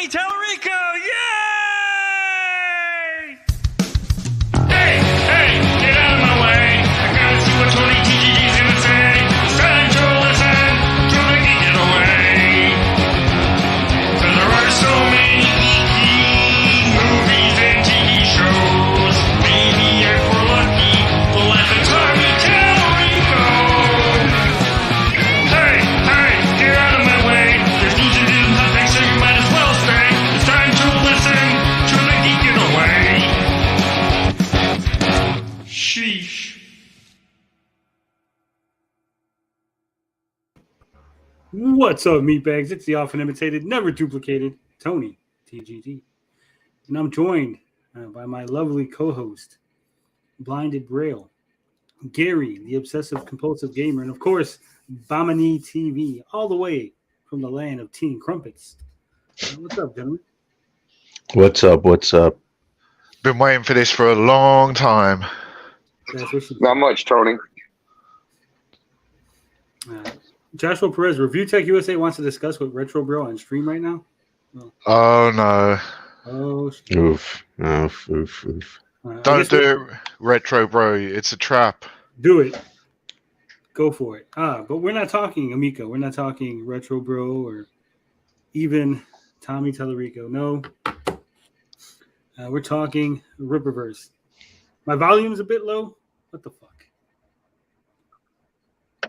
Tommy Tallarico. Yay! Hey, get out of my way. I gotta see what Tony TGG's gonna say. It's time to listen to the Geek It Away. 'Cause there are so many geeky movies and TV shows. Maybe if we're lucky, we'll let the Tommy Tallarico. Hey, get out of my way. There's news and topics, so you might as well stay. It's time to listen to the Geek It Away. Sheesh. What's up, meatbags? It's the often imitated, never duplicated Tony TGG, and I'm joined by my lovely co-host, Blinded Braille, Gary, the obsessive compulsive gamer, and of course, Bamini TV, all the way from the land of teen crumpets. What's up, gentlemen? What's up? Been waiting for this for a long time. That's what she Not much, Tony. Joshua Perez, Review Tech USA wants to discuss what Retro Bro on stream right now. Oh no. Oh, shit. Oof. Don't do it, Retro Bro. It's a trap. Do it. Go for it. But we're not talking Amico. We're not talking Retro Bro or even Tommy Tallarico. No. We're talking Rippaverse. My volume's a bit low. What the fuck?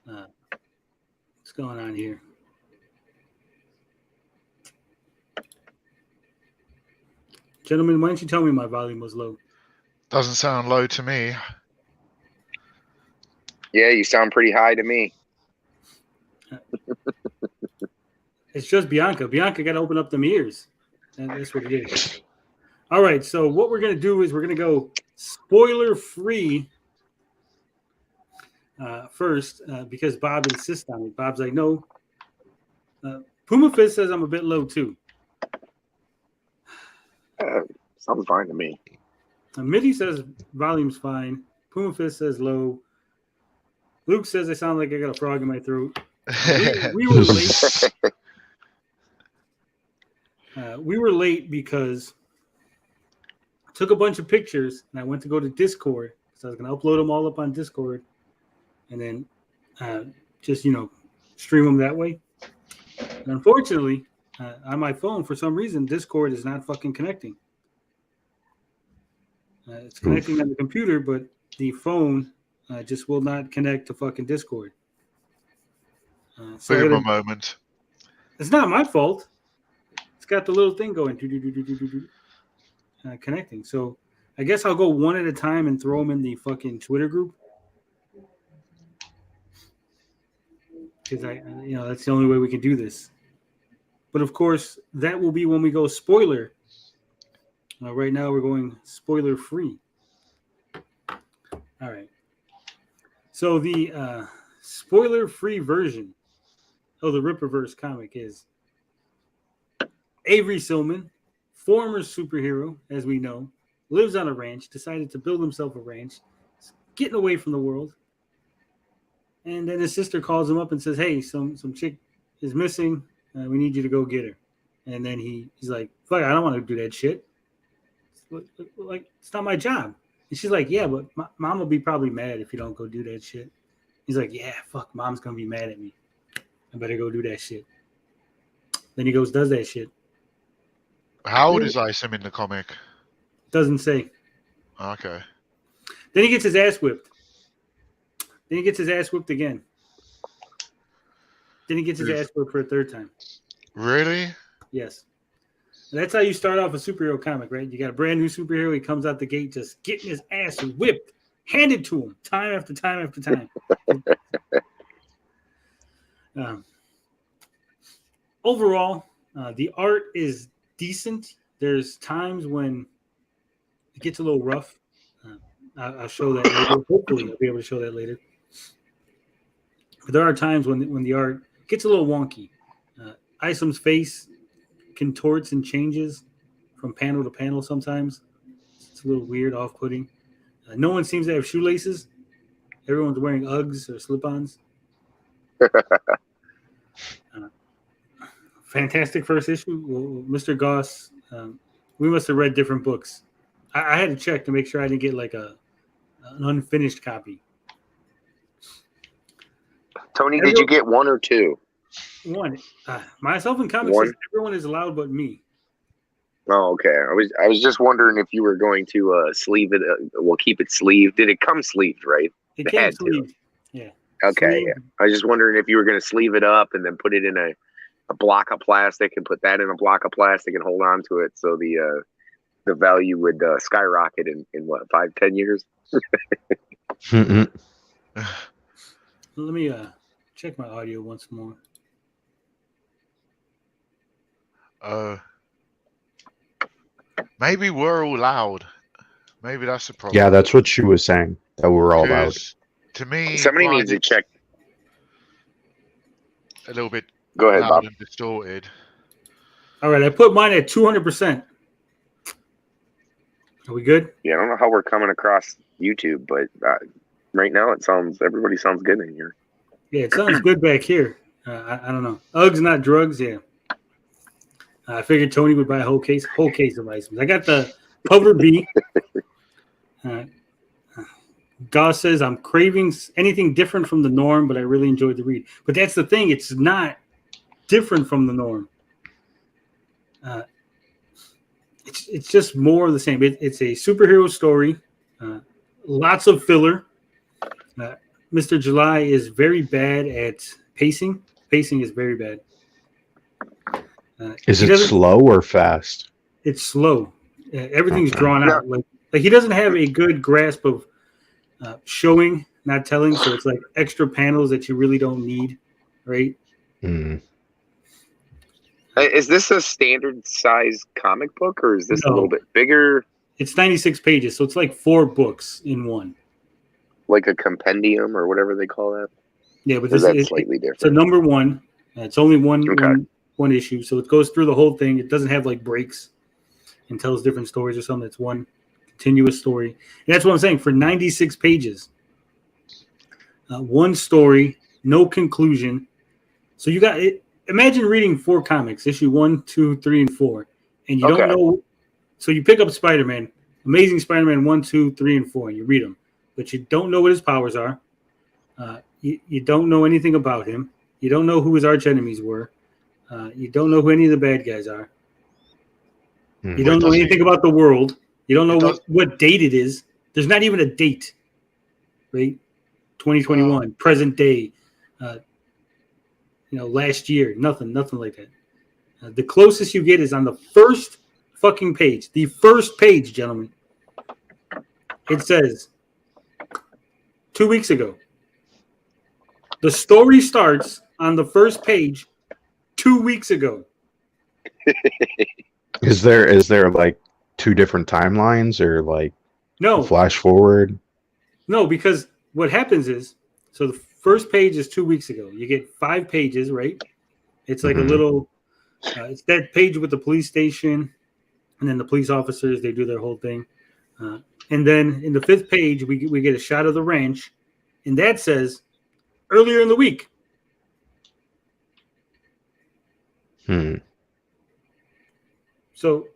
What's going on here? Gentlemen, why don't you tell me my volume was low? Doesn't sound low to me. Yeah, you sound pretty high to me. It's just Bianca. Bianca got to open up them ears. And that's what it is. All right, so what we're going to do is we're going to go spoiler-free first because Bob insists on it. Bob's like, no. Puma Fist says I'm a bit low, too. Sounds fine to me. Mitty says volume's fine. Puma Fist says low. Luke says I sound like I got a frog in my throat. We were late. We were late because I took a bunch of pictures and I went to go to Discord. So I was going to upload them all up on Discord and then just, stream them that way. And unfortunately, on my phone, for some reason, Discord is not fucking connecting. It's connecting on the computer, but the phone just will not connect to fucking Discord. Boomer moment. It's not my fault. It's got the little thing going, connecting. So I guess I'll go one at a time and throw them in the fucking Twitter group. Because that's the only way we can do this. But of course, that will be when we go spoiler. Right now, we're going spoiler free. All right. So the spoiler free version of the Rippaverse comic is Avery Silman, former superhero, as we know, lives on a ranch, decided to build himself a ranch, getting away from the world. And then his sister calls him up and says, hey, some chick is missing. We need you to go get her. And then he's like, fuck, I don't want to do that shit. Like, it's not my job. And she's like, yeah, but mom will be probably mad if you don't go do that shit. He's like, yeah, fuck, mom's going to be mad at me. I better go do that shit. Then he goes, does that shit. How old is ISOM in the comic? Doesn't say. Okay. Then he gets his ass whipped. Then he gets his ass whipped again. Then he gets his ass whipped for a third time. Really? Yes. And that's how you start off a superhero comic, right? You got a brand new superhero. He comes out the gate just getting his ass whipped, handed to him time after time after time. Overall, the art is decent. There's times when it gets a little rough. I'll show that later. Hopefully, I'll be able to show that later. But there are times when the art gets a little wonky. Isom's face contorts and changes from panel to panel sometimes. It's a little weird, off-putting. No one seems to have shoelaces. Everyone's wearing Uggs or slip-ons. fantastic first issue. Well, Mr. Goss, we must have read different books. I had to check to make sure I didn't get like an unfinished copy. Tony, did you get one or two? One. Myself and comics says everyone is allowed but me. Oh, okay. I was just wondering if you were going to sleeve it. Keep it sleeved. Did it come sleeved, right? It came sleeved. Yeah. Okay. Sleeved. Yeah. I was just wondering if you were going to sleeve it up and then put it in a block of plastic and put that in a block of plastic and hold on to it so the value would skyrocket in what 5-10 years. Mm-mm. Let me check my audio once more. Maybe we're all loud. Maybe that's the problem. Yeah, that's what she was saying. That we're all loud. To me, Somebody needs to check. A little bit. Go ahead, loud Bob. and distorted. All right, I put mine at 200%. Are we good? Yeah, I don't know how we're coming across YouTube, but right now everybody sounds good in here. Yeah, it sounds good back here. I don't know. Uggs, not drugs. Yeah. I figured Tony would buy a whole case of items. I got the cover B. Goss says, I'm craving anything different from the norm, but I really enjoyed the read. But that's the thing. It's not different from the norm. It's just more of the same. It's a superhero story. Lots of filler. Mr. July is very bad at pacing. Pacing is very bad. Is it slow or fast? It's slow. Everything's drawn out. Like he doesn't have a good grasp of showing, not telling. So it's like extra panels that you really don't need, right? Mm. Is this a standard size comic book, or is this a little bit bigger? It's 96 pages, so it's like 4 books in one. Like a compendium or whatever they call that? Yeah, but this is slightly different. It's a number 1. It's only one issue, so it goes through the whole thing. It doesn't have like breaks and tells different stories or something. It's one continuous story. And that's what I'm saying. For 96 pages, one story, no conclusion. So you got it. Imagine reading 4 comics, issue 1, 2, 3, and 4, and you don't know. So you pick up Spider-Man, Amazing Spider-Man 1, 2, 3, and 4, and you read them, but you don't know what his powers are. You don't know anything about him. You don't know who his arch enemies were. You don't know who any of the bad guys are. You don't know anything about the world. You don't know what date it is. There's not even a date, right? 2021, present day. Last year, nothing like that. The closest you get is on the first fucking page. The first page, gentlemen. It says 2 weeks ago. The story starts on the first page 2 weeks ago. Is there like 2 different timelines or like no flash forward? No, because what happens is, so the first page is 2 weeks ago. You get 5 pages, right? It's like a little, it's that page with the police station, and then the police officers, they do their whole thing. And then in the 5th page, we get a shot of the ranch, and that says earlier in the week. So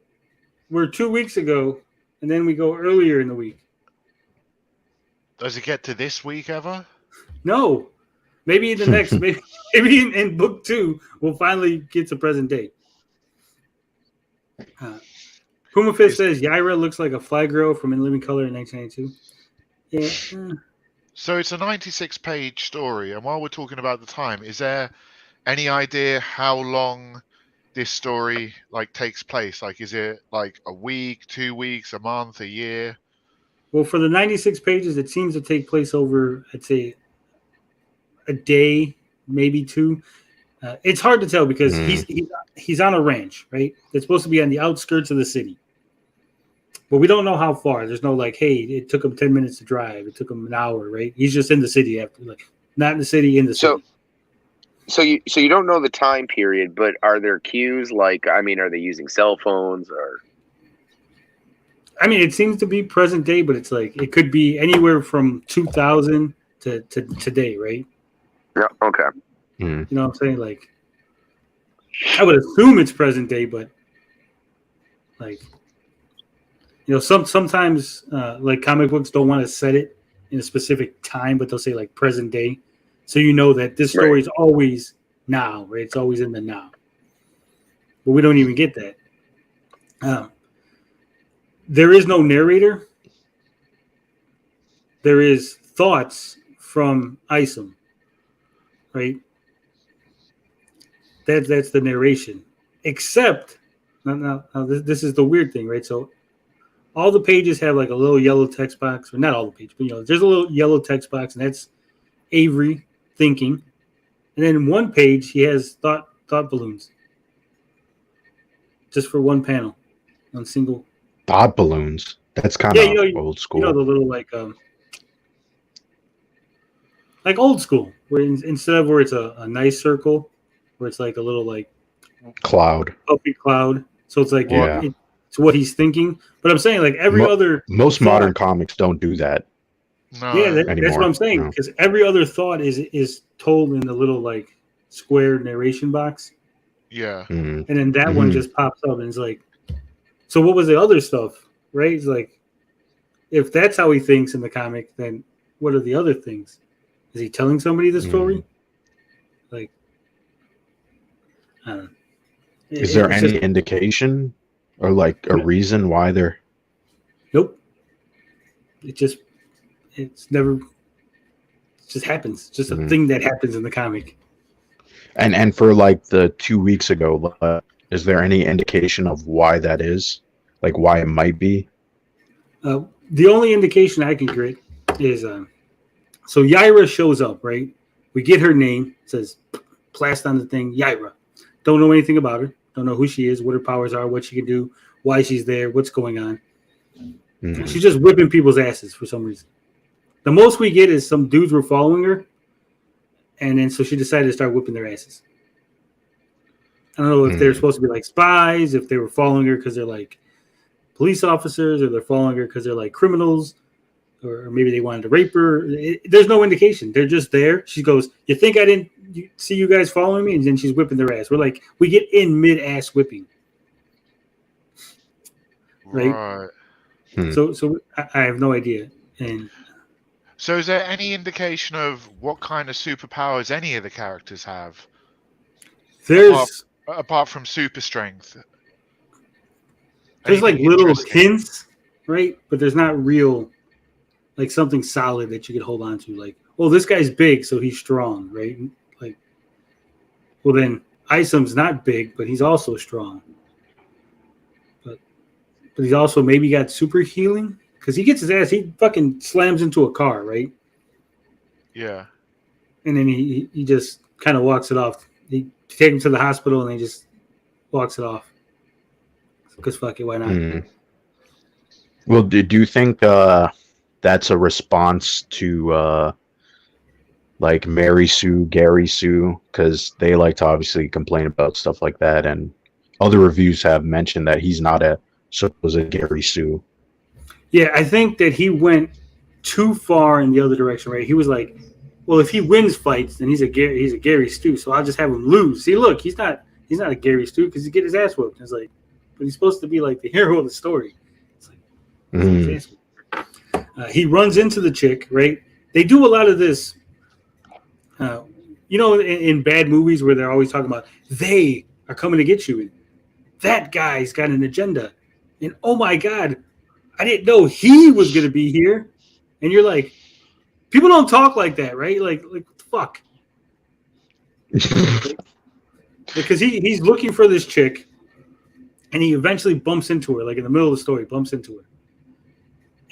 we're 2 weeks ago, and then we go earlier in the week. Does it get to this week ever? No. Maybe the next, maybe in book 2, we'll finally get to present day. Puma Fist says Yaira looks like a fly girl from In Living Color in 1992. Yeah. So it's a 96-page story, and while we're talking about the time, is there any idea how long this story takes place? Like, is it like a week, 2 weeks, a month, a year? Well, for the 96 pages, it seems to take place over, I'd say, a day, maybe 2. It's hard to tell because he's on a ranch, right? It's supposed to be on the outskirts of the city. But we don't know how far. There's no hey, it took him 10 minutes to drive. It took him an hour, right? He's just in the city after, not in the city, in the city. So you don't know the time period, but are there cues? Are they using cell phones or? I mean, it seems to be present day, but it's it could be anywhere from 2000 to today, right? Yeah. Okay. You know what I'm saying? I would assume it's present day, but like, sometimes like comic books don't want to set it in a specific time, but they'll say like present day, so you know that this story is always now, right? It's always in the now. But we don't even get that. There is no narrator. There is thoughts from ISOM, right? That's the narration. Except, now this is the weird thing, right? So all the pages have like a little yellow text box, or not all the pages, but there's a little yellow text box, and that's Avery thinking. And then one page he has thought balloons, just for one panel, one single. Thought balloons. That's kind of old school. The little like old school, where instead of where it's a nice circle, where it's like a little like cloud, puppy cloud. So it's like it's what he's thinking. But I'm saying like every other most modern comics don't do that. No, that's what I'm saying, because every other thought is told in the little like square narration box. Yeah, and then that one just pops up and it's like, so what was the other stuff, right? It's like, if that's how he thinks in the comic, then what are the other things? Is he telling somebody the story? Like, I don't know. Is there any indication or like a reason why they're? Nope. It just happens. It's just a thing that happens in the comic. And for like the 2 weeks ago, is there any indication of why that is? Like why it might be? The only indication I can get is so Yaira shows up, right? We get her name, it says plastered on the thing, Yaira. Don't know anything about her. Don't know who she is, what her powers are, what she can do, why she's there, what's going on. She's just whipping people's asses for some reason. The most we get is some dudes were following her, and then so she decided to start whipping their asses. I don't know if they're supposed to be like spies, if they were following her because they're like police officers, or they're following her because they're like criminals, or maybe they wanted to rape her. There's no indication. They're just there. She goes, "You think I didn't see you guys following me?" And then she's whipping their ass. We get in mid-ass whipping. Right. So I have no idea. And so is there any indication of what kind of superpowers any of the characters have? There's apart from super strength. There's like little hints, right? But there's not real, like something solid that you could hold on to. Like, oh, this guy's big, so he's strong, right? Like, well, then ISOM's not big, but he's also strong. But he's also maybe got super healing, because he gets his ass, he fucking slams into a car, right? Yeah. And then he just kind of walks it off. He take him to the hospital, and he just walks it off. Because fuck it, why not? Well, do you think that's a response to like Mary Sue, Gary Sue? Because they like to obviously complain about stuff like that, and other reviews have mentioned that he's not a supposed Gary Sue. Yeah, I think that he went too far in the other direction, right? He was like, well, if he wins fights, then he's a Gary Stu, so I'll just have him lose. See, look, he's not a Gary Stu because he get his ass whooped. It's like, but he's supposed to be like the hero of the story. It's like, he runs into the chick, right? They do a lot of this, in bad movies where they're always talking about they are coming to get you, and that guy's got an agenda, and oh my god, I didn't know he was going to be here, and you're like, people don't talk like that, right? Like what the fuck? Because he's looking for this chick. And he eventually bumps into her, like in the middle of the story, bumps into her.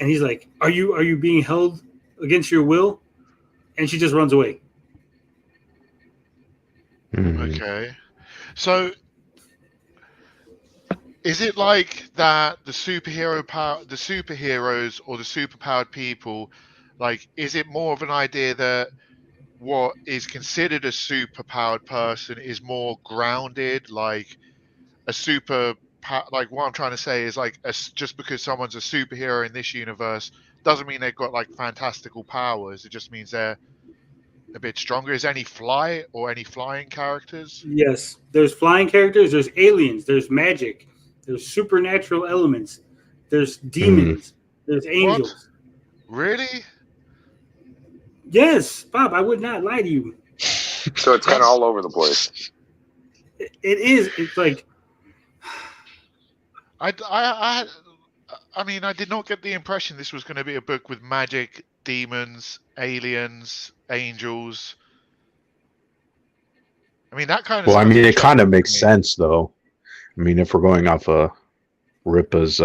And he's like, Are you being held against your will? And she just runs away. Okay. So is it like that the superheroes or the superpowered people, like, is it more of an idea that what is considered a superpowered person is more grounded, like like what I'm trying to say is like just because someone's a superhero in this universe doesn't mean they've got like fantastical powers. It just means they're a bit stronger. Is there any flying characters? Yes, there's flying characters, there's aliens, there's magic, there's supernatural elements, there's demons, there's angels. Really? Yes, Bob, I would not lie to you. So it's kind of all over the place. It is. It's like I mean, I did not get the impression this was going to be a book with magic, demons, aliens, angels. I mean, that kind of. Well, I stuff mean, it interests kind of makes me. sense, though. I mean, if we're going off of Rippa's,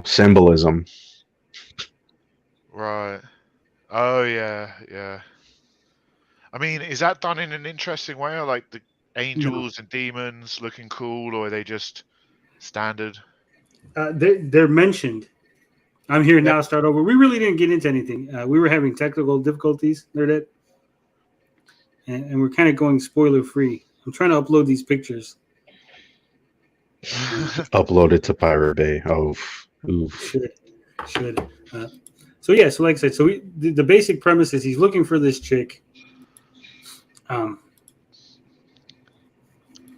symbolism. Right. Oh yeah, yeah. I mean, is that done in an interesting way, or like the angels and demons looking cool, or are they just standard? they're mentioned. I'm here now. Start over. We really didn't get into anything. We were having technical difficulties. They're dead, and we're kind of going spoiler free. I'm trying to upload these pictures. Upload it to Pirate Bay. Oh, oof. Should. So like I said, the basic premise is he's looking for this chick.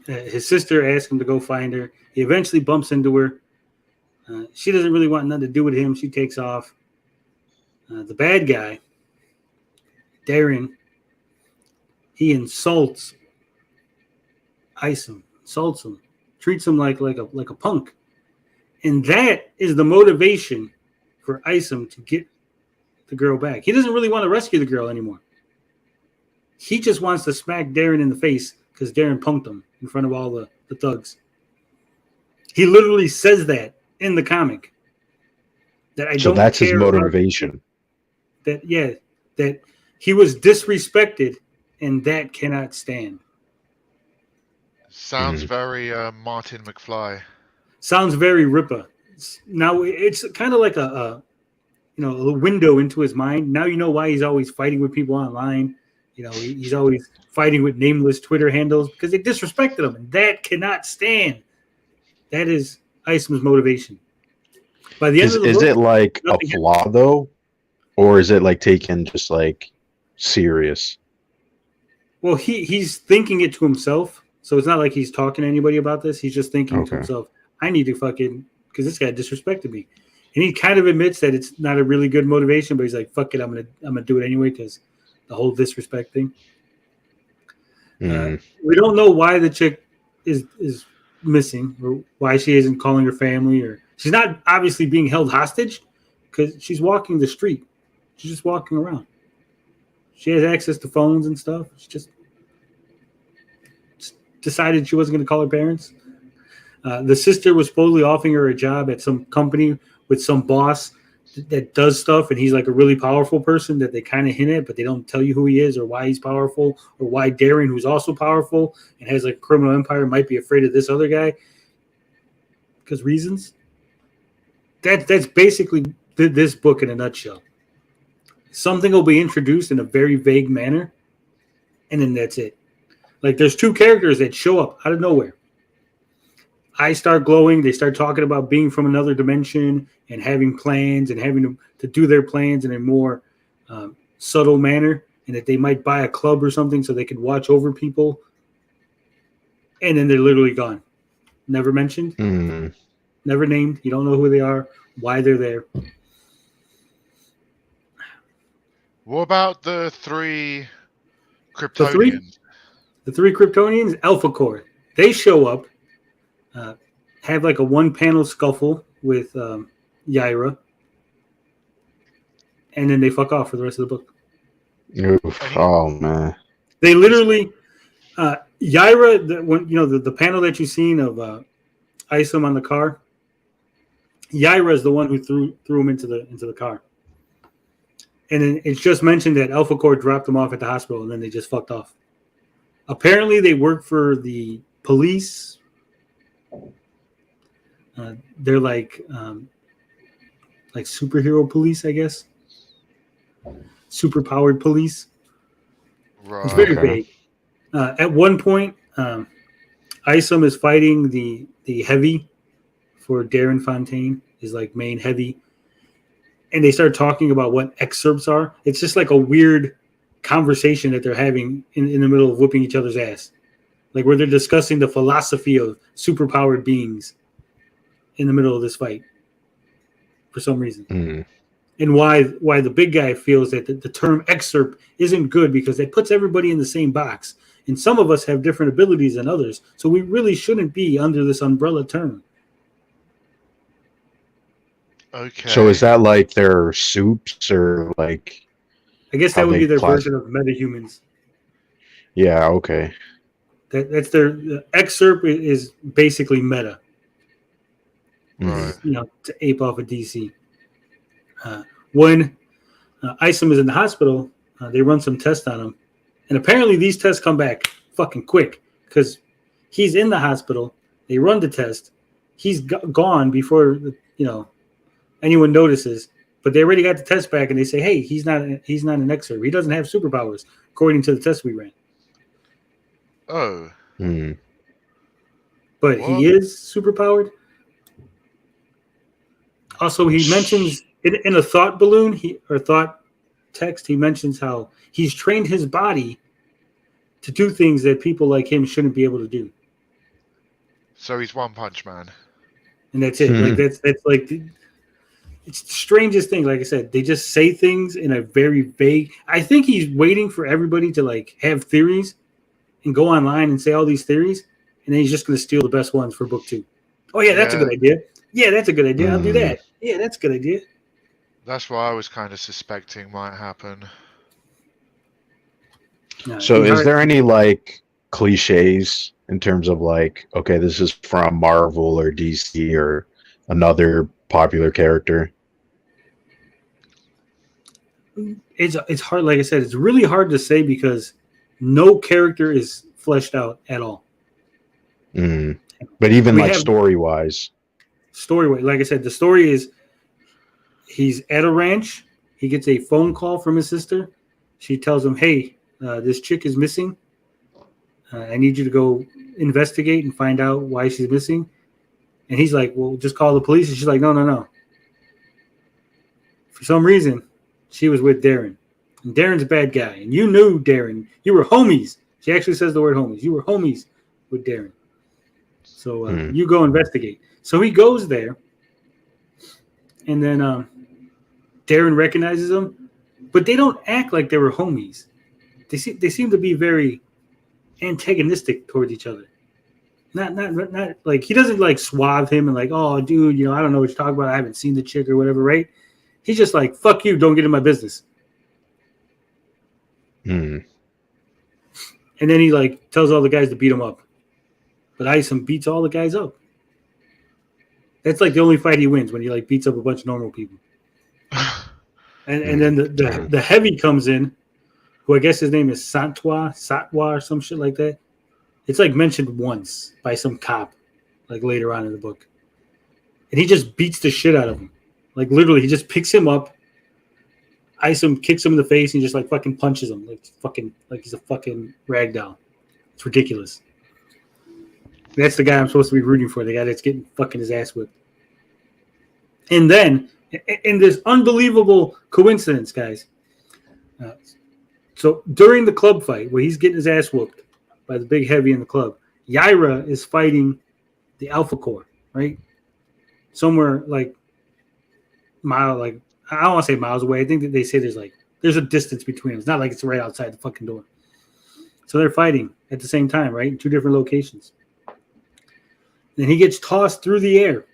His sister asked him to go find her. He eventually bumps into her. She doesn't really want nothing to do with him. She takes off. The bad guy, Darren, he insults ISOM, insults him, treats him like a punk, and that is the motivation for ISOM to get the girl back. He doesn't really want to rescue the girl anymore. He just wants to smack Darren in the face because Darren punked him in front of all the thugs. He literally says that in the comic. So that's his motivation. That he was disrespected, and that cannot stand. Sounds very Martin McFly. Sounds very Rippa. Now it's kind of like a window into his mind. Now you know why he's always fighting with people online. He's always fighting with nameless Twitter handles because they disrespected him, and that cannot stand. That is ISOM's motivation. By the end of the book, is it like a flaw though, or is it like taken just like serious? Well, he's thinking it to himself, so it's not like he's talking to anybody about this. He's just thinking to himself, "I need to fucking because this guy disrespected me," and he kind of admits that it's not a really good motivation, but he's like, "Fuck it, I'm gonna do it anyway," because the whole disrespect thing. We don't know why the chick is missing or why she isn't calling her family, or she's not obviously being held hostage because she's walking the street. She's just walking around. She has access to phones and stuff. She just decided she wasn't going to call her parents. The sister was supposedly offering her a job at some company with some boss that does stuff, and he's like a really powerful person that they kind of hint at, but they don't tell you who he is or why he's powerful or why Darren, who's also powerful and has like a criminal empire, might be afraid of this other guy because reasons. That's basically this book in a nutshell. Something will be introduced in a very vague manner, and then that's it. Like there's two characters that show up out of nowhere. Eyes start glowing. They start talking about being from another dimension and having plans and having to do their plans in a more subtle manner, and that they might buy a club or something so they could watch over people. And then they're literally gone. Never mentioned. Never named. You don't know who they are, why they're there. What about the three Kryptonians? The three Kryptonians, Alpha Core. They show up, have like a one-panel scuffle with Yaira, and then they fuck off for the rest of the book. Oof. Oh man! They literally, Yaira. The panel that you've seen of ISOM on the car. Yaira is the one who threw him into the car. And then it's just mentioned that Alpha Core dropped them off at the hospital, and then they just fucked off. Apparently, they work for the police. They're like superhero police, I guess. Super-powered police. Right. It's very vague. At one point, ISOM is fighting the heavy for Darren Fontaine, his like main heavy. and they start talking about what excerpts are. It's just like a weird conversation that they're having in the middle of whooping each other's ass. Like where they're discussing the philosophy of superpowered beings in the middle of this fight for some reason. Mm. And why the big guy feels that the term excerpt isn't good because it puts everybody in the same box. And some of us have different abilities than others. So we really shouldn't be under this umbrella term. Okay. So is that like their soups or like? I guess How that would they be their class- version of metahumans. Yeah. Okay. That's the excerpt is basically meta. Right. You know, to ape off of DC. When ISOM is in the hospital, they run some tests on him. And apparently these tests come back fucking quick because he's in the hospital. They run the test. He's gone before, anyone notices. But they already got the test back and they say, hey, he's not an excerpt. He doesn't have superpowers, according to the test we ran. Oh. Hmm. But What? he is superpowered. Also, he mentions in a thought balloon, thought text, he mentions how he's trained his body to do things that people like him shouldn't be able to do. So he's One Punch Man. And that's it. Like that's like it's the strangest thing. Like I said, they just say things in a very vague. I think he's waiting for everybody to like have theories and go online and say all these theories, and then he's just going to steal the best ones for book 2. Oh yeah, that's a good idea. Yeah, that's a good idea. I'll do that. Yeah, that's a good idea. That's what I was kind of suspecting might happen. No, So he is hard- there any like cliches in terms of like, okay, this is from Marvel or DC or another popular character? It's hard. Like I said, it's really hard to say because no character is fleshed out at all. Mm. But even We like have- story wise. Story, like I said, the story is he's at a ranch. He gets a phone call from his sister. She tells him, hey, this chick is missing. I need you to go investigate and find out why she's missing. And he's like, well, just call the police. And she's like, no. For some reason, she was with Darren. And Darren's a bad guy. And you knew Darren. You were homies. She actually says the word homies. You were homies with Darren. So you go investigate. So he goes there. And then Darren recognizes him. But they don't act like they were homies. They seem to be very antagonistic towards each other. Not like he doesn't like suave him and like, oh dude, I don't know what you're talking about. I haven't seen the chick or whatever, right? He's just like, fuck you, don't get in my business. Mm. And then he like tells all the guys to beat him up. But ISOM beats all the guys up. That's like the only fight he wins, when he like beats up a bunch of normal people. And then the heavy comes in, who I guess his name is Satwa or some shit like that. It's like mentioned once by some cop, like later on in the book. And he just beats the shit out of him. Like literally, he just picks him up. ISOM kicks him in the face and just like fucking punches him. Like he's a fucking ragdoll. It's ridiculous. That's the guy I'm supposed to be rooting for, the guy that's getting fucking his ass whipped. And then, in this unbelievable coincidence, guys, so during the club fight where he's getting his ass whooped by the big heavy in the club, Yaira is fighting the Alpha Core, right? Somewhere like I don't want to say miles away. I think that they say there's a distance between them. It's not like it's right outside the fucking door. So they're fighting at the same time, right? In 2 different locations. Then he gets tossed through the air.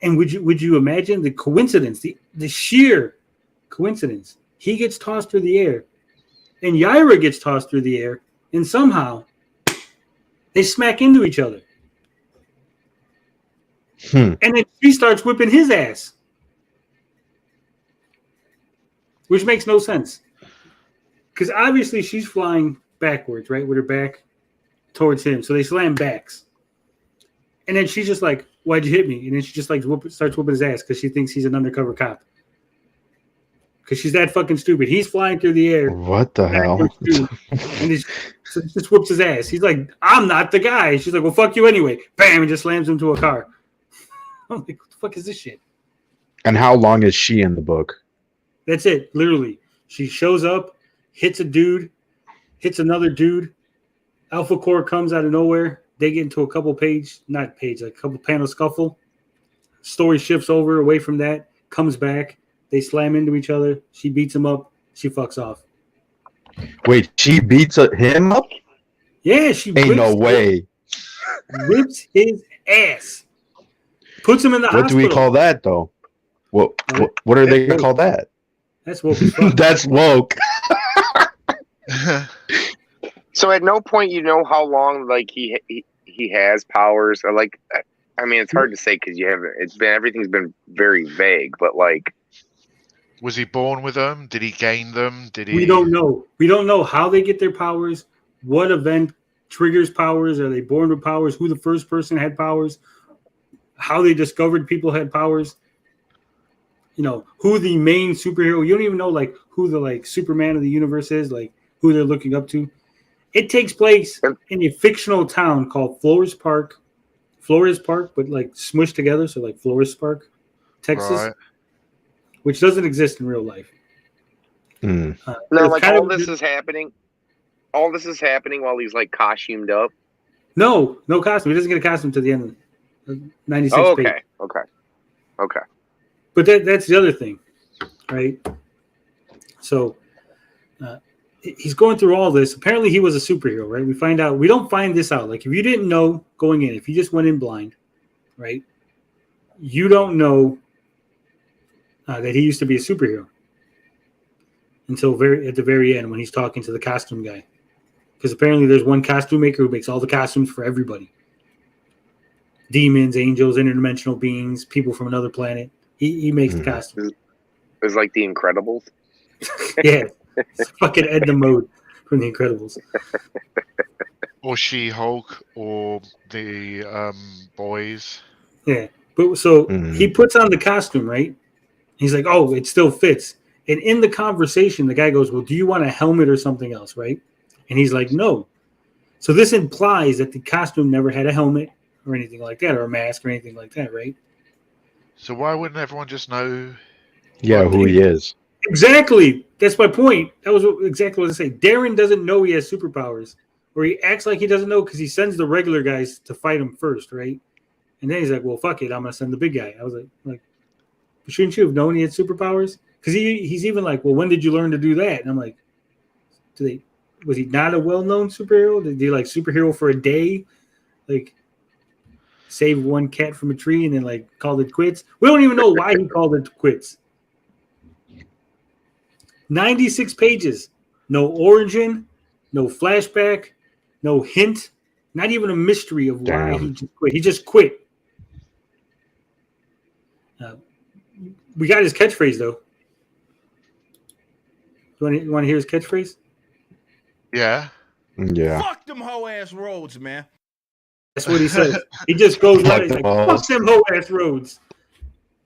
And would you imagine the coincidence, the sheer coincidence? He gets tossed through the air, and Yaira gets tossed through the air, and somehow they smack into each other. And then she starts whipping his ass, which makes no sense. Because obviously she's flying backwards, right, with her back towards him. So they slam backs. And then she's just like, why'd you hit me? And then she just like starts whooping his ass because she thinks he's an undercover cop. Because she's that fucking stupid. He's flying through the air. What the hell? And he just whoops his ass. He's like, I'm not the guy. And she's like, well, fuck you anyway. Bam, and just slams him to a car. I'm like, what the fuck is this shit? And how long is she in the book? That's it. Literally, she shows up, hits a dude, hits another dude. Alpha Core comes out of nowhere. They get into a couple panel scuffle. Story shifts over away from that, comes back. They slam into each other. She beats him up. She fucks off. Wait, she beats him up? Yeah, she Ain't no way. Rips his ass. Puts him in the What hospital. do we call that, though? What are they going to call that? That's woke as fuck. That's woke. So at no point you know how long like he has powers, or like, I mean, it's hard to say because everything's been very vague, but like, was he born with them? Did he gain them? We don't know. We don't know how they get their powers. What event triggers powers? Are they born with powers? Who the first person had powers? How they discovered people had powers? You know, who the main superhero? You don't even know like who the like Superman of the universe is, like who they're looking up to. It takes place in a fictional town called Flores Park, but like smushed together, so like Flores Park, Texas, Right. which doesn't exist in real life. Mm. no, like all this is happening while he's like costumed up. No costume. He doesn't get a costume to the end of 96 Oh, page. okay. But that's the other thing, right? So he's going through all this. Apparently he was a superhero, right? We don't find this out. Like if you didn't know going in, if you just went in blind, right? You don't know that he used to be a superhero until at the very end when he's talking to the costume guy. Because apparently there's one costume maker who makes all the costumes for everybody. Demons, angels, interdimensional beings, people from another planet. He makes the costumes. It's like the Incredibles. Yeah. It's fucking Edna Mode from the Incredibles. Or She-Hulk, or the boys. Yeah. But so he puts on the costume, right? He's like, oh, it still fits. And in the conversation, the guy goes, well, do you want a helmet or something else, right? And he's like, no. So this implies that the costume never had a helmet or anything like that, or a mask or anything like that, right? So why wouldn't everyone just know? Yeah, who he is. Exactly. That's my point. That was exactly what I say. Darren doesn't know he has superpowers, or he acts like he doesn't know because he sends the regular guys to fight him first, right? And then he's like, well, fuck it. I'm going to send the big guy. I was like, shouldn't you have known he had superpowers? Because he's even like, well, when did you learn to do that? And I'm like, was he not a well-known superhero? Did he like superhero for a day? Like save one cat from a tree and then like called it quits? We don't even know why he called it quits. 96 pages. No origin, no flashback, no hint, not even a mystery of why he just quit. He just quit. We got his catchphrase, though. You want to hear his catchphrase? Yeah. Yeah. Fuck them hoe ass roads, man. That's what he says. He just goes right. He's like, fuck them hoe ass roads.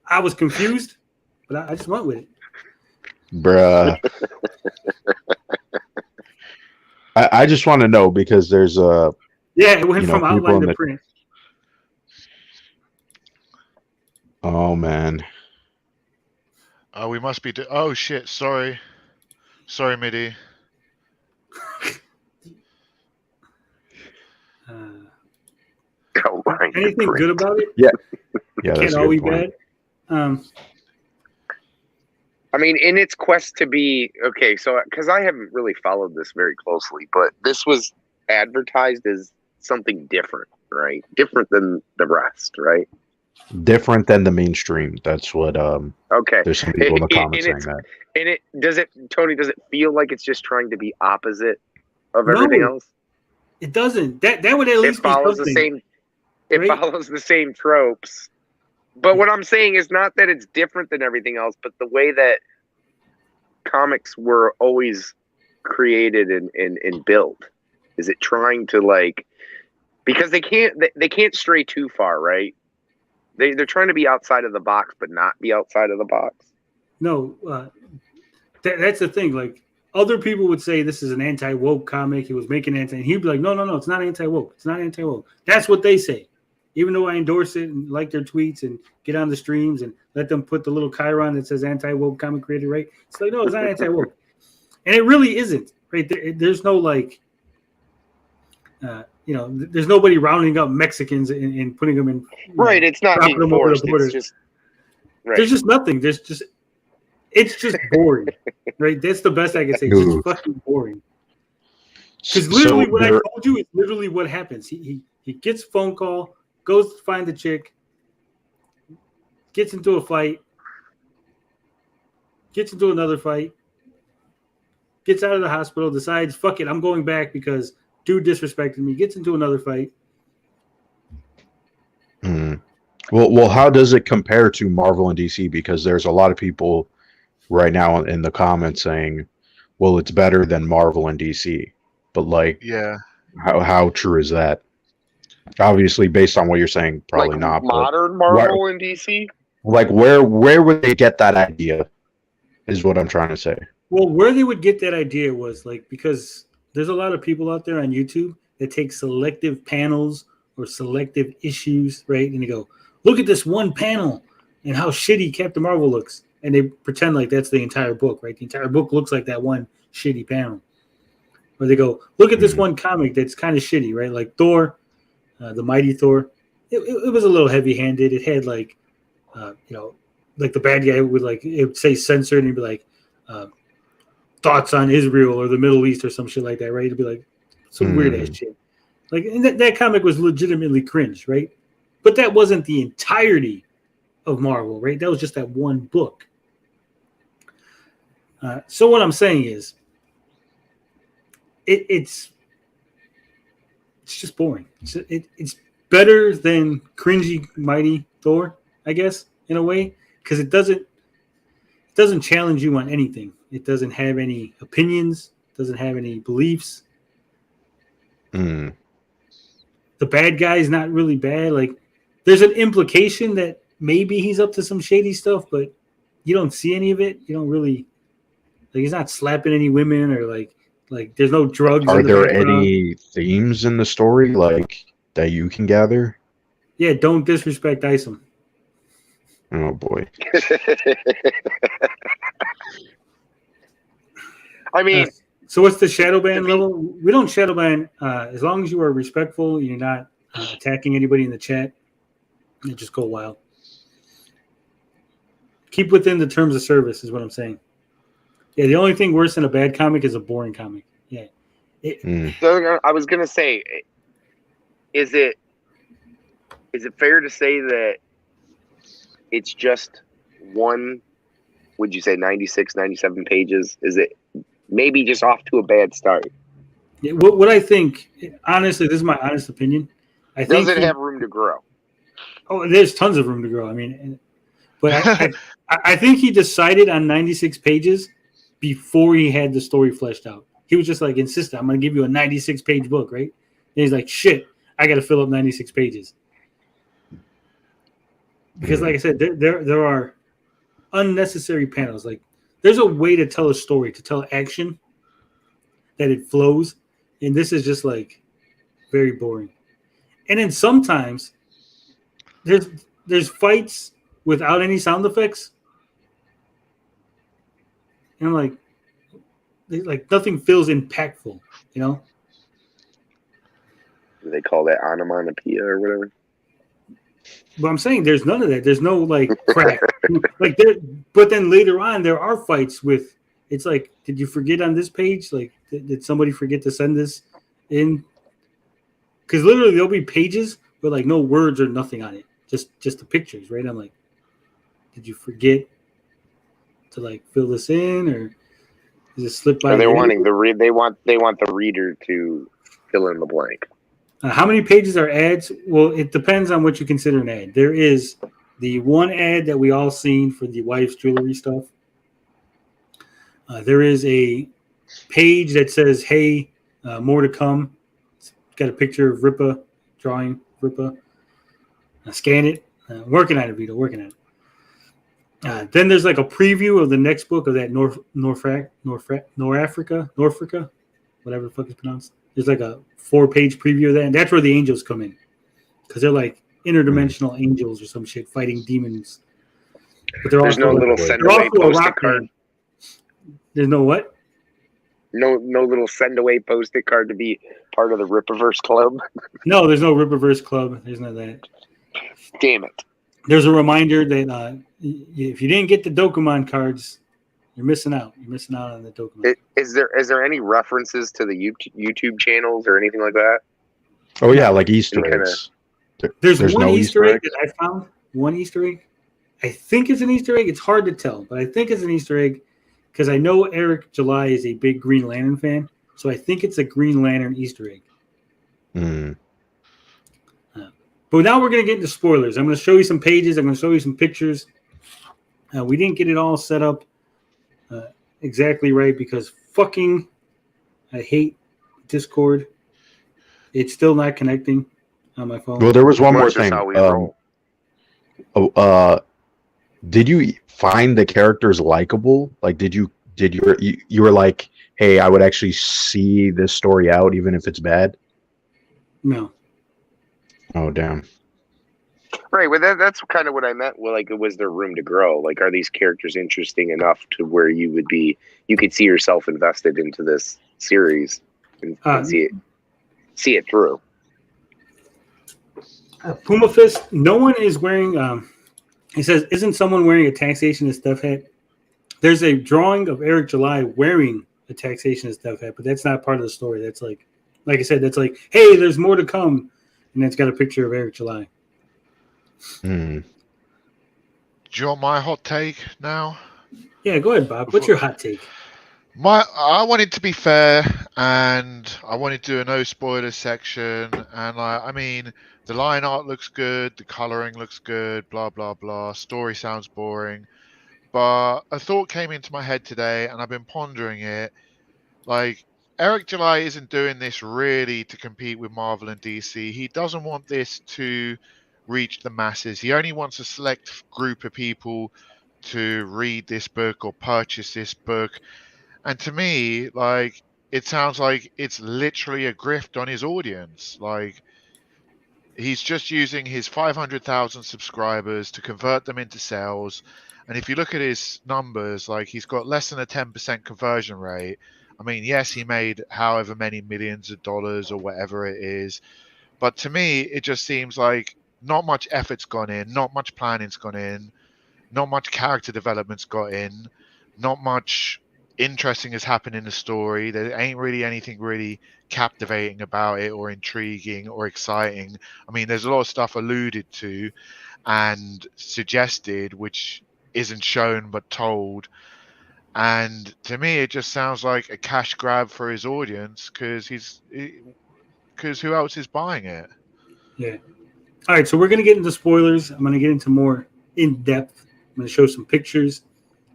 I was confused, but I just went with it. Bruh. I just want to know because there's a it went from outline to print. Oh man. Oh, we must be. Oh shit! Sorry, MIDI. Anything good about it? Yeah. That's can't all be bad. I mean, in its quest to be okay, so because I haven't really followed this very closely, but this was advertised as something different, right? Different than the rest, right? Different than the mainstream. That's what. Okay. There's some people in the comments saying that. And Tony, does it feel like it's just trying to be opposite of everything else? It doesn't. That would at least follows be the same. It follows the same tropes. But what I'm saying is not that it's different than everything else, but the way that comics were always created and built. Is it trying to like, because they can't stray too far, right? They're trying to be outside of the box, but not be outside of the box. No, that's the thing. Like other people would say this is an anti-woke comic. He was making and he'd be like, no, it's not anti-woke. It's not anti-woke. That's what they say. even though I endorse it and like their tweets and get on the streams and let them put the little chyron that says anti-woke comic creator, right? It's like, no, it's not anti-woke. And it really isn't, right? There's no like, there's nobody rounding up Mexicans and putting them in. Right, it's not being forced. It's just right. There's just nothing. It's just boring, right? That's the best I can say. It's just fucking boring. Because literally, what I told you is literally what happens. He gets a phone call, goes to find the chick, gets into a fight, gets into another fight, gets out of the hospital, decides, fuck it, I'm going back because dude disrespected me, gets into another fight. Well, how does it compare to Marvel and DC? Because there's a lot of people right now in the comments saying, well, it's better than Marvel and DC. But like, Yeah. How true is that? Obviously, based on what you're saying, probably like not. Modern Marvel and DC? Like, where would they get that idea? Is what I'm trying to say. Well, where they would get that idea was like, because there's a lot of people out there on YouTube that take selective panels or selective issues, right? And they go, look at this one panel and how shitty Captain Marvel looks. And they pretend like that's the entire book, right? The entire book looks like that one shitty panel. Or they go, look at this one comic that's kind of shitty, right? Like Thor, the Mighty Thor. It was a little heavy-handed. It had like, like the bad guy would like, it would say censored and he'd be like, thoughts on Israel or the Middle East or some shit like that, right? It'd be like some weird ass shit. Like, and that comic was legitimately cringe, right? But that wasn't the entirety of Marvel, right? That was just that one book. So what I'm saying is, it's just boring. It's better than cringy Mighty Thor, I guess, in a way, because it doesn't challenge you on anything. It doesn't have any opinions. Doesn't have any beliefs. The bad guy is not really bad. Like, there's an implication that maybe he's up to some shady stuff, but you don't see any of it. You don't really, like, he's not slapping any women or like there's no drugs. Are there any themes in the story like that you can gather? Yeah, don't disrespect ISOM. Oh boy. I mean, so what's the shadow ban level? We don't shadow ban as long as you are respectful. You're not attacking anybody in the chat. You just go wild. Keep within the terms of service is what I'm saying. Yeah, the only thing worse than a bad comic is a boring comic. Yeah. So I was gonna say, is it fair to say that it's just one, would you say 96, 97 pages? Is it maybe just off to a bad start? Yeah, what I think, honestly, this is my honest opinion. I think does it have room to grow? Oh, there's tons of room to grow. I mean, but I think he decided on 96 pages before he had the story fleshed out. He was just like, insistent, I'm going to give you a 96-page book, right? And he's like, shit, I got to fill up 96 pages. Because like I said, there are unnecessary panels. Like, there's a way to tell a story, to tell action, that it flows. And this is just like very boring. And then sometimes there's fights without any sound effects. And I'm like nothing feels impactful, you know? Do they call that onomatopoeia or whatever? But I'm saying there's none of that. There's no like crack. But then later on there are fights with, it's like, did you forget on this page? Like, did somebody forget to send this in? Because literally there'll be pages with like no words or nothing on it, just the pictures, right? I'm like, did you forget to like fill this in, or is it slip by? They're wanting they want the reader to fill in the blank. How many pages are ads? Well, it depends on what you consider an ad. There is the one ad that we all seen for the wife's jewelry stuff. There is a page that says, hey, more to come. It's got a picture of Rippa, drawing Rippa. Scan it. Working on it, Vito, working on it. Then there's like a preview of the next book of that North Africa, whatever the fuck is pronounced. There's like a 4-page preview of that, and that's where the angels come in. Because they're like interdimensional angels or some shit fighting demons. But they're There's also no little they're send away also a post-it rock card. band. There's no what? No little send away post-it card to be part of the Rippaverse club. No, there's no Rippaverse club. There's none of that. Damn it. There's a reminder that if you didn't get the Dokemon cards, you're missing out. You're missing out on the Dokemon. Is there any references to the YouTube channels or anything like that? Oh yeah, like Easter Kinda- eggs. There's one no Easter egg eggs? that I found. One Easter egg. I think it's an Easter egg. It's hard to tell, but I think it's an Easter egg because I know Eric July is a big Green Lantern fan, so I think it's a Green Lantern Easter egg. Mm. But now we're going to get into spoilers. I'm going to show you some pages. I'm going to show you some pictures. We didn't get it all set up exactly right because fucking I hate Discord. It's still not connecting on my phone. Well, there was one more That's just thing. how we roll. Did you find the characters likable? Like, did you were like, hey, I would actually see this story out even if it's bad? No. Oh damn. Right, well, that's kind of what I meant. Well, like, was there room to grow? Like, are these characters interesting enough to where you could see yourself invested into this series and see it through? Puma Fist, no one is wearing, he says, isn't someone wearing a Taxation and Stuff hat? There's a drawing of Eric July wearing a Taxation and Stuff hat, but that's not part of the story. That's like I said, that's like, hey, there's more to come. And it's got a picture of Eric July. Hmm. Do you want my hot take now? Yeah, go ahead, Bob. What's your hot take? I wanted to be fair, and I wanted to do a no spoiler section. And I mean, the line art looks good, the coloring looks good, blah blah blah. Story sounds boring, but a thought came into my head today, and I've been pondering it. Like, Eric July isn't doing this really to compete with Marvel and DC. He doesn't want this to reach the masses. He only wants a select group of people to read this book or purchase this book. And to me, like, it sounds like it's literally a grift on his audience. Like, he's just using his 500,000 subscribers to convert them into sales. And if you look at his numbers, like, he's got less than a 10% conversion rate. I mean, yes, he made however many millions of dollars or whatever it is. But to me, it just seems like not much effort's gone in, not much planning's gone in, not much character development's got in, not much interesting has happened in the story. There ain't really anything really captivating about it or intriguing or exciting. I mean, there's a lot of stuff alluded to and suggested which isn't shown but told. And to me, it just sounds like a cash grab for his audience because who else is buying it? Yeah. All right, so we're going to get into spoilers. I'm going to get into more in depth. I'm going to show some pictures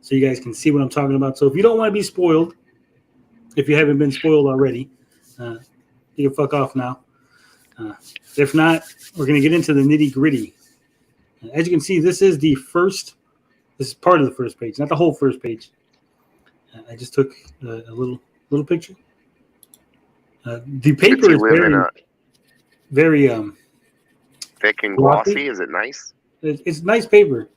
so you guys can see what I'm talking about. So if you don't want to be spoiled, if you haven't been spoiled already, you can fuck off now. If not, we're going to get into the nitty gritty. As you can see, this is part of the first page, not the whole first page. I just took a little picture. The paper is very thick and glossy. glossy. Is it nice? It's nice paper.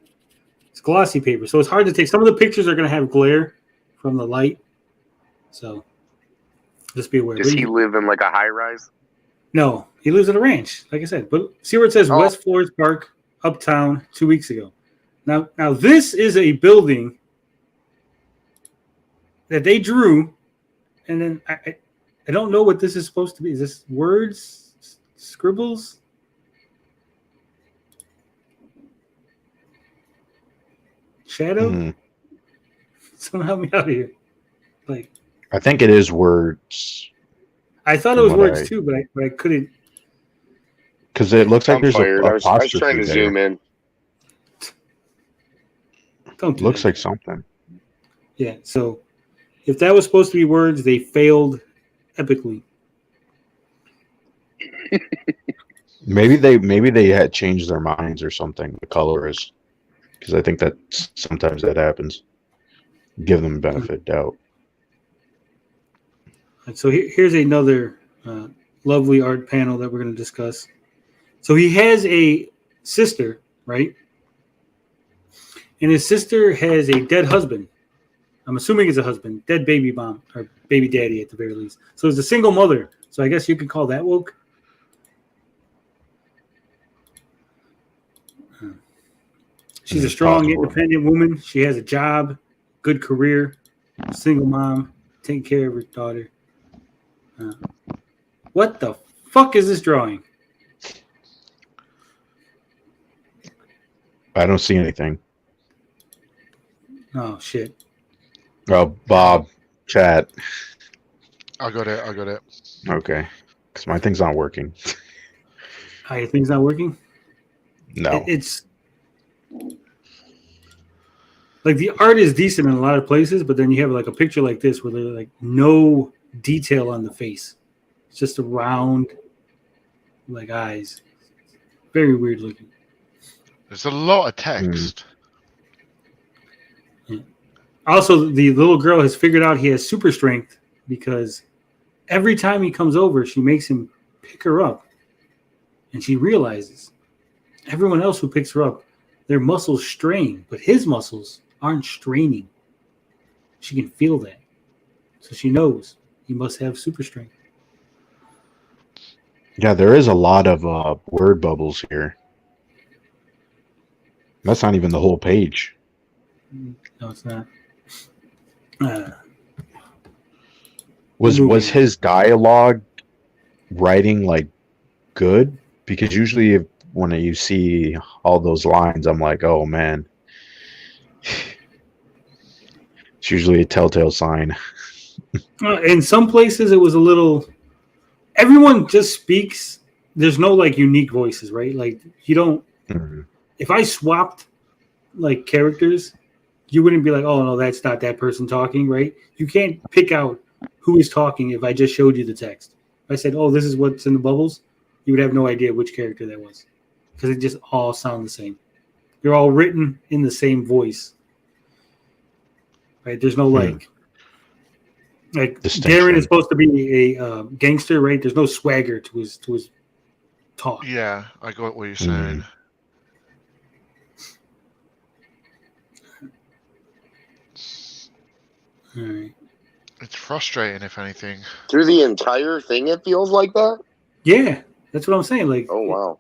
It's glossy paper, so it's hard to take. Some of the pictures are going to have glare from the light, so just be aware. Does he live in like a high rise? No, he lives at a ranch, like I said. But see where it says West Flores Park, Uptown, 2 weeks ago. Now this is a building that they drew, and then I don't know what this is supposed to be. Is this words, scribbles? Shadow? Mm-hmm. Someone help me out here. Like, I think it is words. I thought it was words too, but I couldn't. Because it looks like I'm there's fired. a I was trying to there. zoom in. Don't do Looks that. like something. Yeah, so if that was supposed to be words, they failed epically. Maybe they had changed their minds or something. The color is, because I think that sometimes that happens. Give them benefit of doubt. And so here's another lovely art panel that we're going to discuss. So he has a sister, right? And his sister has a dead husband. I'm assuming it's a husband, dead baby mom or baby daddy at the very least. So it's a single mother. So I guess you could call that woke. She's a strong, Possible. independent woman. She has a job, good career, single mom, taking care of her daughter. What the fuck is this drawing? I don't see anything. Oh, shit. Oh, Bob, chat. I got it. I got it. Okay. Because my thing's not working. Your thing's not working? No. It's like the art is decent in a lot of places, but then you have like a picture like this where there's like no detail on the face. It's just a round, like eyes. Very weird looking. There's a lot of text. Also, the little girl has figured out he has super strength because every time he comes over, she makes him pick her up. And she realizes everyone else who picks her up, their muscles strain, but his muscles aren't straining. She can feel that. So she knows he must have super strength. Yeah, there is a lot of word bubbles here. That's not even the whole page. No, it's not. Was his dialogue writing like good? Because usually when you see all those lines, I'm like, oh man. It's usually a telltale sign. In some places, it was a little. Everyone just speaks. There's no like unique voices, right? Like you don't. Mhm. If I swapped like characters, you wouldn't be like, oh no, that's not that person talking, right? You can't pick out who is talking if I just showed you the text. If I said, oh, this is what's in the bubbles, you would have no idea which character that was because it just all sound the same. They're all written in the same voice, right? There's no like Distinction. Darren is supposed to be a gangster, right? There's no swagger to his talk. Yeah, I got what you're saying. All right. It's frustrating, if anything. Through the entire thing, it feels like that. Yeah, that's what I'm saying. Like, Oh wow.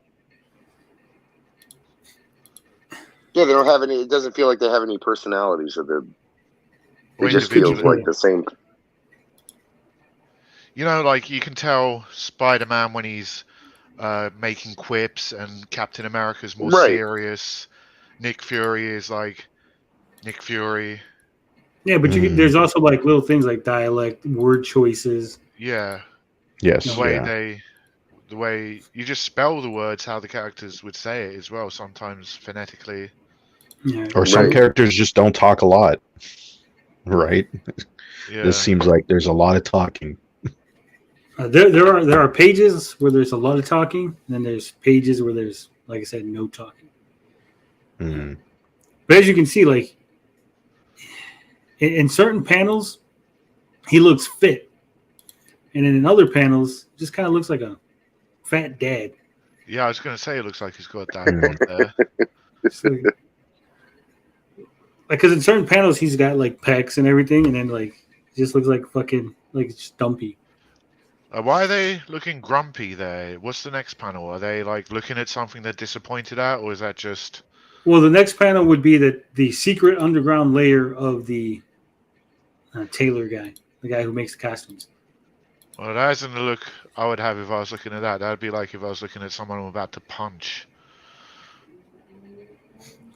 Yeah, they don't have any. It doesn't feel like they have any personality, so Or it just feels individually. like the same. You know, like you can tell Spider-Man when he's making quips, and Captain America's more Right. serious. Nick Fury is like Nick Fury. yeah, but there's also like little things like dialect, word choices. Yeah, Yes. the way Yeah. the way you just spell the words how the characters would say it as well. Sometimes phonetically. Yeah. Or some Right. characters just don't talk a lot. Right? Yeah. This seems like there's a lot of talking. There are pages where there's a lot of talking, and then there's pages where there's, like I said, no talking. Mm. But as you can see, like in certain panels, he looks fit, and then in other panels, just kind of looks like a fat dad. Yeah, I was gonna say it looks like he's got that one there. It's like, because in certain panels he's got like pecs and everything, and then like he just looks like fucking like stumpy. Why are they looking grumpy there? What's the next panel? Are they like looking at something they're disappointed at, or is that just? Well, the next panel would be that the secret underground layer of the tailor guy, the guy who makes the costumes. Well, that isn't the look I would have if I was looking at that. That'd be like if I was looking at someone I'm about to punch.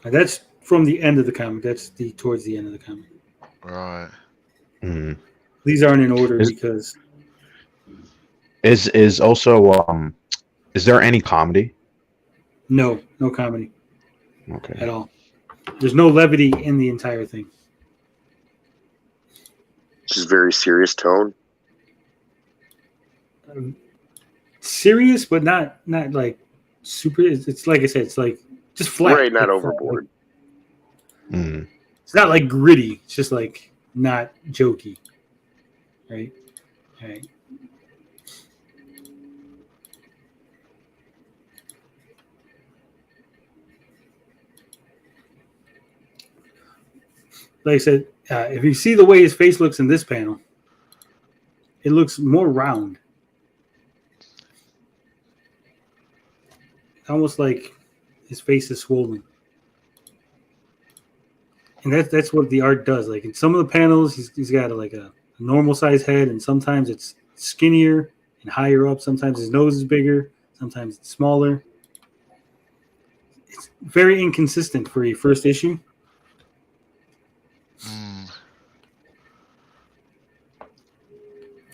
That's from the end of the comic. That's towards the end of the comic. Right. Mm. These aren't in order because Is also is there any comedy? no comedy Okay. at all. There's no levity in the entire thing. Just very serious tone. Serious, but not like super. It's like I said, it's like just flat. Right, not like, overboard. Mm. It's not like gritty. It's just like not jokey. Right. All right. like I said, if you see the way his face looks in this panel, it looks more round. Almost like his face is swollen. And that's what the art does. Like in some of the panels, he's got a normal size head, and sometimes it's skinnier and higher up. Sometimes his nose is bigger. Sometimes it's smaller. It's very inconsistent for a first issue.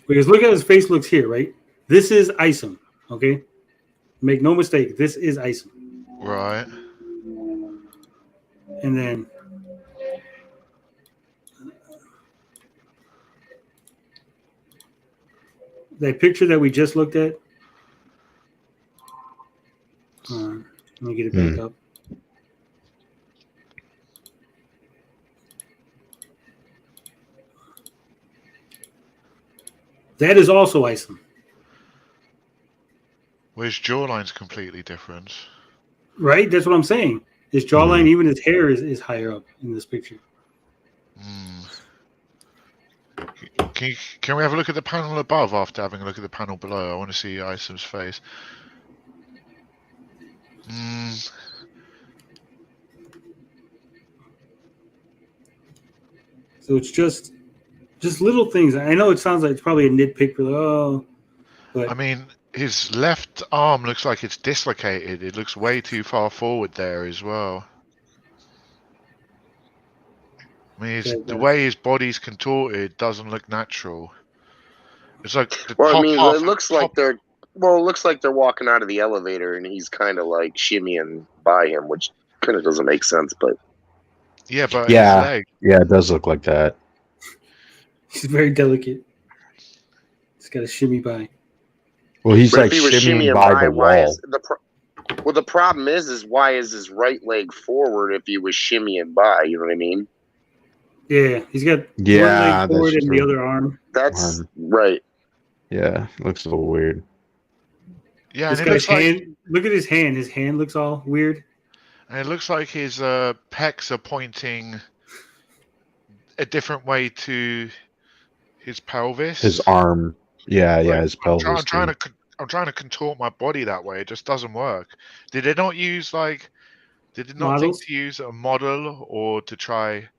Because look at his face looks here, right? This is ISOM, okay? Make no mistake, this is ISOM. Right. And then that picture that we just looked at. Let me get it back up. That is also ISOM. Well, his jawline's completely different. Right? That's what I'm saying. His jawline, even his hair is higher up in this picture. Can we have a look at the panel above after having a look at the panel below? I want to see Isom's face. So it's just little things. I know it sounds like it's probably a nitpick, but I mean, his left arm looks like it's dislocated. It looks way too far forward there as well. I mean, the way his body's contorted doesn't look natural. It's like the top half, it looks like they're walking out of the elevator, and he's kind of like shimmying by him, which kind of doesn't make sense. But yeah, but yeah, his leg. Yeah, it does look like that. He's very delicate. He's got to shimmy by. Well, he's like shimmying by the wall. Well, the problem is why is his right leg forward if he was shimmying by? You know what I mean? Yeah, he's got one leg forward and the other arm. That's right. Yeah, it looks a little weird. Yeah, this guy's hand. Look at his hand. His hand looks all weird. And it looks like his pecs are pointing a different way to his pelvis. His arm. Yeah, his pelvis. I'm trying to contort my body that way. It just doesn't work. Did they not use Did they not think to use a model or to try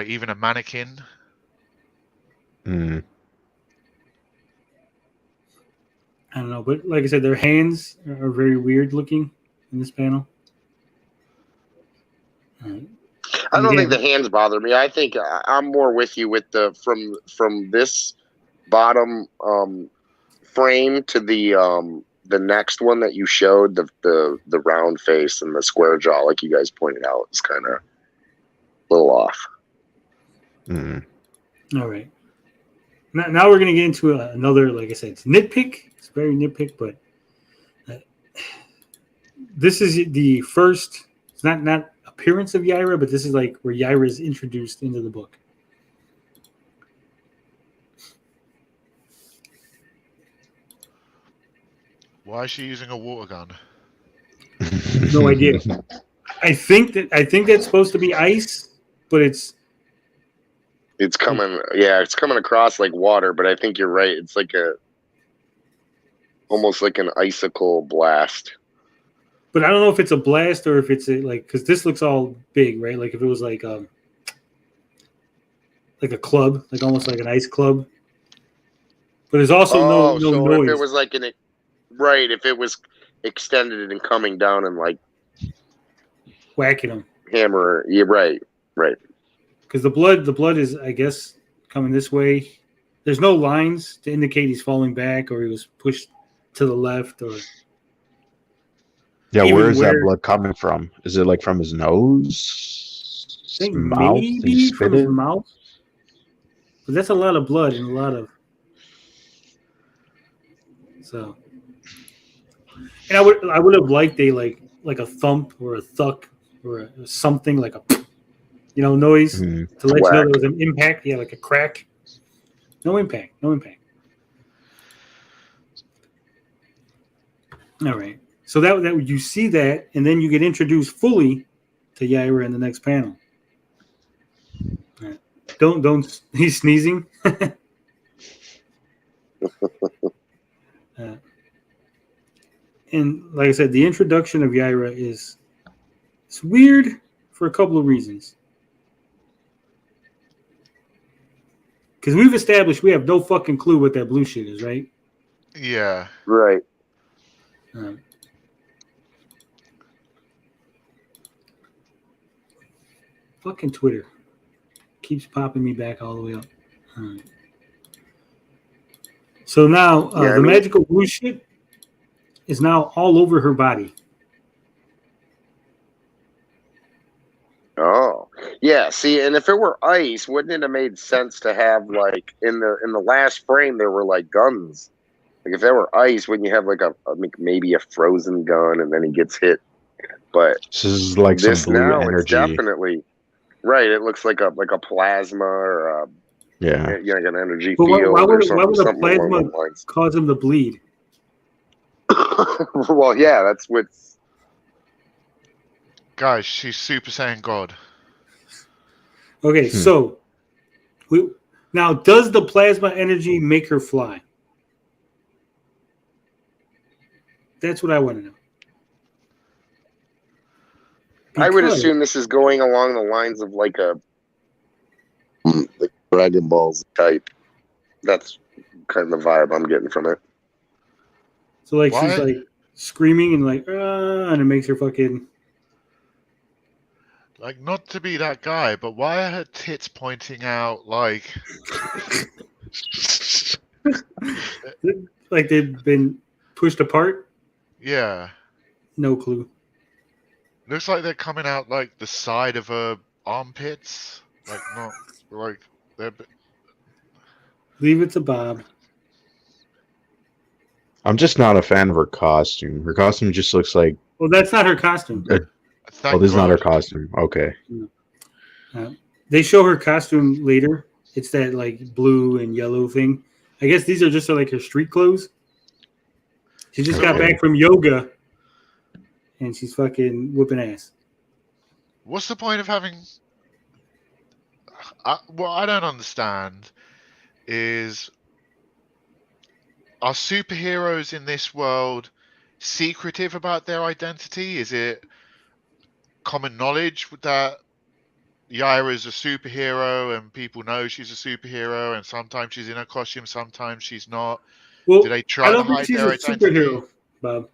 even a mannequin? I don't know, but like I said, their hands are very weird looking in this panel. I don't think the hands bother me. I think I'm more with you with the from this bottom frame to the next one that you showed, the round face and the square jaw, like you guys pointed out, is kind of a little off. All right. Now we're going to get into another, like I said, it's nitpick. It's very nitpick, but this is the first, it's not appearance of Yaira, but this is like where Yaira is introduced into the book. Why is she using a water gun? No idea. I think that's supposed to be ice, but it's coming across like water, but I think you're right. It's like almost like an icicle blast. But I don't know if it's a blast or if it's because this looks all big, right? Like if it was like a club, like almost like an ice club. But there's also no noise. If it was like if it was extended and coming down and like whacking them, hammer. Yeah, right. Because the blood is, I guess, coming this way. There's no lines to indicate he's falling back or he was pushed to the left or. Yeah, where is that blood coming from? Is it like from his nose? I think mouth? maybe from his mouth. But that's a lot of blood and a lot of. So. And I would have liked like a thump or a thuck or something like a noise to let you know there was an impact. Yeah, like a crack. No impact. All right. So that you see that, and then you get introduced fully to Yaira in the next panel. Don't. He's sneezing. And like I said, the introduction of Yaira it's weird for a couple of reasons. Because we've established we have no fucking clue what that blue shit is, right? Yeah. Right. Fucking Twitter keeps popping me back all the way up. So now the magical blue shit is now all over her body. Oh, yeah. See, and if it were ice, wouldn't it have made sense to have like in the last frame there were like guns? Like if there were ice, wouldn't you have like maybe a frozen gun and then he gets hit? But This is like some blue now energy. it's definitely right. It looks like a plasma or Yeah. like an energy But field why or would something. a Something along plasma those lines. cause him to bleed? Well, yeah, that's what. Guys, she's Super Saiyan God. Okay, so now does the plasma energy make her fly? That's what I want to know. I would Because- assume this is going along the lines of like the Dragon Balls type. That's kind of the vibe I'm getting from it. So like Why? she's like screaming and like and it makes her fucking Like, not to be that guy, but why are her tits pointing out like like they've been pushed apart. yeah. No clue. Looks like they're coming out like the side of her armpits. Like not like they're Leave it to Bob. I'm just not a fan of her costume. Her costume just looks like. Well, that's not her costume. thank This is not her God. costume. Okay. They show her costume later. It's that like blue and yellow thing. I guess these are just like her street clothes. She just got Okay. back from yoga, and she's fucking whipping ass. What's the point of having what I don't understand is, are superheroes in this world secretive about their identity? Is it common knowledge that Yaira is a superhero and people know she's a superhero and sometimes she's in a costume, sometimes she's not? Well, Do they try I to don't think hide she's their a identity? superhero, Bob.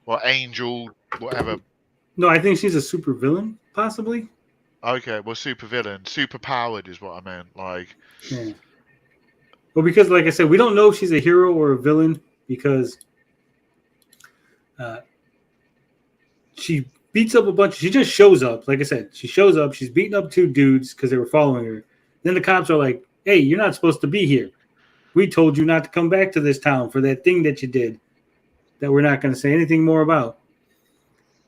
Or angel, whatever. No, I think she's a super villain, possibly. Okay, well, super villain, super powered is what I meant. Like, Yeah. Well, because like I said, we don't know if she's a hero or a villain because she beats up a bunch. She just shows up. Like I said, she shows up. She's beating up two dudes because they were following her. Then the cops are like, "Hey, you're not supposed to be here. We told you not to come back to this town for that thing that you did that we're not going to say anything more about."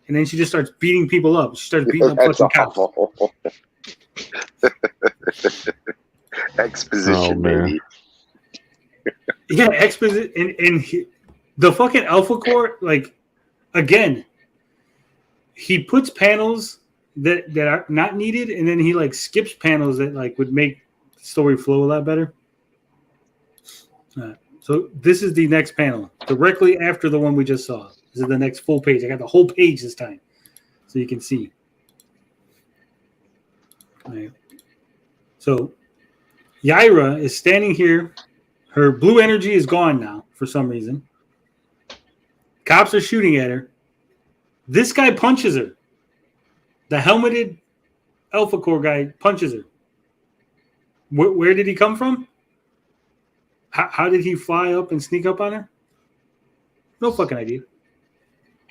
And then she just starts beating people up. She starts beating up That's fucking cops. awful. Exposition, Oh, man. maybe. Yeah, exposition and the fucking Alpha Core, like, again, he puts panels that are not needed, and then he like skips panels that like would make the story flow a lot better. So this is the next panel, directly after the one we just saw. This is the next full page. I got the whole page this time, so you can see. All right. So Yaira is standing here. Her blue energy is gone now for some reason. Cops are shooting at her. This guy punches her. The helmeted Alpha Core guy punches her. Where did he come from? How did he fly up and sneak up on her? No fucking idea.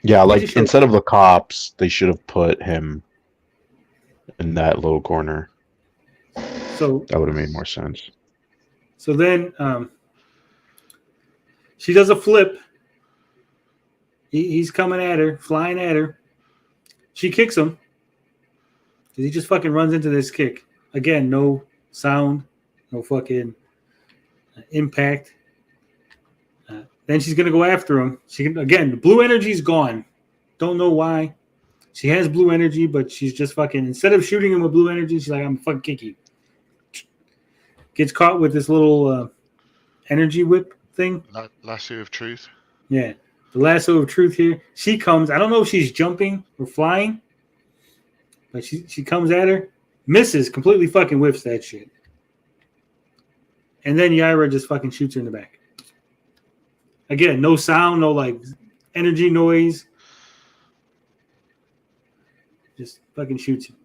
Yeah, He like just showed instead of the cops, they should have put him in that little corner. So That would have made more sense. So then she does a flip. He's coming at her, flying at her. She kicks him. He just fucking runs into this kick. Again, no sound, no fucking impact. Then she's going to go after him. Again, the blue energy's gone. Don't know why. She has blue energy, but she's just fucking, instead of shooting him with blue energy, she's like, I'm fucking kick you. Gets caught with this little energy whip thing. Lasso of truth. Yeah. The lasso of truth here. She comes. I don't know if she's jumping or flying, but she comes at her, misses, completely fucking whiffs that shit. And then Yaira just fucking shoots her in the back. Again, no sound, no like energy noise. Just fucking shoots you.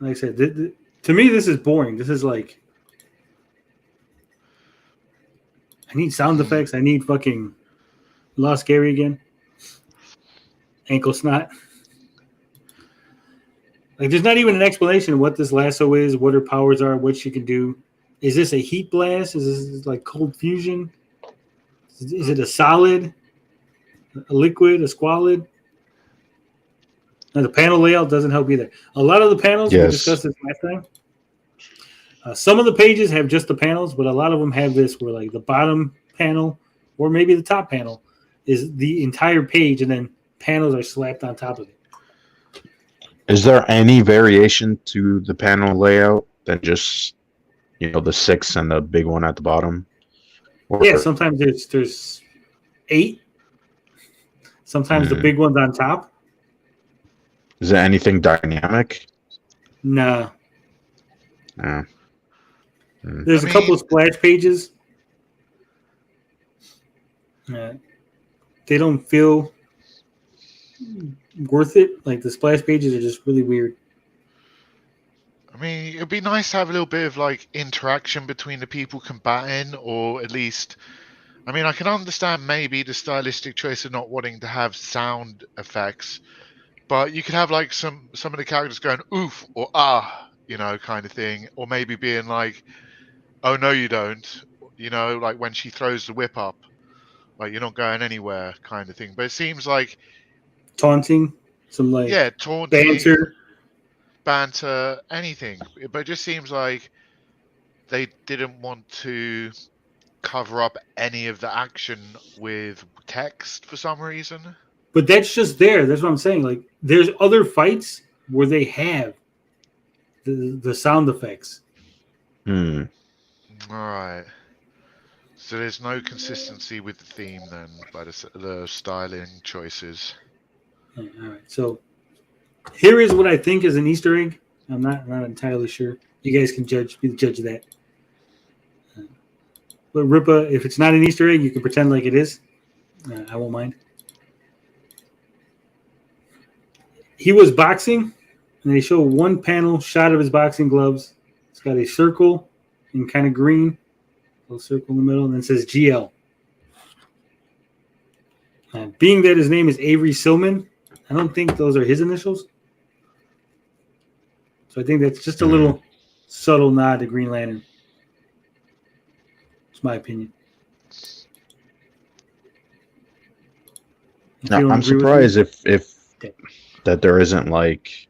Like I said, to me, this is boring. This is like, I need sound effects. I need fucking Lost Gary again. Ankle snot. Like, there's not even an explanation of what this lasso is, what her powers are, what she can do. Is this a heat blast? Is this like cold fusion? Is it a solid, a liquid, a squalid? And the panel layout doesn't help either. A lot of the panels, we discussed this last time. Some of the pages have just the panels, but a lot of them have this where like the bottom panel or maybe the top panel is the entire page and then panels are slapped on top of it. Is there any variation to the panel layout than just, the 6 and the big one at the bottom? Or, yeah, sometimes there's 8. Sometimes the big one's on top. Is there anything dynamic? No. No. There's a couple of splash pages. They don't feel worth it. Like the splash pages are just really weird. I mean, it'd be nice to have a little bit of like interaction between the people combating, or at least, I mean, I can understand maybe the stylistic choice of not wanting to have sound effects, but you could have like some of the characters going oof or ah, kind of thing, or maybe being like, oh no you don't, like when she throws the whip up, like you're not going anywhere kind of thing. But it seems like taunting, some like taunting, banter, anything. But it just seems like they didn't want to cover up any of the action with text for some reason. But that's just there. That's what I'm saying. Like, there's other fights where they have the sound effects. All right. So there's no consistency with the theme then, by the styling choices. All right. So here is what I think is an Easter egg. I'm not entirely sure. You guys can be the judge of that. But Rippa, if it's not an Easter egg, you can pretend like it is. I won't mind. He was boxing, and they show one panel shot of his boxing gloves. It's got a circle in kind of green, a little circle in the middle, and then it says GL. Being that his name is Avery Silman, I don't think those are his initials. So I think that's just a little subtle nod to Green Lantern. It's my opinion. Now, I'm surprised if that there isn't like,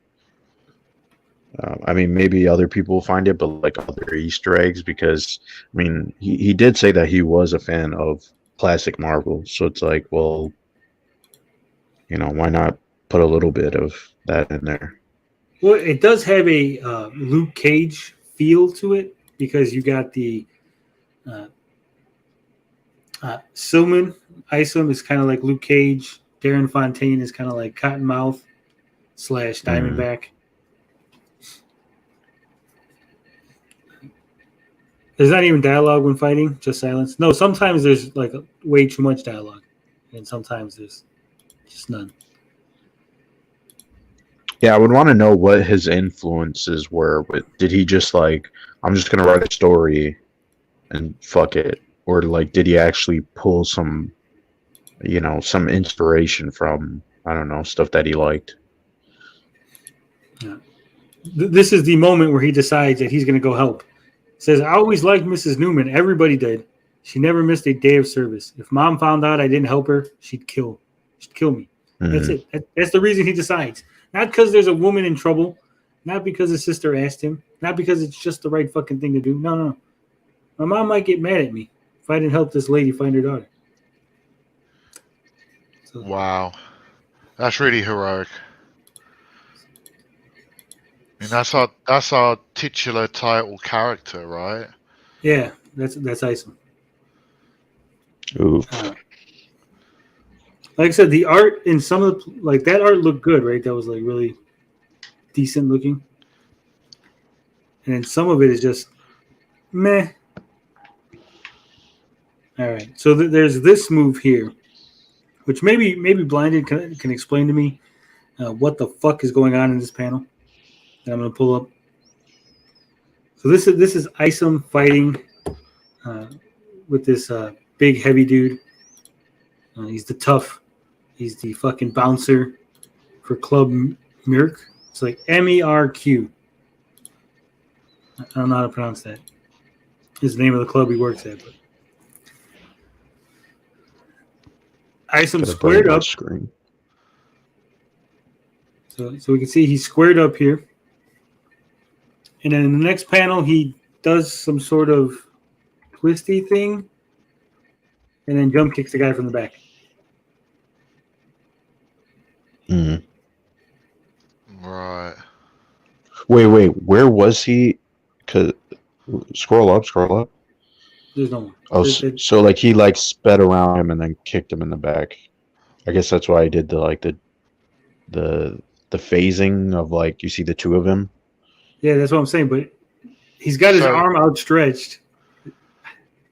I mean, maybe other people find it, but like other Easter eggs, because I mean, he did say that he was a fan of classic Marvel, so it's like, well, why not put a little bit of that in there? Well, it does have a Luke Cage feel to it, because you got the Silman, ISOM is kind of like Luke Cage. Darren Fontaine is kind of like Cottonmouth / Diamondback. There's not even dialogue when fighting, just silence. No, sometimes there's like way too much dialogue, and sometimes there's just none. Yeah, I would want to know what his influences were. Did he just like, I'm just going to write a story and fuck it? Or like, did he actually pull some, some inspiration from, I don't know, stuff that he liked? Yeah. This is the moment where he decides that he's going to go help. Says, I always liked Mrs. Newman. Everybody did. She never missed a day of service. If Mom found out I didn't help her, she'd kill me. That's it. That's the reason he decides. Not because there's a woman in trouble. Not because his sister asked him. Not because it's just the right fucking thing to do. No. My mom might get mad at me if I didn't help this lady find her daughter. So, Wow, that's really heroic. I mean, that's our titular title character, right? yeah, that's ISOM. Oof. Like I said, the art in some of the, like that art looked good, right? That was like really decent looking, and then some of it is just meh. All right, so there's this move here, which maybe Blinded can explain to me what the fuck is going on in this panel that I'm gonna pull up. So this is ISOM fighting with this big heavy dude. He's the tough. He's the fucking bouncer for Club Merc. It's like MERQ. I don't know how to pronounce that. Is the name of the club he works at. But ISOM squared up. Screen. So we can see he's squared up here. And then in the next panel, he does some sort of twisty thing. And then jump kicks the guy from the back. Mm. Right. Wait. Where was he? Cause scroll up. There's no one. Oh, so like he like sped around him and then kicked him in the back. I guess that's why I did the phasing of like you see the two of him. Yeah, that's what I'm saying. But he's got his arm outstretched.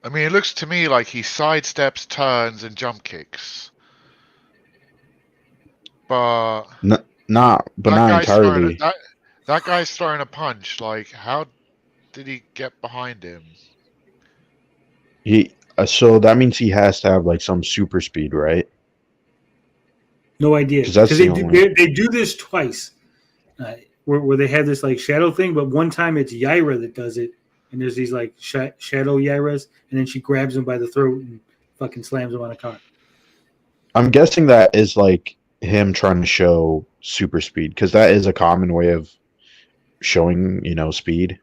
I mean, it looks to me like he sidesteps, turns, and jump kicks. But not entirely. That guy's throwing a punch. Like, how did he get behind him? So that means he has to have like some super speed, right? No idea. Because they do this twice, where they have this like shadow thing, but one time it's Yaira that does it, and there's these like shadow Yairas, and then she grabs him by the throat and fucking slams him on a car. I'm guessing that is like him trying to show super speed, because that is a common way of showing, speed,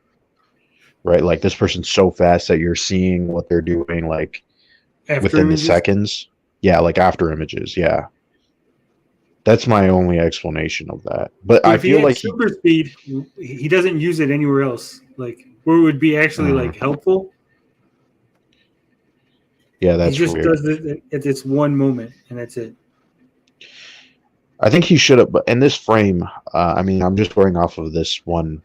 right? Like this person's so fast that you're seeing what they're doing like within the seconds. Yeah, like after images. Yeah, that's my only explanation of that. But I feel like super speed, he doesn't use it anywhere else. Like where it would be actually like helpful. Yeah, that's he just weird. Does it at this one moment, and that's it. I think he should have, but in this frame, I mean, I'm just going off of this one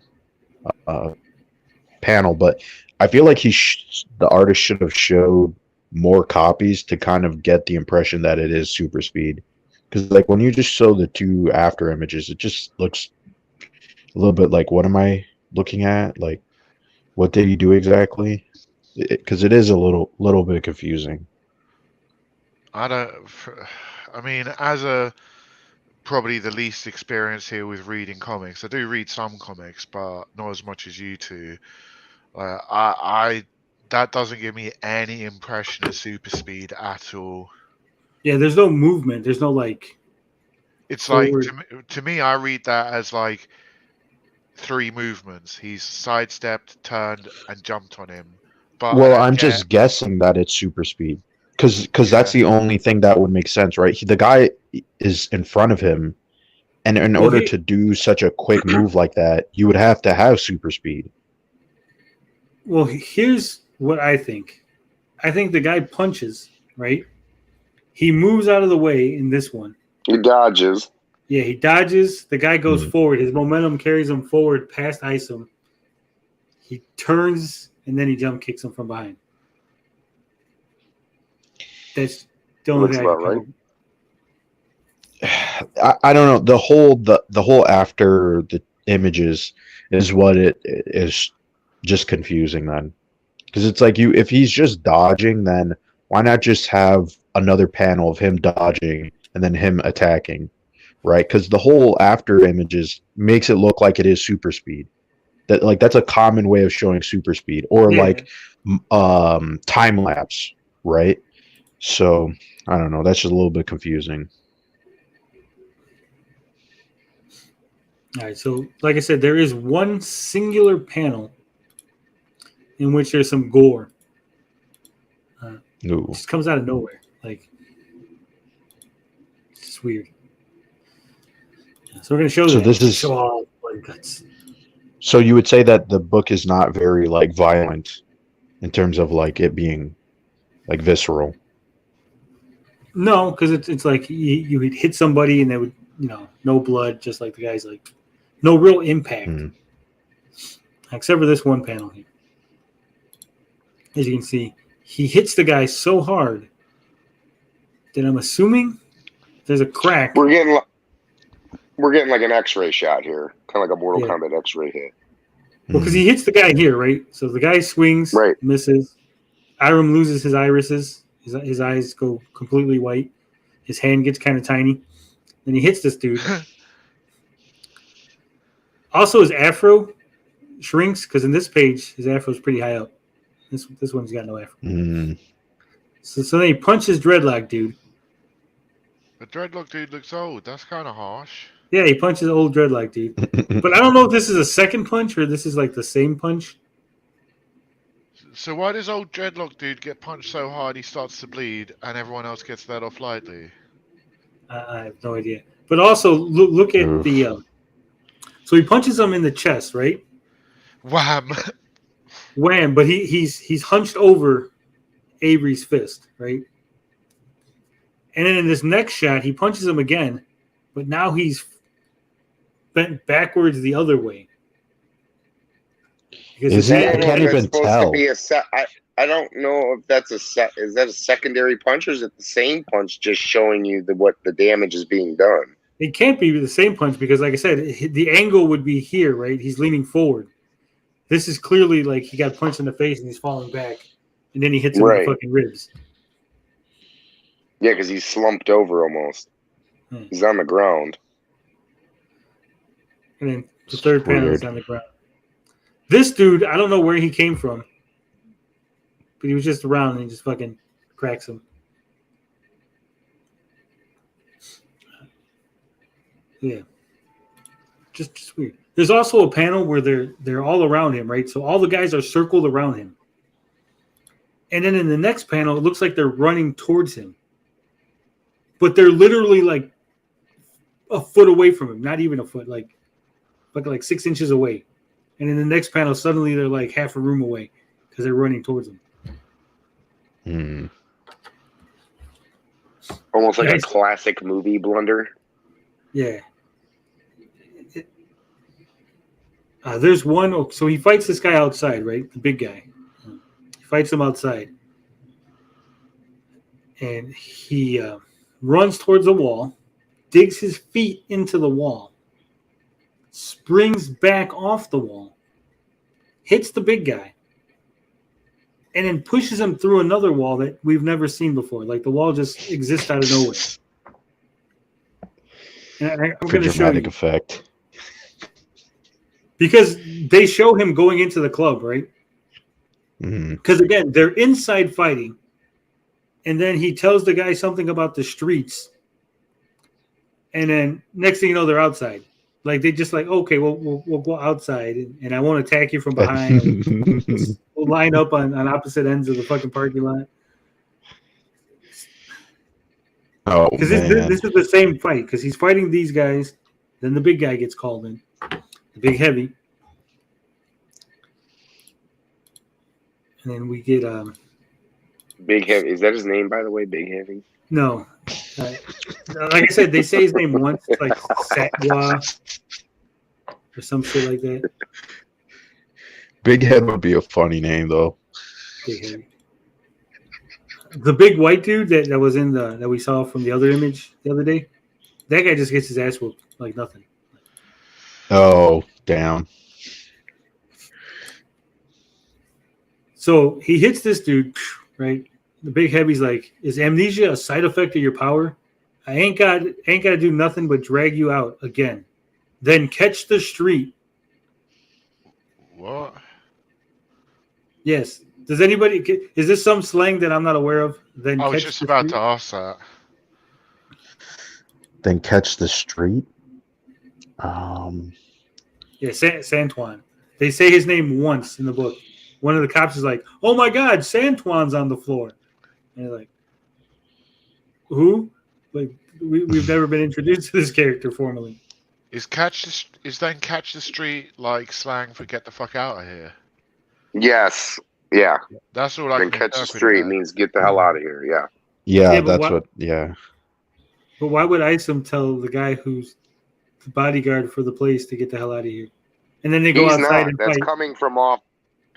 panel, but I feel like the artist should have showed more copies to kind of get the impression that it is super speed. Because like when you just show the two after images, it just looks a little bit like, what am I looking at? Like, what did he do exactly? Because it is a little bit confusing. I mean, as probably the least experience here with reading comics. I do read some comics, but not as much as you two. That doesn't give me any impression of super speed at all. Yeah, there's no movement. There's no like. It's forward. like to me, I read that as like 3 movements. He's sidestepped, turned, and jumped on him. But I'm just guessing that it's super speed. Because that's the only thing that would make sense, right? The guy is in front of him, and in order to do such a quick move like that, you would have to have super speed. Well, here's what I think. I think the guy punches, right? He moves out of the way in this one. He dodges. Yeah, he dodges. The guy goes forward. His momentum carries him forward past ISOM. He turns, and then he jump kicks him from behind. That's the only thing right. I don't know. The whole after the images is what it is just confusing then. Because it's like if he's just dodging, then why not just have another panel of him dodging and then him attacking, right? Because the whole after images makes it look like it is super speed. That's a common way of showing super speed, or like time lapse, right? So I don't know. That's just a little bit confusing. All right. So, like I said, there is one singular panel in which there's some gore. It just comes out of nowhere. Like It's weird. So we're gonna show So that. this is- show all blood cuts. So you would say that the book is not very like violent in terms of like it being like visceral. No, because it's like you would hit somebody and they would, no blood, just like the guy's like, no real impact. Mm. Except for this one panel here. As you can see, he hits the guy so hard that I'm assuming there's a crack. We're getting like an X-ray shot here, kind of like a Mortal Yeah. Kombat X-ray hit. Well, because he hits the guy here, right? So the guy swings, Right. misses. Iram loses his irises. His eyes go completely white. His hand gets kind of tiny. Then he hits this dude. Also, his afro shrinks because in this page, his afro is pretty high up. This one's got no afro. Mm. So then he punches dreadlock dude. The dreadlock dude looks old. That's kind of harsh. Yeah, he punches old dreadlock dude. But I don't know if this is a second punch or this is like the same punch. So why does old dreadlock dude get punched so hard he starts to bleed, and everyone else gets that off lightly? I have no idea. But also look at the. So he punches him in the chest, right? Wham! Wham! But he's hunched over Avery's fist, right? And then in this next shot, he punches him again, but now he's bent backwards the other way. Because Is his he? hand- I can't even tell. I don't know if that's is that a secondary punch or is it the same punch just showing you what the damage is being done? It can't be the same punch because, like I said, the angle would be here, right? He's leaning forward. This is clearly like he got punched in the face and he's falling back, and then he hits him in the fucking ribs. Yeah, because he's slumped over almost. He's on the ground. And then the third panel is weird. on the ground. This dude, I don't know where he came from, but he was just around and he just fucking cracks him. Yeah. Just weird. There's also a panel where they're all around him, right? So all the guys are circled around him. And then in the next panel, it looks like they're running towards him. But they're literally like a foot away from him. Not even a foot, like 6 inches away. And in the next panel, suddenly they're like half a room away because they're running towards him. Mm. Almost like Nice. a classic movie blunder. Yeah. There's one. So he fights this guy outside, right? The big guy. He fights him outside. And he runs towards the wall, digs his feet into the wall, springs back off the wall, hits the big guy, and then pushes him through another wall that we've never seen before. Like the wall just exists out of nowhere. And I'm For going to show dramatic you. effect. Because they show him going into the club, right? Mm. Because, again, they're inside fighting. And then he tells the guy something about the streets. And then next thing you know, they're outside. Like, they just like, okay, we'll go outside. And I won't attack you from behind. We'll line up on opposite ends of the fucking parking lot. Oh, Because man. this is the same fight. Because he's fighting these guys. Then the big guy gets called in. The big heavy. And then we get Big Heavy. Is that his name, by the way? Big Heavy? no. Like I said, they say his name once. It's like Satwa or some shit like that. Big Head would be a funny name, though. Big heavy. The big white dude that was in that we saw from the other image the other day, that guy just gets his ass whooped like nothing. Oh, damn. So he hits this dude, right? The big heavy's like, "Is amnesia a side effect of your power? I ain't got to do nothing but drag you out again. Then catch the street." What? Yes. Does anybody? Is this some slang that I'm not aware of? Then I was catch just the about street? to ask that. Then catch the street. Yeah, Santuan. They say his name once in the book. One of the cops is like, "Oh my God, Santuan's on the floor," and they're like, "Who?" Like we've never been introduced to this character formally. Is catch the street like slang for get the fuck out of here? Yes. Yeah. That's all I Then can catch the interpret street it as. means get the hell out of here. Yeah. Yeah, Yeah, but that's what- what. Yeah. But why would ISOM tell the guy who's the bodyguard for the place to get the hell out of here? And then they go He's outside not. and That's fight. coming from off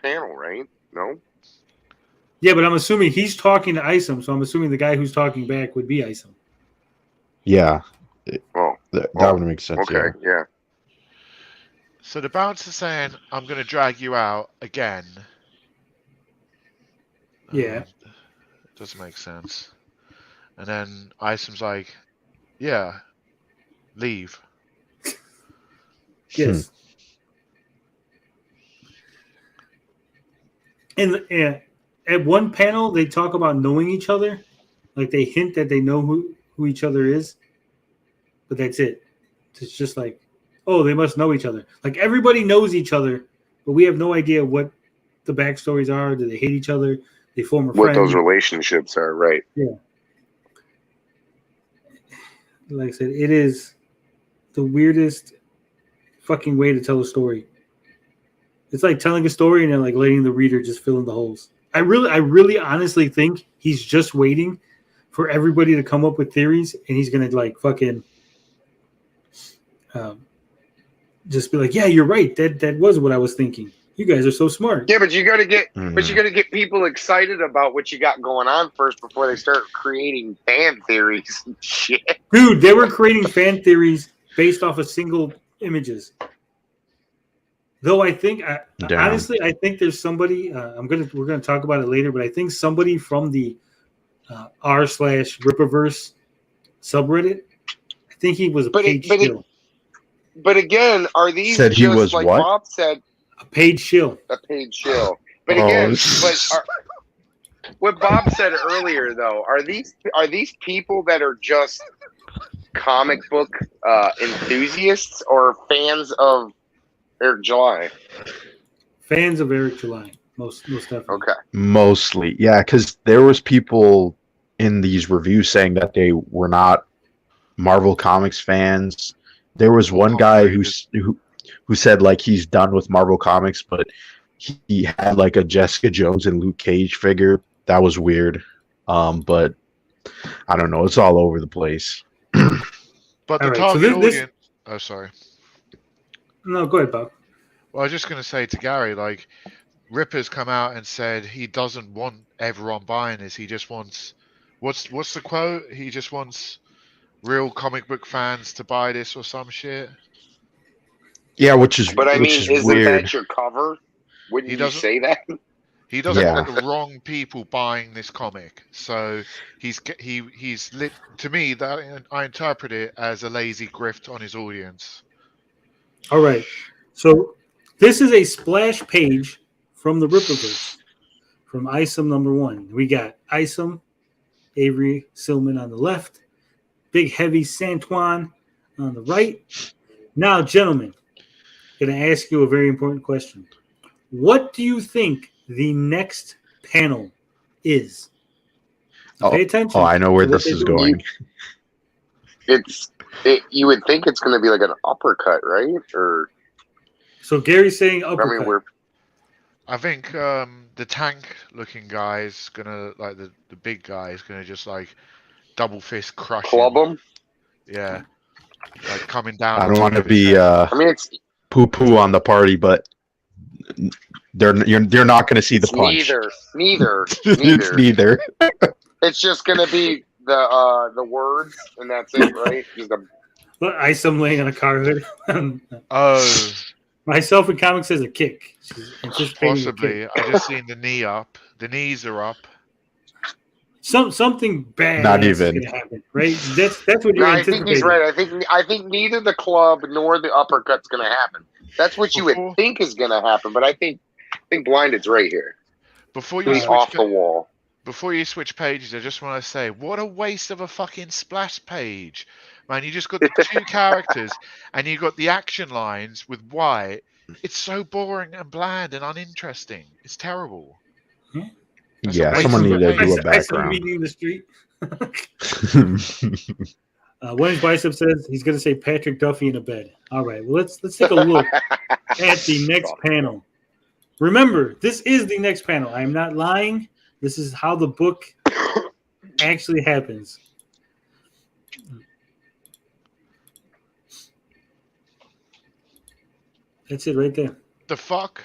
panel, right? No. Yeah, but I'm assuming he's talking to ISOM, so I'm assuming the guy who's talking back would be ISOM. Yeah. Oh. That Oh, would make sense. Okay. Yeah. So the bouncer's saying, "I'm going to drag you out again." Yeah. Doesn't make sense. And then Isom's like, "Yeah, leave." Yes. And at one panel, they talk about knowing each other. Like they hint that they know who each other is. But that's it. It's just like, oh, they must know each other. Like everybody knows each other, but we have no idea what the backstories are. Do they hate each other? They form a What friend. those relationships are, right? Like I said, it is the weirdest fucking way to tell a story. It's like telling a story and then like letting the reader just fill in the holes. I really honestly think he's just waiting for everybody to come up with theories and he's gonna like fucking just be like, yeah, you're right. That was what I was thinking. You guys are so smart. Yeah, but you got to get people excited about what you got going on first before they start creating fan theories and shit. Dude, they were creating fan theories based off of single images. Though I think, Damn. honestly, I think there's somebody. We're gonna talk about it later, but I think somebody from the r/Rippaverse subreddit. I think he was a paid shill. But again, are these Said he just was like what? Bob said? A paid shill. A paid shill. But again, Oh. What Bob said earlier, though, are these people that are just comic book enthusiasts or fans of Eric July? Fans of Eric July, most definitely. Okay. Mostly, yeah, because there was people in these reviews saying that they were not Marvel Comics fans. There was one guy who said like he's done with Marvel Comics, but he had like a Jessica Jones and Luke Cage figure. That was weird. But I don't know. It's all over the place. But the All right, so target this- audience. Oh, sorry. No, go ahead, Bob. Well, I was just going to say to Gary, like, Ripper's come out and said he doesn't want everyone buying this. He just wants, what's the quote? He just wants real comic book fans to buy this or some shit. Yeah, which is But I mean, isn't weird. that your cover? Wouldn't He you doesn't- say that? He doesn't Yeah. want the wrong people buying this comic. So he's lit. To me, that I interpret it as a lazy grift on his audience. All right. So this is a splash page from the Rippaverse, from ISOM #1. We got ISOM, Avery Silman on the left, Big Heavy Santuan on the right. Now, gentlemen, I'm going to ask you a very important question. What do you think the next panel is? Now, pay attention. Oh, I know where to what this they is do. going. You would think it's going to be like an uppercut, right? Or So Gary's saying I uppercut. mean, we're I think the tank-looking guy is gonna like the big guy is gonna just like double fist crush club him. them. Yeah, like coming down. I don't want to top of his be head. I mean, it's poo-poo on the party, but they're not going to see the punch. neither. It's neither. It's just going to be the words, and that's it, right? Just a Look, ISOM laying on a car hood. Oh, Myself in comics says a kick. She's anticipating a kick. possibly. I just seen the knee up. The knees are up. Something bad Not is even. going to happen, right? That's what No, you're I anticipating. think he's right. I think neither the club nor the uppercut's going to happen. That's what you Before- would think is going to happen, but I think Blinded's right here. Before you He's switch off the wall. Before you switch pages, I just want to say, what a waste of a fucking splash page. Man, you just got the two characters and you got the action lines with White. It's so boring and bland and uninteresting. It's terrible. That's Yeah, a someone waste needed of to do a ISOM background. meeting in the street. Wendy's Bicep says he's going to say Patrick Duffy in a bed. All right, well, let's take a look at the next panel. Remember, this is the next panel. I am not lying. This is how the book actually happens. That's it right there. The fuck?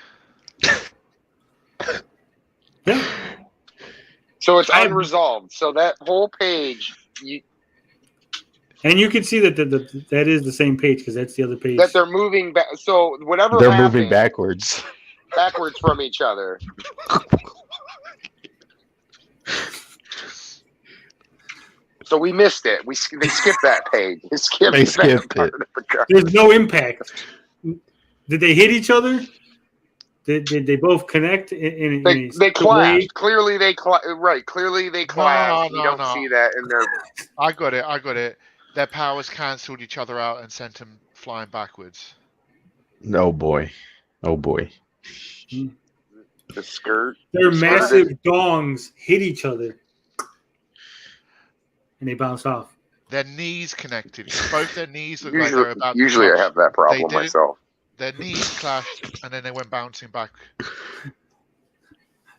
Yeah. So it's unresolved. So that whole page, And you can see that that is the same page because that's the other page. that they're moving back. So whatever They're happened, moving backwards. backwards from each other. So we missed it. They skipped that page. They skipped it. There's no impact. Did they hit each other? Did they both connect? They clashed. Clearly they right. Clearly they clashed. You don't see that in their. I got it. Their powers cancelled each other out and sent them flying backwards. Oh boy. The skirt. Their massive dongs hit each other, and they bounced off. Their knees connected. Both their knees look like Usually, they're about. usually to I touch. have that problem They didn't. myself. Their knees clashed, and then they went bouncing back.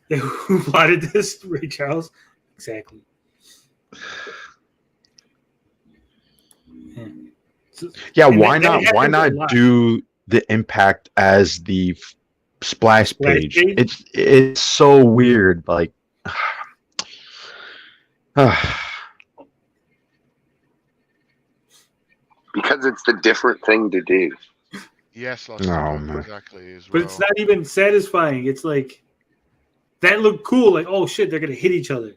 Who plotted this? Ray Charles? Exactly. Yeah, And why that not? Why happens a not lot. do the impact as the splash page? page? It's so weird. Like, Because it's the different thing to do. Yes, Oh, man. exactly. As well. But it's not even satisfying. It's like that looked cool. Like, oh shit, they're gonna hit each other.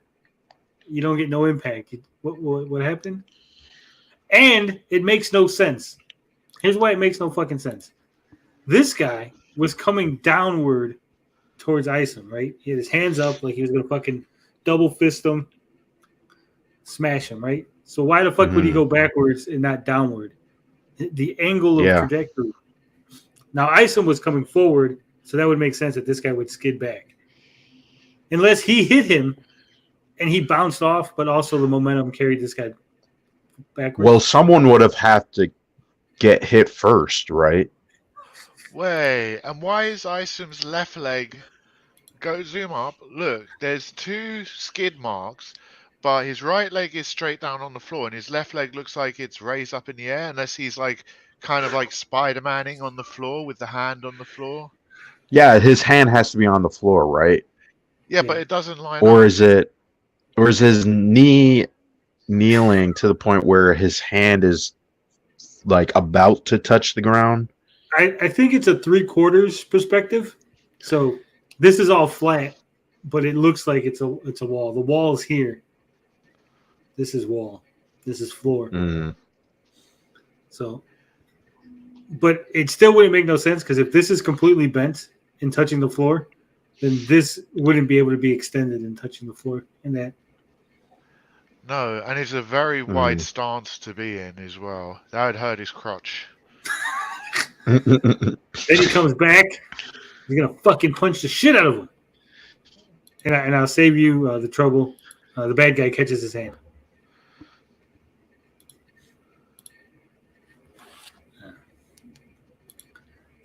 You don't get no impact. What happened? And it makes no sense. Here's why it makes no fucking sense. This guy was coming downward towards ISOM, right? He had his hands up like he was gonna fucking double fist him, smash him, right? So why the fuck would he go backwards and not downward? The angle of trajectory. Now ISOM was coming forward, so that would make sense that this guy would skid back. Unless he hit him and he bounced off, but also the momentum carried this guy backwards. well, someone would have had to get hit first, right? Wait, and why is Isom's left leg? Go zoom up. Look, there's two skid marks, but his right leg is straight down on the floor, and his left leg looks like it's raised up in the air, unless he's like kind of like Spider-Maning on the floor with the hand on the floor. Yeah, his hand has to be on the floor, right? Yeah, but it doesn't line Or up. is his knee kneeling to the point where his hand is like about to touch the ground? I think it's a 3/4 perspective. So this is all flat, but it looks like it's a wall. The wall is here. This is wall. This is floor. So, but it still wouldn't make no sense because if this is completely bent and touching the floor, then this wouldn't be able to be extended and touching the floor. And that. No, and it's a very wide stance to be in as well. That would hurt his crotch. Then he comes back. He's gonna fucking punch the shit out of him. And I'll save you the trouble. The bad guy catches his hand.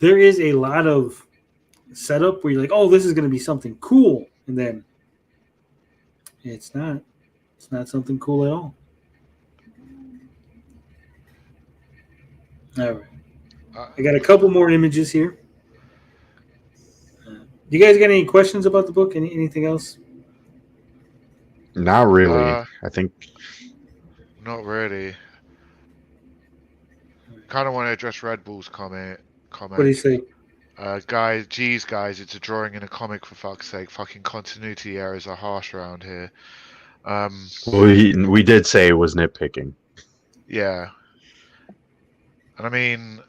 There is a lot of setup where you're like, oh, this is gonna be something cool, and then it's not. It's not something cool at all. All right. I got a couple more images here. You guys got any questions about the book? Anything else? Not really. I think. Not really. Kind of want to address Red Bull's comment. What do you say? Guys, it's a drawing in a comic, for fuck's sake. Fucking continuity errors are harsh around here. We did say it was nitpicking. Yeah. And I mean,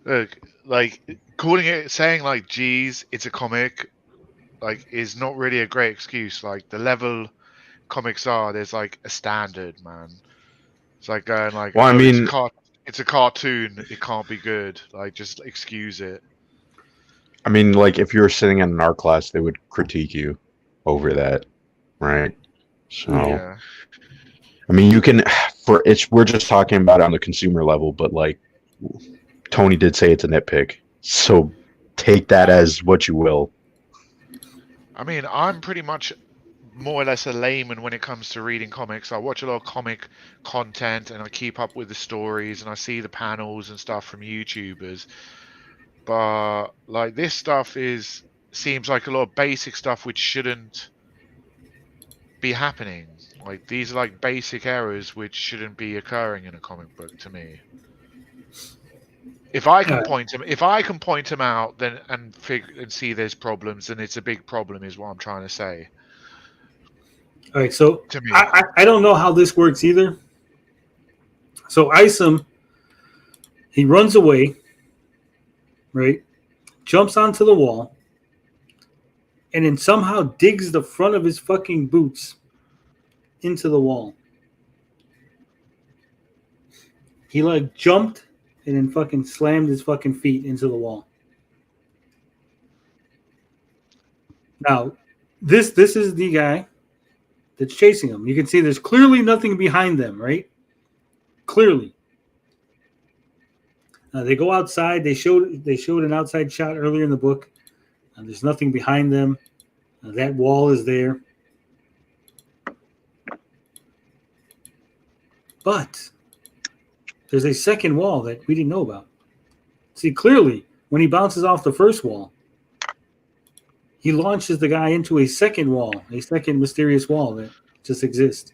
look, like, saying like, geez, it's a comic, like, is not really a great excuse. Like, the level comics are, there's like a standard, man. It's like going like, well, I mean, it's a cartoon, it can't be good. Like, just excuse it. I mean, like, if you were sitting in an art class, they would critique you over that, right? So, Yeah. I mean, you can we're just talking about it on the consumer level, but like Tony did say, it's a nitpick. So take that as what you will. I mean, I'm pretty much more or less a layman when it comes to reading comics. I watch a lot of comic content and I keep up with the stories and I see the panels and stuff from YouTubers. But like this stuff seems like a lot of basic stuff which shouldn't be happening. Like these are like basic errors which shouldn't be occurring in a comic book to me. If I can point them out, then and see there's problems, then it's a big problem, is what I'm trying to say. All right, so To me, I don't know how this works either. So ISOM, he runs away, right? Jumps onto the wall, and then somehow digs the front of his fucking boots into the wall. He like jumped and then fucking slammed his fucking feet into the wall. Now, this is the guy that's chasing him. You can see there's clearly nothing behind them, right? Clearly. They go outside. They showed an outside shot earlier in the book. There's nothing behind them. That wall is there. But there's a second wall that we didn't know about. See, clearly, when he bounces off the first wall, he launches the guy into a second wall, a second mysterious wall that just exists.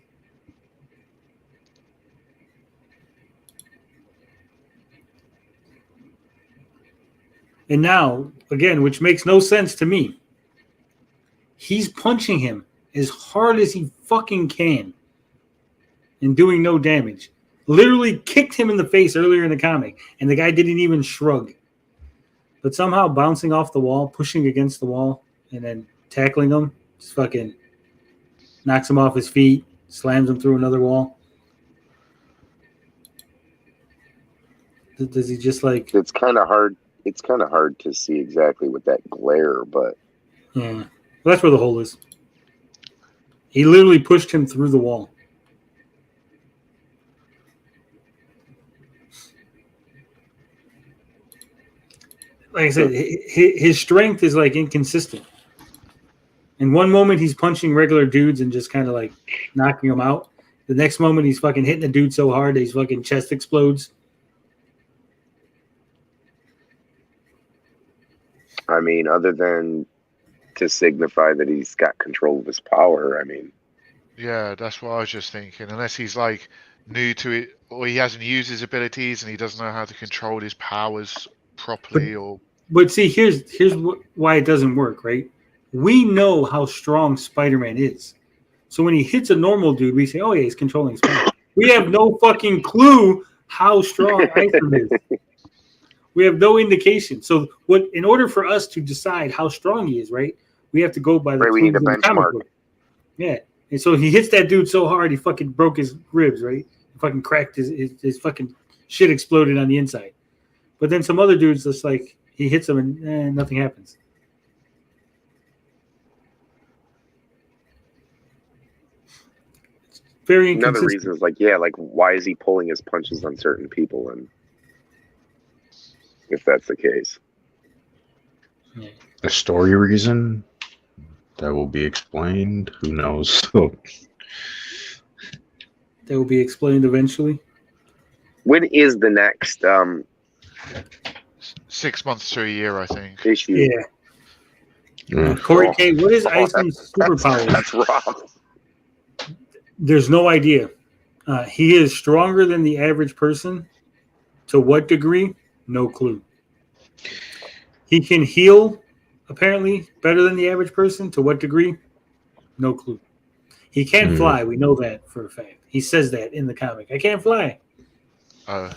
And now, again, which makes no sense to me, he's punching him as hard as he fucking can and doing no damage. Literally kicked him in the face earlier in the comic, and the guy didn't even shrug. But somehow bouncing off the wall, pushing against the wall, and then tackling him, just fucking knocks him off his feet, slams him through another wall. Does he just like... It's kind of hard. It's kind of hard to see exactly with that glare, but... Yeah. Well, that's where the hole is. He literally pushed him through the wall. Like I said, his strength is like inconsistent. In one moment, he's punching regular dudes and just kind of like knocking them out. The next moment, he's fucking hitting a dude so hard that his fucking chest explodes. I mean, other than to signify that he's got control of his power, I mean... yeah, that's what I was just thinking. Unless he's like new to it, or he hasn't used his abilities and he doesn't know how to control his powers properly, But see, here's why it doesn't work, right? We know how strong Spider-Man is. So when he hits a normal dude, we say, oh yeah, he's controlling his power. We have no fucking clue how strong Iceman is. We have no indication. So in order for us to decide how strong he is, right, we have to go by the Right, we need a benchmark. Yeah. And so he hits that dude so hard he fucking broke his ribs, right? He fucking cracked his fucking shit exploded on the inside. But then some other dudes just like he hits him and nothing happens. It's very inconsistent. Another reason is like, yeah, like why is he pulling his punches on certain people? And if that's the case, A story reason that will be explained. Who knows? That will be explained eventually. when is the next 6 months to a year, I think. issue? Yeah. Mm. Corey K, what is Iceman's superpower? That's rough. There's no idea. He is stronger than the average person. To what degree? No clue. He can heal, apparently, better than the average person. To what degree? No clue. He can't fly. We know that for a fact. He says that in the comic. I can't fly. But,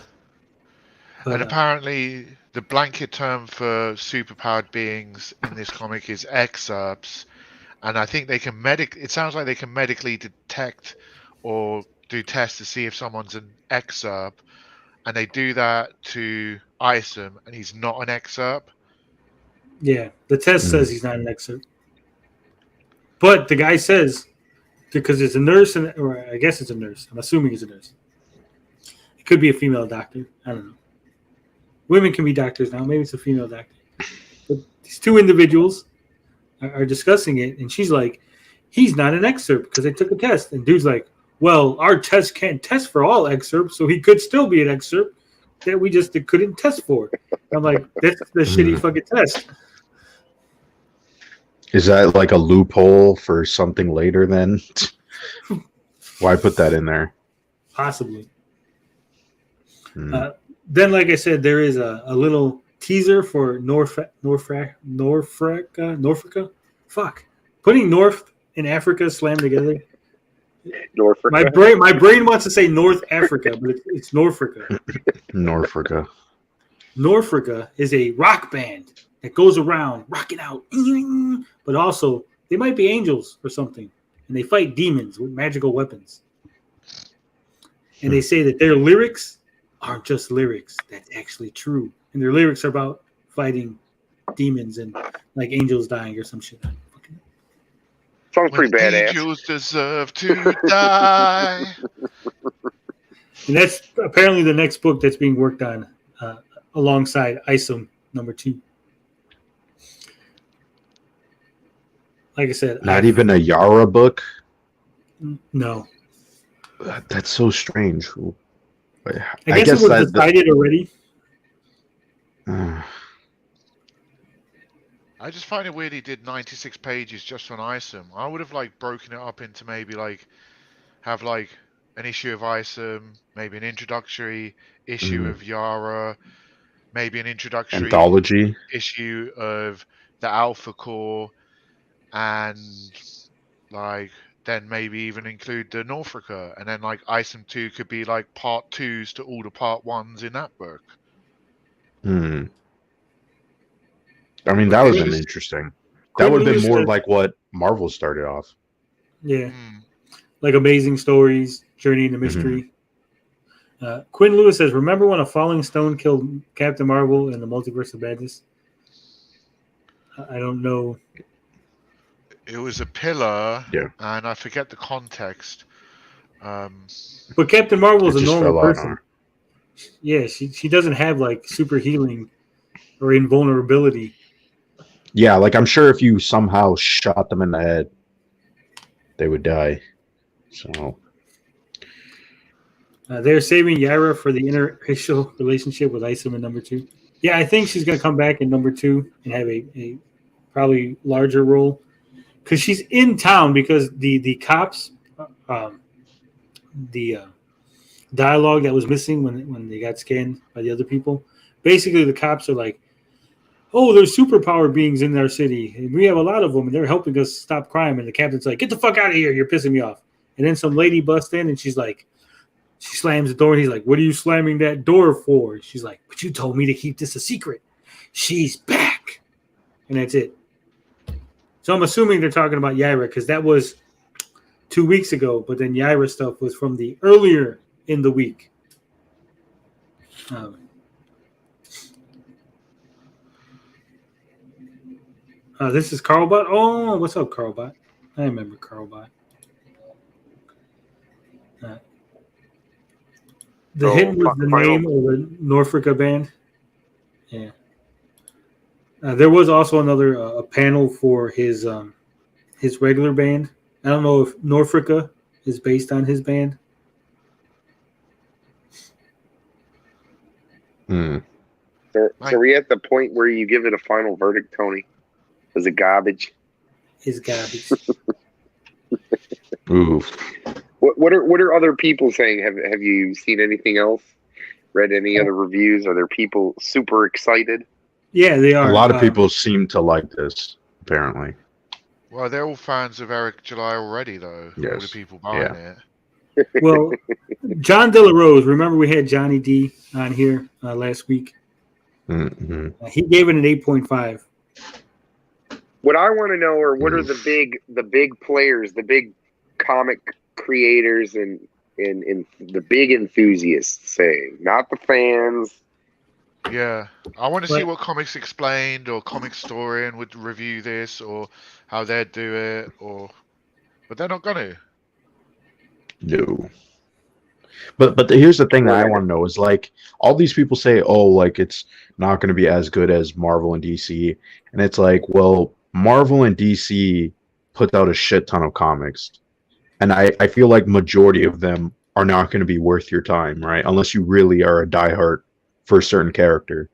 But, and apparently, the blanket term for superpowered beings in this comic is excerpts, and I think they can it sounds like they can medically detect or do tests to see if someone's an excerpt, and they do that to ISOM, and he's not an excerpt. yeah, the test says he's not an excerpt. But the guy says because it's a nurse, or I guess it's a nurse. I'm assuming it's a nurse. It could be a female doctor. I don't know. Women can be doctors now. Maybe it's a female doctor. But these two individuals are discussing it, and she's like, he's not an excerpt because they took a test. And dude's like, well, our test can't test for all excerpts, so he could still be an excerpt that we just couldn't test for. I'm like, that's the shitty fucking test. Is that like a loophole for something later then? Why put that in there? Possibly. Then, like I said, there is a little teaser for Norfolk. Fuck. Putting North and Africa slammed together. Norfolk. My brain wants to say North Africa, but it's Norfolka. Norfolka. Norfolka is a rock band that goes around rocking out, but also they might be angels or something, and they fight demons with magical weapons. And they say that their lyrics aren't just lyrics. That's actually true. And their lyrics are about fighting demons and like angels dying or some shit. Sounds pretty badass. Angels deserve to die. And that's apparently the next book that's being worked on alongside ISOM #2. Like I said, Not even a Yara book? No. That's so strange. I guess it was decided already. I just find it weird he did 96 pages just on ISOM. I would have like broken it up into maybe like have like an issue of ISOM, maybe an introductory issue of Yara, maybe an introductory anthology issue of the Alpha Core, and like then maybe even include the Norfolka, and then like ISOM 2 could be like part 2s to all the part 1s in that book. I mean, that would have been interesting. That would have been more like what Marvel started off. Yeah. Like Amazing Stories, Journey into Mystery. Quinn Lewis says, remember when a falling stone killed Captain Marvel in the Multiverse of Madness? I don't know. It was a pillar, Yeah. and I forget the context. But Captain Marvel is a normal person. Her. Yeah, she doesn't have like super healing or invulnerability. Yeah, like I'm sure if you somehow shot them in the head, they would die. So they're saving Yara for the interracial relationship with ISOM in #2. Yeah, I think she's going to come back in #2 and have a probably larger role because she's in town because the cops, the dialogue that was missing when they got scanned by the other people. Basically, the cops are like, oh, there's superpower beings in our city, and we have a lot of them, and they're helping us stop crime. And the captain's like, get the fuck out of here, you're pissing me off. And then some lady busts in, and she's like, she slams the door, and he's like, what are you slamming that door for? She's like, but you told me to keep this a secret. She's back. And that's it. So I'm assuming they're talking about Yara, because that was 2 weeks ago, but then Yara stuff was from the earlier in the week. This is Carlbot. Oh, what's up, Carlbot? I remember Carlbot. The hit was the name of the Norfolka band. Yeah. There was also another a panel for his regular band. I don't know if Norfolka is based on his band. So are we at the point where you give it a final verdict, Tony? Was it garbage? It's garbage. Oof. What are other people saying? Have you seen anything else? Read any other reviews? Are there people super excited? Yeah, they are. A lot of people seem to like this, apparently. Well, they're all fans of Eric July already, though. Yes. All the people buying it. Well, John De La Rose, remember we had Johnny D on here last week? Mm-hmm. He gave it an 8.5. What I want to know are what are the big players, the big comic creators and the big enthusiasts saying, not the fans. Yeah, I want to see what Comics Explained or Comic Historian would review this, or how they'd do it, but they're not going to. No. But here's the thing that I want to know is like all these people say, oh, like it's not going to be as good as Marvel and DC, and it's like, well, Marvel and DC put out a shit ton of comics, and I feel like majority of them are not going to be worth your time, right? Unless you really are a diehard for a certain character.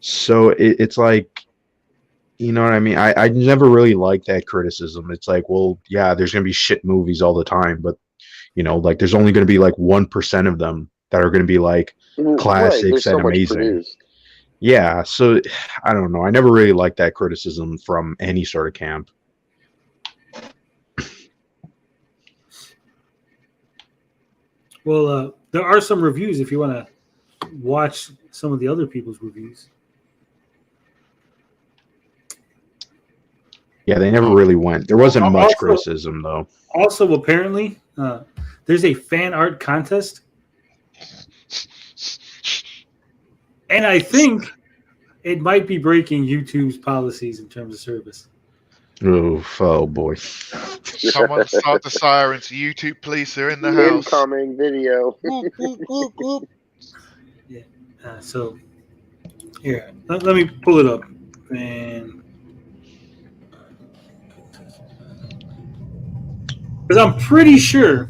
So it's like, you know what I mean? I never really liked that criticism. It's like, well, yeah, there's going to be shit movies all the time, but you know, like there's only going to be like 1% of them that are going to be like Right, classics there's so and much amazing. produced. Yeah, so I don't know. I never really liked that criticism from any sort of camp. Well, there are some reviews if you want to watch some of the other people's reviews. Yeah, they never really went. There wasn't much Also- criticism though. Also, apparently, there's a fan art contest, and I think it might be breaking YouTube's policies in terms of service. Oof, oh boy. Someone start the sirens. YouTube police are in the house. Incoming video. Whoop, whoop, whoop, whoop. So, here, let me pull it up. And because I'm pretty sure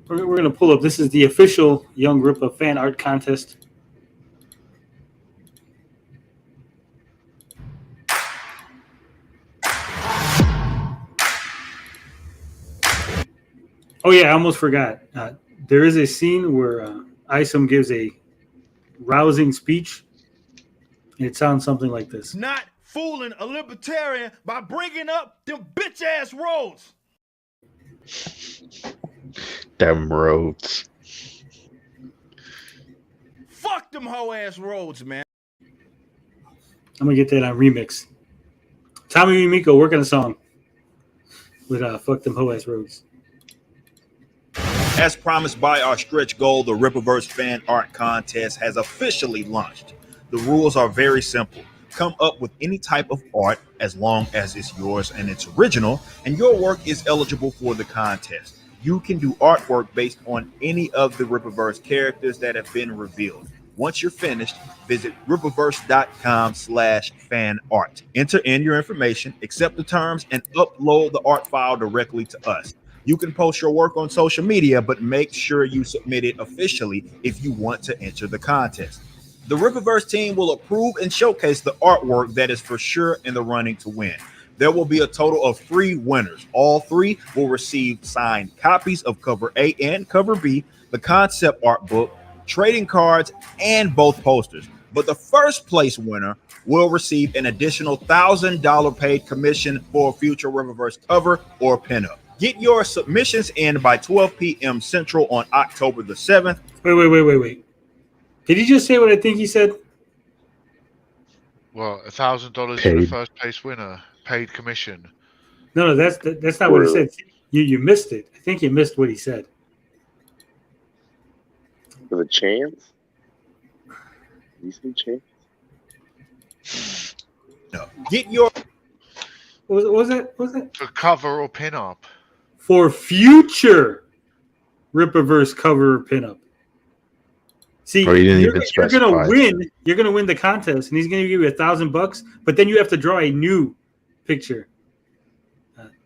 we're going to pull up. This is the official Young Rippa fan art contest. Oh yeah, I almost forgot. There is a scene where ISOM gives a rousing speech. It sounds something like this. Not fooling a libertarian by bringing up them bitch ass roads. Damn roads. Fuck them hoe ass roads, man. I'm gonna get that on remix. Tommy and Miko working a song with "Fuck Them Hoe Ass Roads." As promised by our stretch goal, the Rippaverse fan art contest has officially launched. The rules are very simple. Come up with any type of art as long as it's yours and it's original, and your work is eligible for the contest. You can do artwork based on any of the Rippaverse characters that have been revealed. Once you're finished, visit rippaverse.com/fan art. Enter in your information, accept the terms, and upload the art file directly to us. You can post your work on social media, but make sure you submit it officially if you want to enter the contest. The Rippaverse team will approve and showcase the artwork that is for sure in the running to win. There will be a total of 3 winners. All 3 will receive signed copies of cover A and cover B, the concept art book, trading cards, and both posters. But the first place winner will receive an additional $1,000 paid commission for a future Rippaverse cover or pinup. Get your submissions in by 12 p.m. Central on October the 7th. Wait. Did he just say what I think he said? Well, $1,000 for the first place winner, paid commission. No, that's not what he said. You missed it. I think you missed what he said. With a chance? You say chance? No. Get your What was that? For cover or pinup. For future Rippaverse cover or pinup. See, Oh, you didn't you're even gonna specify. win. You're gonna win the contest, and he's gonna give you $1,000. But then you have to draw a new picture.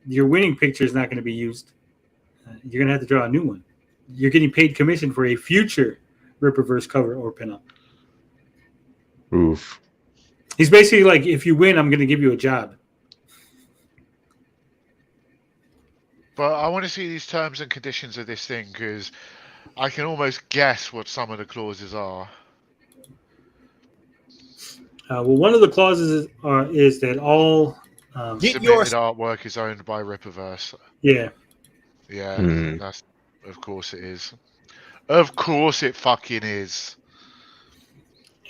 Your winning picture is not going to be used. You're gonna have to draw a new one. You're getting paid commission for a future Rippaverse cover or pinup. Oof. He's basically like, if you win, I'm going to give you a job. But I want to see these terms and conditions of this thing because I can almost guess what some of the clauses are. Well, one of the clauses is that all submitted artwork is owned by Rippaverse. Yeah. Yeah, that's of course it is. Of course it fucking is.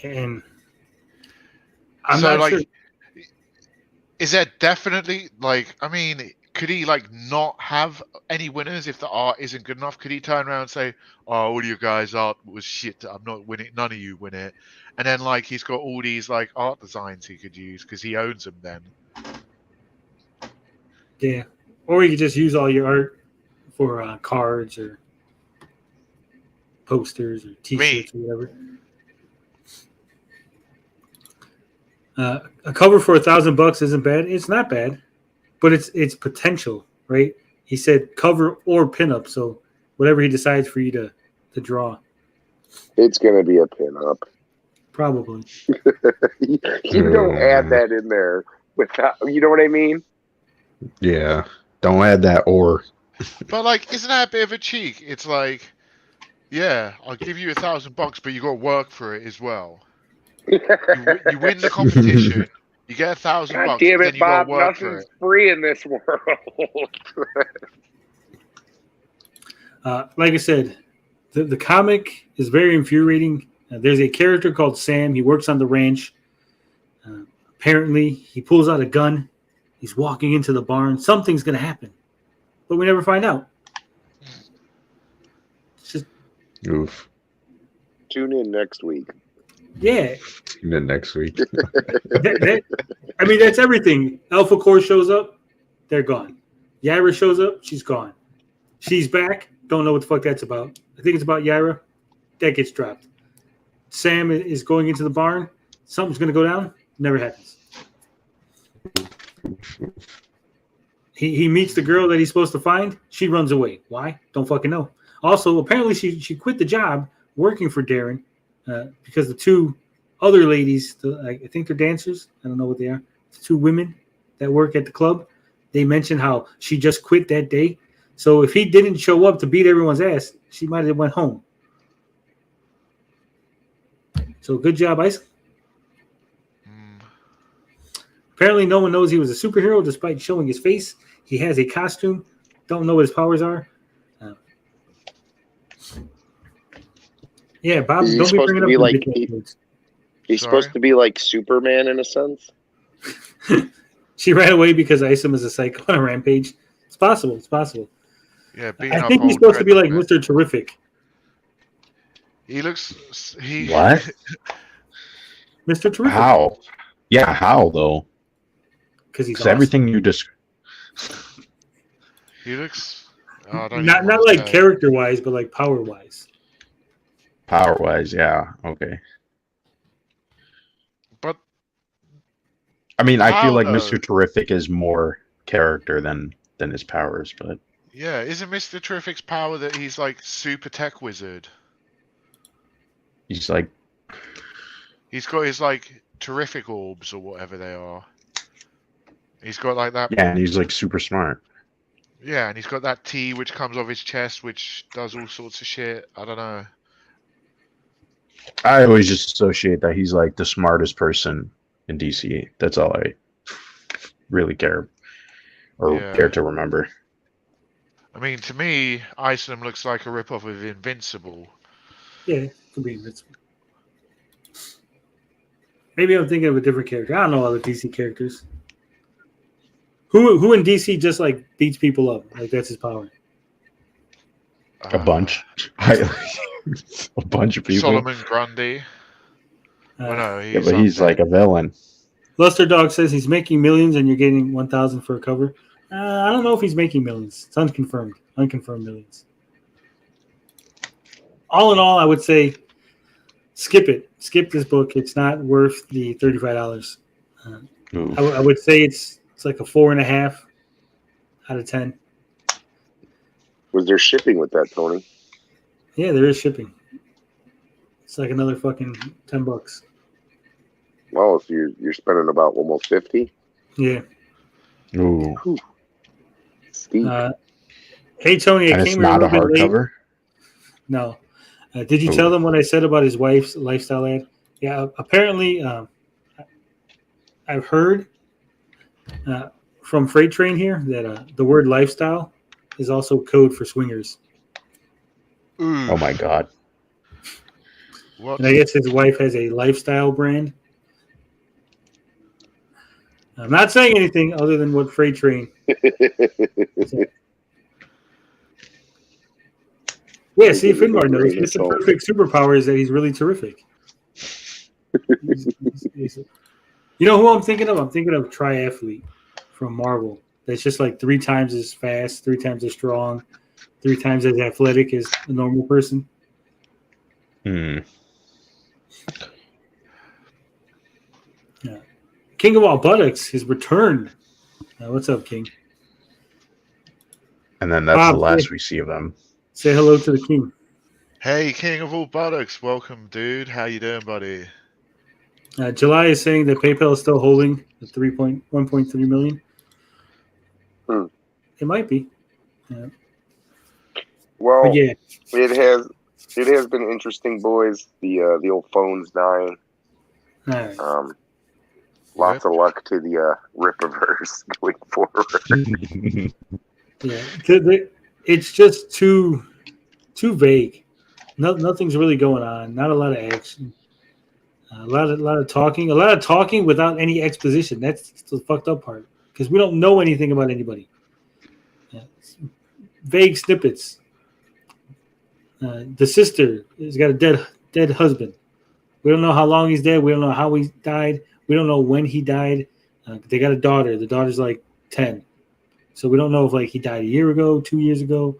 And I'm so, not like, sure. Is there definitely, like, I mean, could he, like, not have any winners if the art isn't good enough? Could he turn around and say, oh, all you guys' art was shit, I'm not winning, none of you win it. And then, like, he's got all these, like, art designs he could use because he owns them then. Yeah. Or you could just use all your art for cards or posters or T-shirts or whatever. A cover for $1,000 isn't bad. It's not bad, but it's potential, right? He said cover or pinup, so whatever he decides for you to draw. It's gonna be a pinup. Probably. You don't add that in there without. You know what I mean? Yeah. Don't add that or. But like, isn't that a bit of a cheek? It's like, yeah, I'll give you $1,000, but you got to work for it as well. You win the competition, you get $1,000, God damn then it, you got Bob! to work for Nothing's it. free in this world. Like I said, the comic is very infuriating. There's a character called Sam. He works on the ranch. Apparently, he pulls out a gun. He's walking into the barn. Something's going to happen, but we never find out. It's just Oof. Tune in next week. yeah. Then next week. I mean, that's everything. Alpha Core shows up, they're gone. Yaira shows up, she's gone. She's back, don't know what the fuck that's about. I think it's about Yaira. That gets dropped. Sam is going into the barn. Something's going to go down. Never happens. He meets the girl that he's supposed to find. She runs away. Why? Don't fucking know. Also, apparently she quit the job working for Darren because the two other ladies, I think they're dancers. I don't know what they are. The two women that work at the club. They mentioned how she just quit that day. So if he didn't show up to beat everyone's ass, she might have went home. So good job, Ice. Apparently no one knows he was a superhero despite showing his face. He has a costume. Don't know what his powers are. Yeah, Bob, Is he don't be supposed bringing to up be the like big words. he's Sorry? supposed to be like Superman in a sense? She ran away because ISOM is a psycho on a rampage. It's possible. It's possible. Yeah, beating I up think he's old supposed to be like Dreadnought. Mr. Terrific. He looks. He What? Mr. Terrific. How? Yeah, how though? Because he's Because awesome. everything you just. He looks. Oh, I don't Not even wanna like say. character wise, but like power wise. Power wise, yeah. Okay. But I mean, I feel How, like though? Mr. Terrific is more character than his powers, but yeah, isn't Mr. Terrific's power that he's like super tech wizard? he's like, He's got his like terrific orbs or whatever they are. He's got like that. yeah, and he's like super smart. Yeah, and he's got that T which comes off his chest, which does all sorts of shit. I don't know. I always just associate that he's like the smartest person in DC. That's all I really care Yeah. to remember. I mean, to me, ISOM looks like a ripoff of Invincible. Yeah, could be invincible. Maybe I'm thinking of a different character. I don't know all the DC characters. Who in DC just like beats people up? Like that's his power. A bunch. A bunch of people. Solomon Grundy. Well, no, Yeah, but he's up like a villain. Luster Dog says he's making millions and you're getting 1,000 for a cover. I don't know if he's making millions. It's unconfirmed. Unconfirmed millions. All in all, I would say skip it. Skip this book. It's not worth the $35. Ooh. I would say it's like a 4.5 out of 10. Was there shipping with that, Tony? Yeah, there is shipping. It's like another fucking $10. Well, if you're spending about almost 50. Yeah. Ooh. Steep. Hey Tony, I And it's came here a not a little bit late. hardcover. No. Did you Ooh. tell them what I said about his wife's lifestyle ad? Yeah, apparently I've heard from Freight Train here that the word lifestyle is also code for swingers. Ooh, Oh my god. what? And I guess his wife has a lifestyle brand. I'm not saying anything other than what Freight Train said. Yeah, see, Finbar knows. Mr. Perfect superpower is that he's really terrific. You know who I'm thinking of? I'm thinking of Triathlete from Marvel. that's just like 3 times as fast, 3 times as strong, 3 times as athletic as a normal person. Hmm. King of all buttocks has returned. What's up, King? And then that's Bob, the last we see of them. Say hello to the king. Hey, King of all buttocks, welcome, dude. How you doing, buddy? July is saying that PayPal is still holding the 1.3 million. Hmm. It might be. Well, But yeah, it has been interesting, boys. The old phone's dying. all right. Lots of luck to the Rippaverse going forward. Yeah, it's just too vague. Nothing's really going on. Not a lot of action. A lot of talking. A lot of talking without any exposition. That's the fucked up part because we don't know anything about anybody. Vague snippets. The sister has got a dead husband. We don't know how long he's dead. We don't know how he died. We don't know when he died. They got a daughter. The daughter's like 10. So we don't know if like he died a year ago, 2 years ago.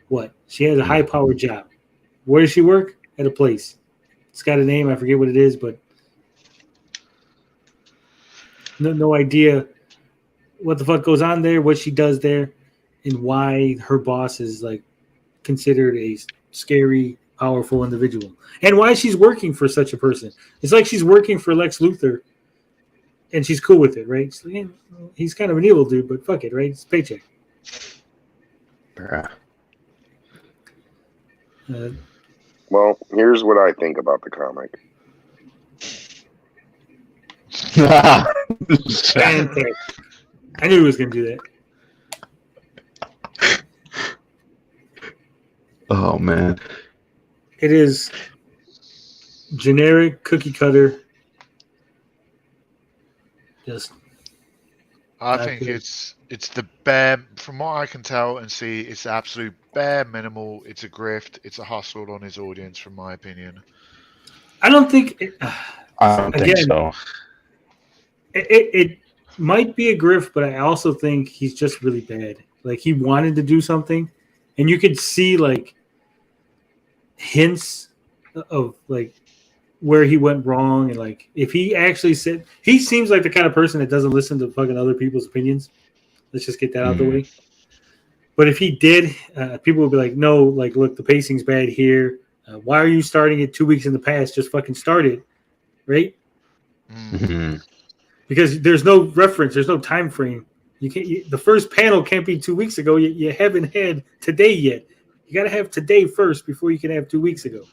What? She has a high-powered job. Where does she work? At a place. It's got a name. I forget what it is, but no idea what the fuck goes on there, what she does there, and why her boss is like considered a scary, powerful individual, and why she's working for such a person. It's like she's working for Lex Luthor, and she's cool with it, right? So, yeah, he's kind of an evil dude, but fuck it, right? It's a paycheck. Well, here's what I think about the comic. Fantastic. I knew he was going to do that. Oh man. It is generic cookie cutter. Just I think it's the bare, from what I can tell and see, it's the absolute bare minimal. It's a grift. It's a hustle on his audience, from my opinion. I don't think. I don't think so. It might be a grift, but I also think he's just really bad. Like he wanted to do something, and you could see like hints of like where he went wrong, and like if he actually said, he seems like the kind of person that doesn't listen to fucking other people's opinions. Let's just get that out of the way. But if he did, people would be like, no, like, look, the pacing's bad here. Why are you starting it 2 weeks in the past? Just fucking start it, right? Mm-hmm. Because there's no reference, there's no time frame. You can't. The first panel can't be 2 weeks ago. You haven't had today yet. You got to have today first before you can have 2 weeks ago.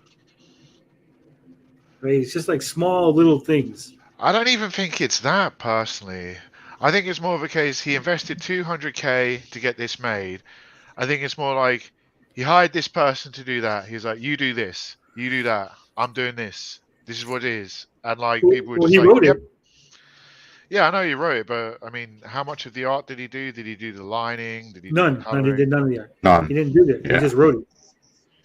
Right? It's just like small little things. I don't even think it's that, personally. I think it's more of a case he invested $200K to get this made. I think it's more like he hired this person to do that. He's like, you do this, you do that. I'm doing this. This is what it is. And like people were just he like, wrote yep. it. Yeah, I know he wrote it, but I mean, how much of the art did he do? Did he do the lining? Did he None. do the coloring? He did none of the art. None. He didn't do that. Yeah. He just wrote it.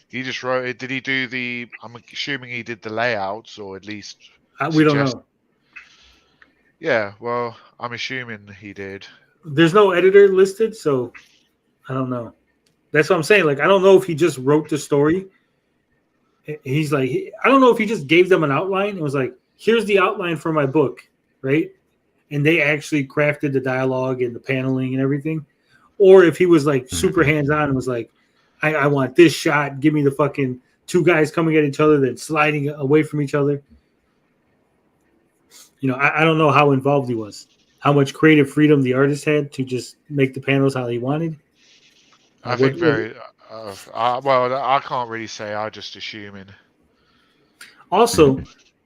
He just wrote it. Did he do the? I'm assuming he did the layouts, or at least We don't know. Yeah, well, I'm assuming he did. There's no editor listed, so I don't know. That's what I'm saying. Like, I don't know if he just wrote the story. He's like, I don't know if he just gave them an outline and was like, here's the outline for my book, right? And they actually crafted the dialogue and the paneling and everything. Or if he was like super hands-on and was like, I want this shot, give me the fucking 2 guys coming at each other, then sliding away from each other. You know, I don't know how involved he was, how much creative freedom the artist had to just make the panels how he wanted. I think very. Well, I can't really say. I'm just assuming. Also,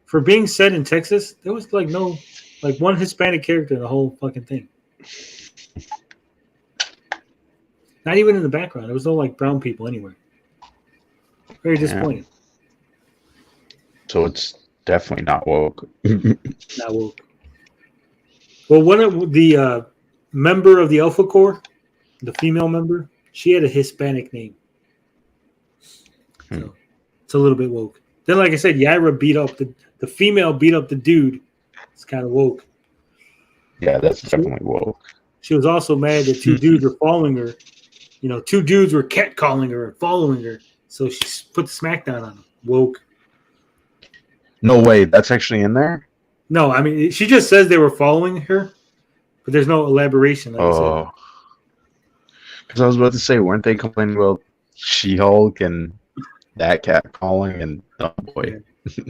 for being set in Texas, there was like no, like one Hispanic character in the whole fucking thing. Not even in the background. There was no like brown people anywhere. Very disappointing. So it's definitely not woke. Not woke. Well, one of the member of the Alpha Corps, the female member, she had a Hispanic name. So it's a little bit woke. Then, like I said, Yaira beat up the female beat up the dude. It's kind of woke. Yeah, that's definitely woke. she was also mad that two dudes were following her. You know, two dudes were catcalling her and following her. So she put the smackdown on them. Woke. No way. That's actually in there? No, I mean, she just says they were following her, but there's no elaboration. Like I said. Oh. Because I was about to say, weren't they complaining about She-Hulk and that cat calling? And oh boy. Yeah.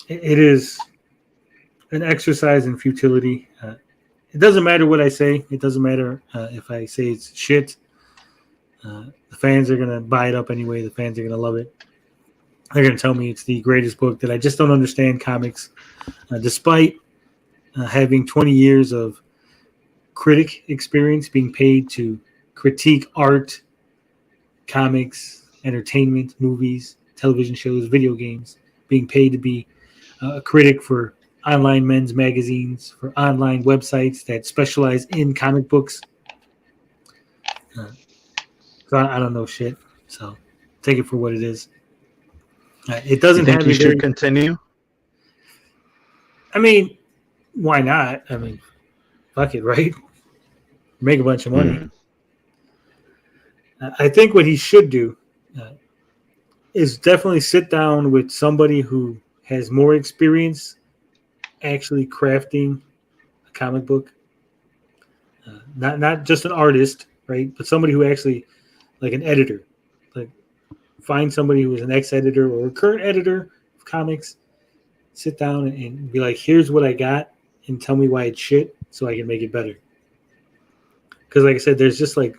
It is an exercise in futility. It doesn't matter what I say. It doesn't matter if I say it's shit. The fans are going to buy it up anyway. The fans are going to love it. They're going to tell me it's the greatest book, that I just don't understand comics. Despite having 20 years of critic experience, being paid to critique art, comics, entertainment, movies, television shows, video games, being paid to be a critic for online men's magazines, for online websites that specialize in comic books. So I don't know shit. So take it for what it is. It doesn't You think have you a should very, continue? I mean, why not? I mean, fuck it, right? Make a bunch of money. I think what he should do is definitely sit down with somebody who has more experience actually crafting a comic book. Not just an artist, right? But somebody who actually, like an editor. Like, find somebody who is an ex-editor or a current editor of comics. Sit down and be like, here's what I got, and tell me why it's shit so I can make it better. Because like I said, there's just like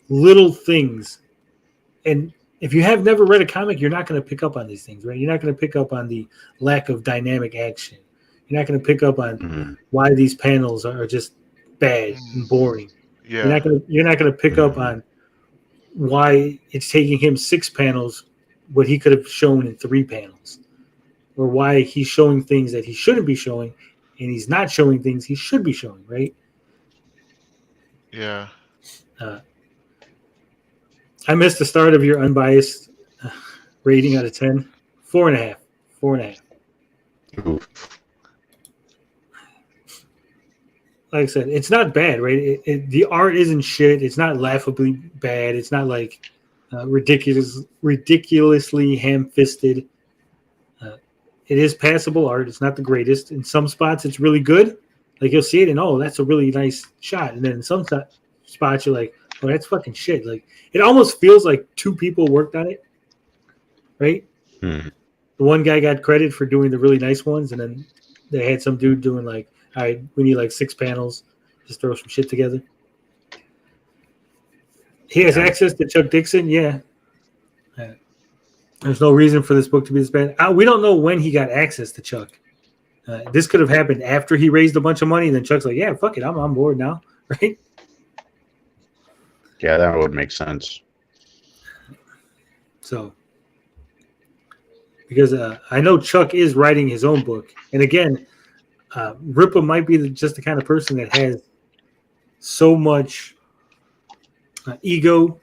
little things. And if you have never read a comic, you're not going to pick up on these things, right? You're not going to pick up on the lack of dynamic action. You're not going to pick up on why these panels are just bad and boring. Yeah. You're not going to pick up on why it's taking him 6 panels what he could have shown in 3 panels, or why he's showing things that he shouldn't be showing, and he's not showing things he should be showing, right? Yeah. I missed the start of your unbiased rating out of 10. 4.5. 4.5. Oof. Like I said, it's not bad, right? The art isn't shit. It's not laughably bad. It's not like ridiculously ham-fisted. It is passable art. It's not the greatest. In some spots, it's really good. Like, you'll see it and, oh, that's a really nice shot. And then in some spots, you're like, oh, that's fucking shit. Like, it almost feels like 2 people worked on it, right? The one guy got credit for doing the really nice ones, and then they had some dude doing like, all right, we need like 6 panels. Just throw some shit together. He has access to Chuck Dixon, yeah. There's no reason for this book to be this bad. We don't know when he got access to Chuck. This could have happened after he raised a bunch of money, and then Chuck's like, yeah, fuck it, I'm on board now, right? Yeah, that would make sense. So, because I know Chuck is writing his own book. And again, Rippa might be just the kind of person that has so much ego,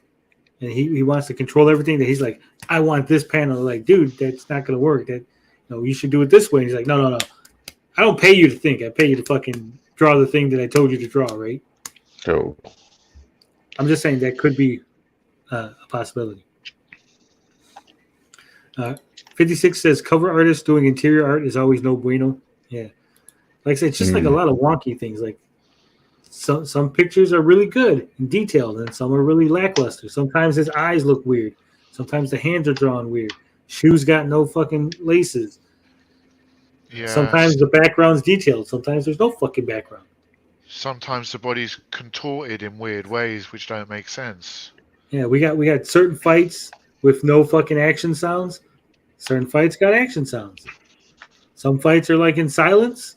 and he wants to control everything, that he's like, I want this panel. Like, dude, that's not going to work. That, you should do it this way. And he's like, no. I don't pay you to think. I pay you to fucking draw the thing that I told you to draw, right? So, I'm just saying that could be a possibility. 56 says cover artist doing interior art is always no bueno. Yeah. Like I said, it's just like a lot of wonky things. Like some pictures are really good and detailed, and some are really lackluster. Sometimes his eyes look weird. Sometimes the hands are drawn weird. Shoes got no fucking laces. Yeah. Sometimes the background's detailed. Sometimes there's no fucking background. Sometimes the body's contorted in weird ways which don't make sense. Yeah, we got certain fights with no fucking action sounds. Certain fights got action sounds. Some fights are like in silence,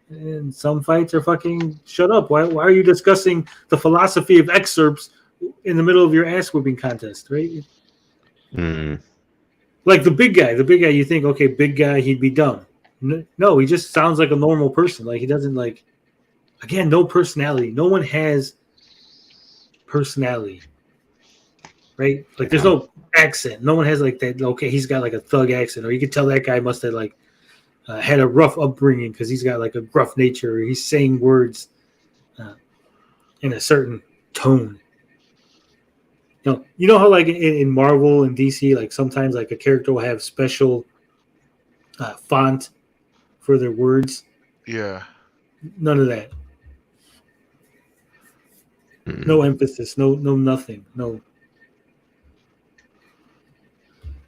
and some fights are fucking shut up. Why are you discussing the philosophy of excerpts in the middle of your ass whooping contest, right? Like the big guy, you think, okay, big guy, he'd be dumb. No, he just sounds like a normal person. Like, he doesn't, like, again, no personality. No one has personality, right? Like, there's no accent. No one has like that. Okay, he's got like a thug accent, or you could tell that guy must have like had a rough upbringing because he's got like a gruff nature. Or he's saying words in a certain tone. You know how like in Marvel and DC, like sometimes like a character will have special font for their words. Yeah. None of that. No emphasis. No nothing. No.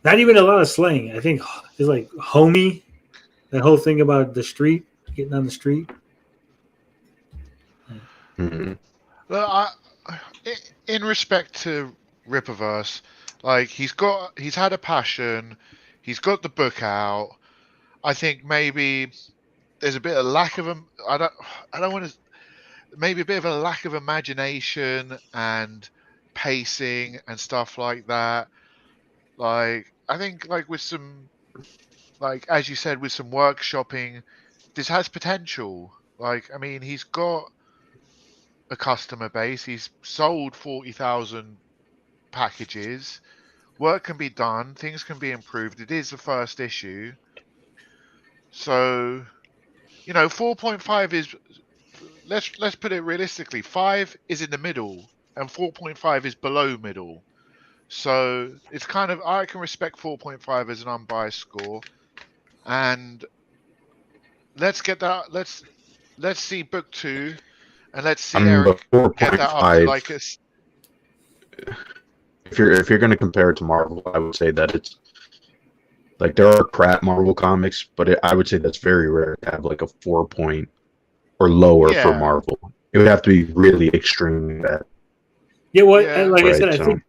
Not even a lot of slang. I think it's like homie. That whole thing about the street, getting on the street. Well, in respect to Rippaverse, like he's had a passion, he's got the book out. I think maybe there's a bit of lack of I don't want to. Maybe a bit of a lack of imagination and pacing and stuff like that. Like I think like with some, like as you said, with some workshopping, this has potential. Like I mean, he's got a customer base. He's sold 40,000 packages. Work can be done. Things can be improved. It is the first issue. So, 4.5 is, let's put it realistically, 5 is in the middle and 4.5 is below middle. So it's kind of, I can respect 4.5 as an unbiased score. And let's get that, let's see book 2. And let's see Eric get that up to like a. If you're going to compare it to Marvel, I would say that it's like there are crap Marvel comics, but I would say that's very rare to have like a 4 point or lower for Marvel. It would have to be really extremely bad. Yeah, like I said, I think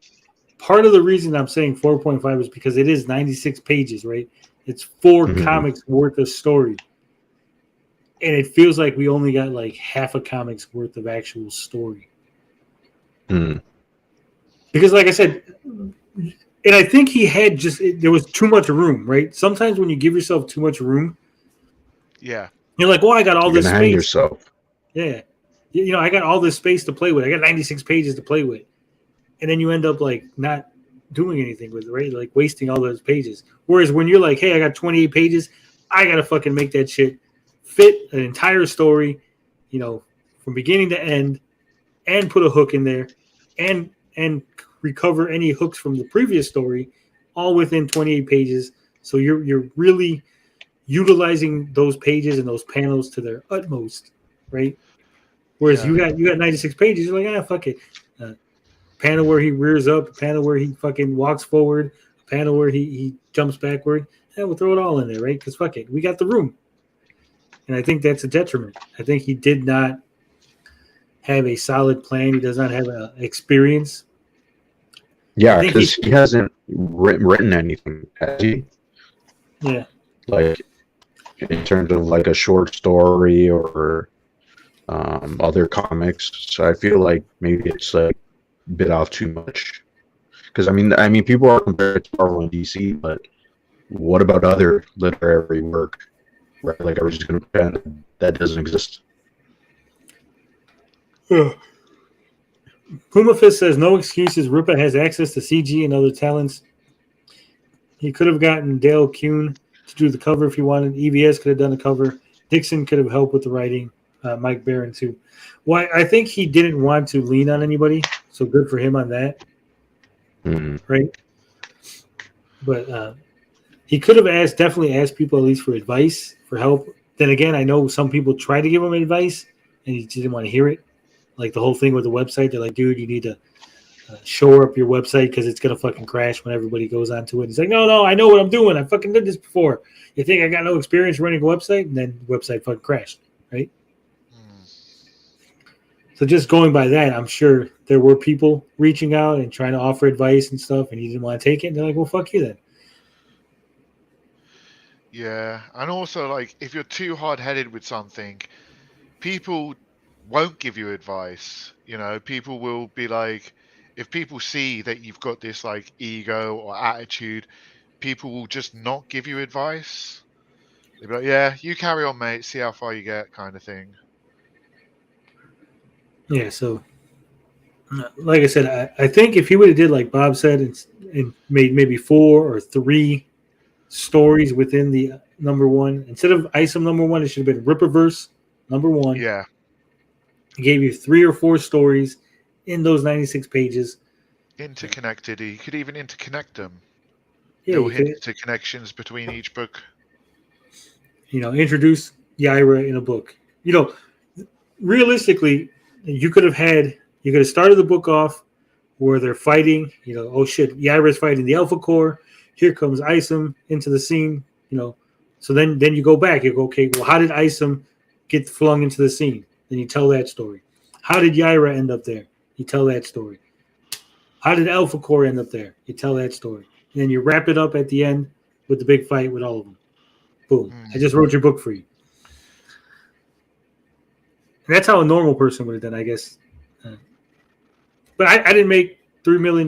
part of the reason I'm saying 4.5 is because it is 96 pages, right? It's 4 comics worth of story. And it feels like we only got like half a comic's worth of actual story. Because like I said, and I think he had there was too much room, right? Sometimes when you give yourself too much room, you're like, well, I got all this space. Hang yourself. Yeah. I got all this space to play with. I got 96 pages to play with. And then you end up like not doing anything with it, right? Like wasting all those pages. Whereas when you're like, hey, I got 28 pages, I got to fucking make that shit fit an entire story, from beginning to end, and put a hook in there, and recover any hooks from the previous story, all within 28 pages. So you're really utilizing those pages and those panels to their utmost, right? Whereas you got 96 pages, you're like, fuck it. Panel where he rears up, a panel where he fucking walks forward, a panel where he jumps backward. We'll throw it all in there, right? Because fuck it, we got the room. And I think that's a detriment. I think he did not have a solid plan. He does not have an experience. Yeah, because he hasn't written anything, has he? Yeah. Like, in terms of like a short story or other comics. So I feel like maybe it's like a bit off too much. Because, I mean, people are compared to Marvel and DC, but what about other literary work? Right, like I was just going to pretend that doesn't exist. Pumafist says no excuses. Rippa has access to CG and other talents. He could have gotten Dale Kuhn to do the cover if he wanted. EVS could have done the cover. Dixon could have helped with the writing. Mike Barron too. Well, I think he didn't want to lean on anybody, so good for him on that. Right? But he could have definitely asked people at least for advice, for help. Then again, I know some people try to give him advice, and he didn't want to hear it. Like the whole thing with the website, they're like, dude, you need to shore up your website because it's going to fucking crash when everybody goes onto it. And he's like, no, I know what I'm doing. I fucking did this before. You think I got no experience running a website? And then the website fucking crashed, right? So just going by that, I'm sure there were people reaching out and trying to offer advice and stuff, and he didn't want to take it. And they're like, well, fuck you then. Yeah, and also, like, if you're too hard-headed with something, people won't give you advice. People will be like, if people see that you've got this, like, ego or attitude, people will just not give you advice. They'll be like, yeah, you carry on, mate, see how far you get, kind of thing. Yeah, so, like I said, I think if he would have did like Bob said and made maybe 4 or 3 stories within the number one. Instead of ISOM number one, it should have been Rippaverse number one. Yeah. It gave you 3 or 4 stories in those 96 pages. Interconnected. You could even interconnect them. Yeah, Little you could, hints to connections between each book. introduce Yaira in a book. Realistically, you could have started the book off where they're fighting, oh shit, Yaira's fighting the Alpha Core. Here comes ISOM into the scene, So then you go back, you go, okay, well, how did ISOM get flung into the scene? Then you tell that story. How did Yaira end up there? You tell that story. How did Alpha Core end up there? You tell that story. And then you wrap it up at the end with the big fight with all of them. Boom. I just wrote your book for you. And that's how a normal person would have done, I guess. But I didn't make $3 million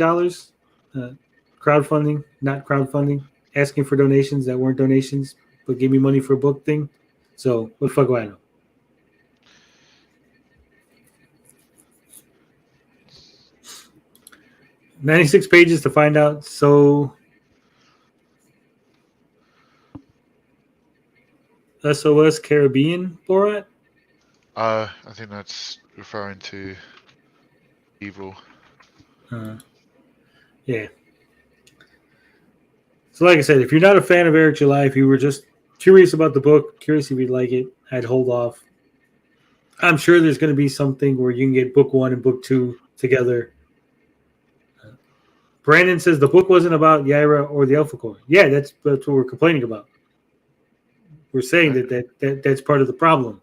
crowdfunding, not crowdfunding, asking for donations that weren't donations, but gave me money for a book thing. So what the fuck do I know? $96 pages to find out. So SOS Caribbean Borat? I think that's referring to Evil. Yeah. So like I said, if you're not a fan of Eric July, if you were just curious about the book, curious if you'd like it, I'd hold off. I'm sure there's going to be something where you can get book 1 and book 2 together. Brandon says the book wasn't about Yaira or the Alpha Core. Yeah, that's what we're complaining about. We're saying that's part of the problem.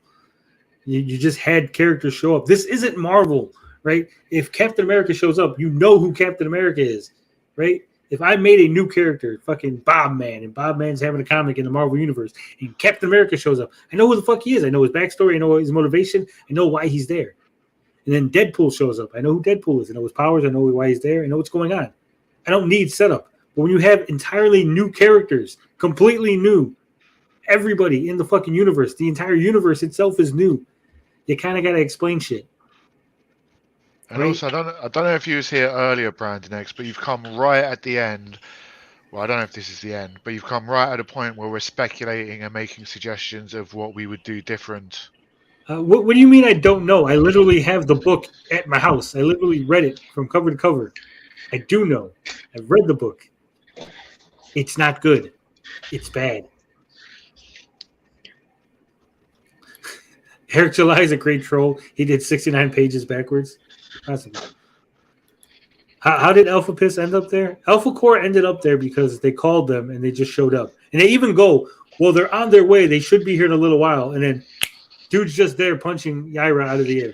You just had characters show up. This isn't Marvel, right? If Captain America shows up, you know who Captain America is, right? If I made a new character, fucking Bob Man, and Bob Man's having a comic in the Marvel Universe, and Captain America shows up, I know who the fuck he is. I know his backstory. I know his motivation. I know why he's there. And then Deadpool shows up. I know who Deadpool is. I know his powers. I know why he's there. I know what's going on. I don't need setup. But when you have entirely new characters, completely new, everybody in the fucking universe, the entire universe itself is new. You kind of got to explain shit. And also, I don't know if you was here earlier, Brandon X, but you've come right at the end. Well, I don't know if this is the end, but you've come right at a point where we're speculating and making suggestions of what we would do different. What do you mean I don't know? I literally have the book at my house. I literally read it from cover to cover. I do know. I've read the book. It's not good. It's bad. Eric July is a great troll. He did 69 pages backwards. Possibly. How did Alpha Piss end up there? Alpha Core ended up there because they called them and they just showed up. And they even go, well, they're on their way. They should be here in a little while. And then dude's just there punching Yaira out of the air.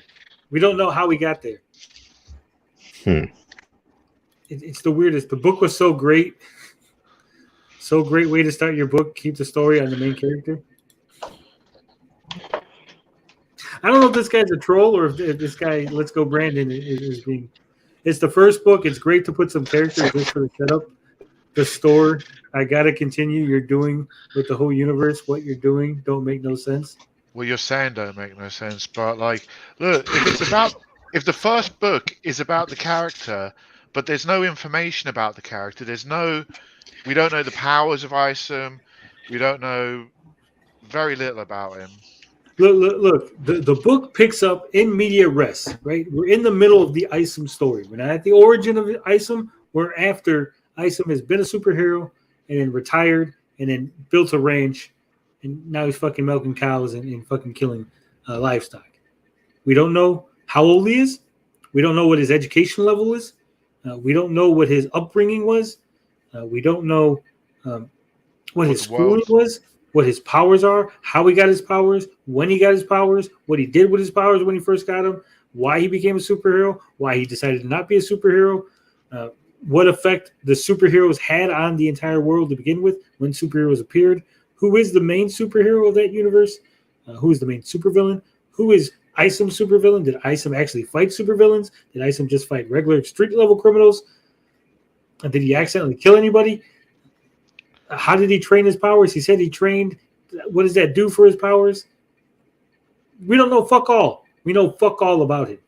We don't know how he got there. It's the weirdest. The book was so great. So great way to start your book. Keep the story on the main character. I don't know if this guy's a troll or if this guy, Let's Go Brandon, is being. It's the first book. It's great to put some characters just for the setup. The store, I gotta continue. You're doing with the whole universe. What you're doing don't make no sense. What you're saying don't make no sense. But like, look, if the first book is about the character, but there's no information about the character. We don't know the powers of ISOM. We don't know very little about him. Look. The book picks up in media res, right? We're in the middle of the ISOM story. We're not at the origin of ISOM. We're after ISOM has been a superhero and then retired and then built a ranch, and now he's fucking milking cows and fucking killing livestock. We don't know how old he is. We don't know what his education level is. We don't know what his upbringing was. We don't know what his schooling was, what his powers are, how he got his powers, when he got his powers, what he did with his powers when he first got them, why he became a superhero, why he decided to not be a superhero, what effect the superheroes had on the entire world to begin with when superheroes appeared, who is the main superhero of that universe, who is the main supervillain, who is ISOM supervillain, did ISOM actually fight supervillains, did ISOM just fight regular street-level criminals, and did he accidentally kill anybody? How did he train his powers? He said he trained. What does that do for his powers? We don't know fuck all. We know fuck all about him.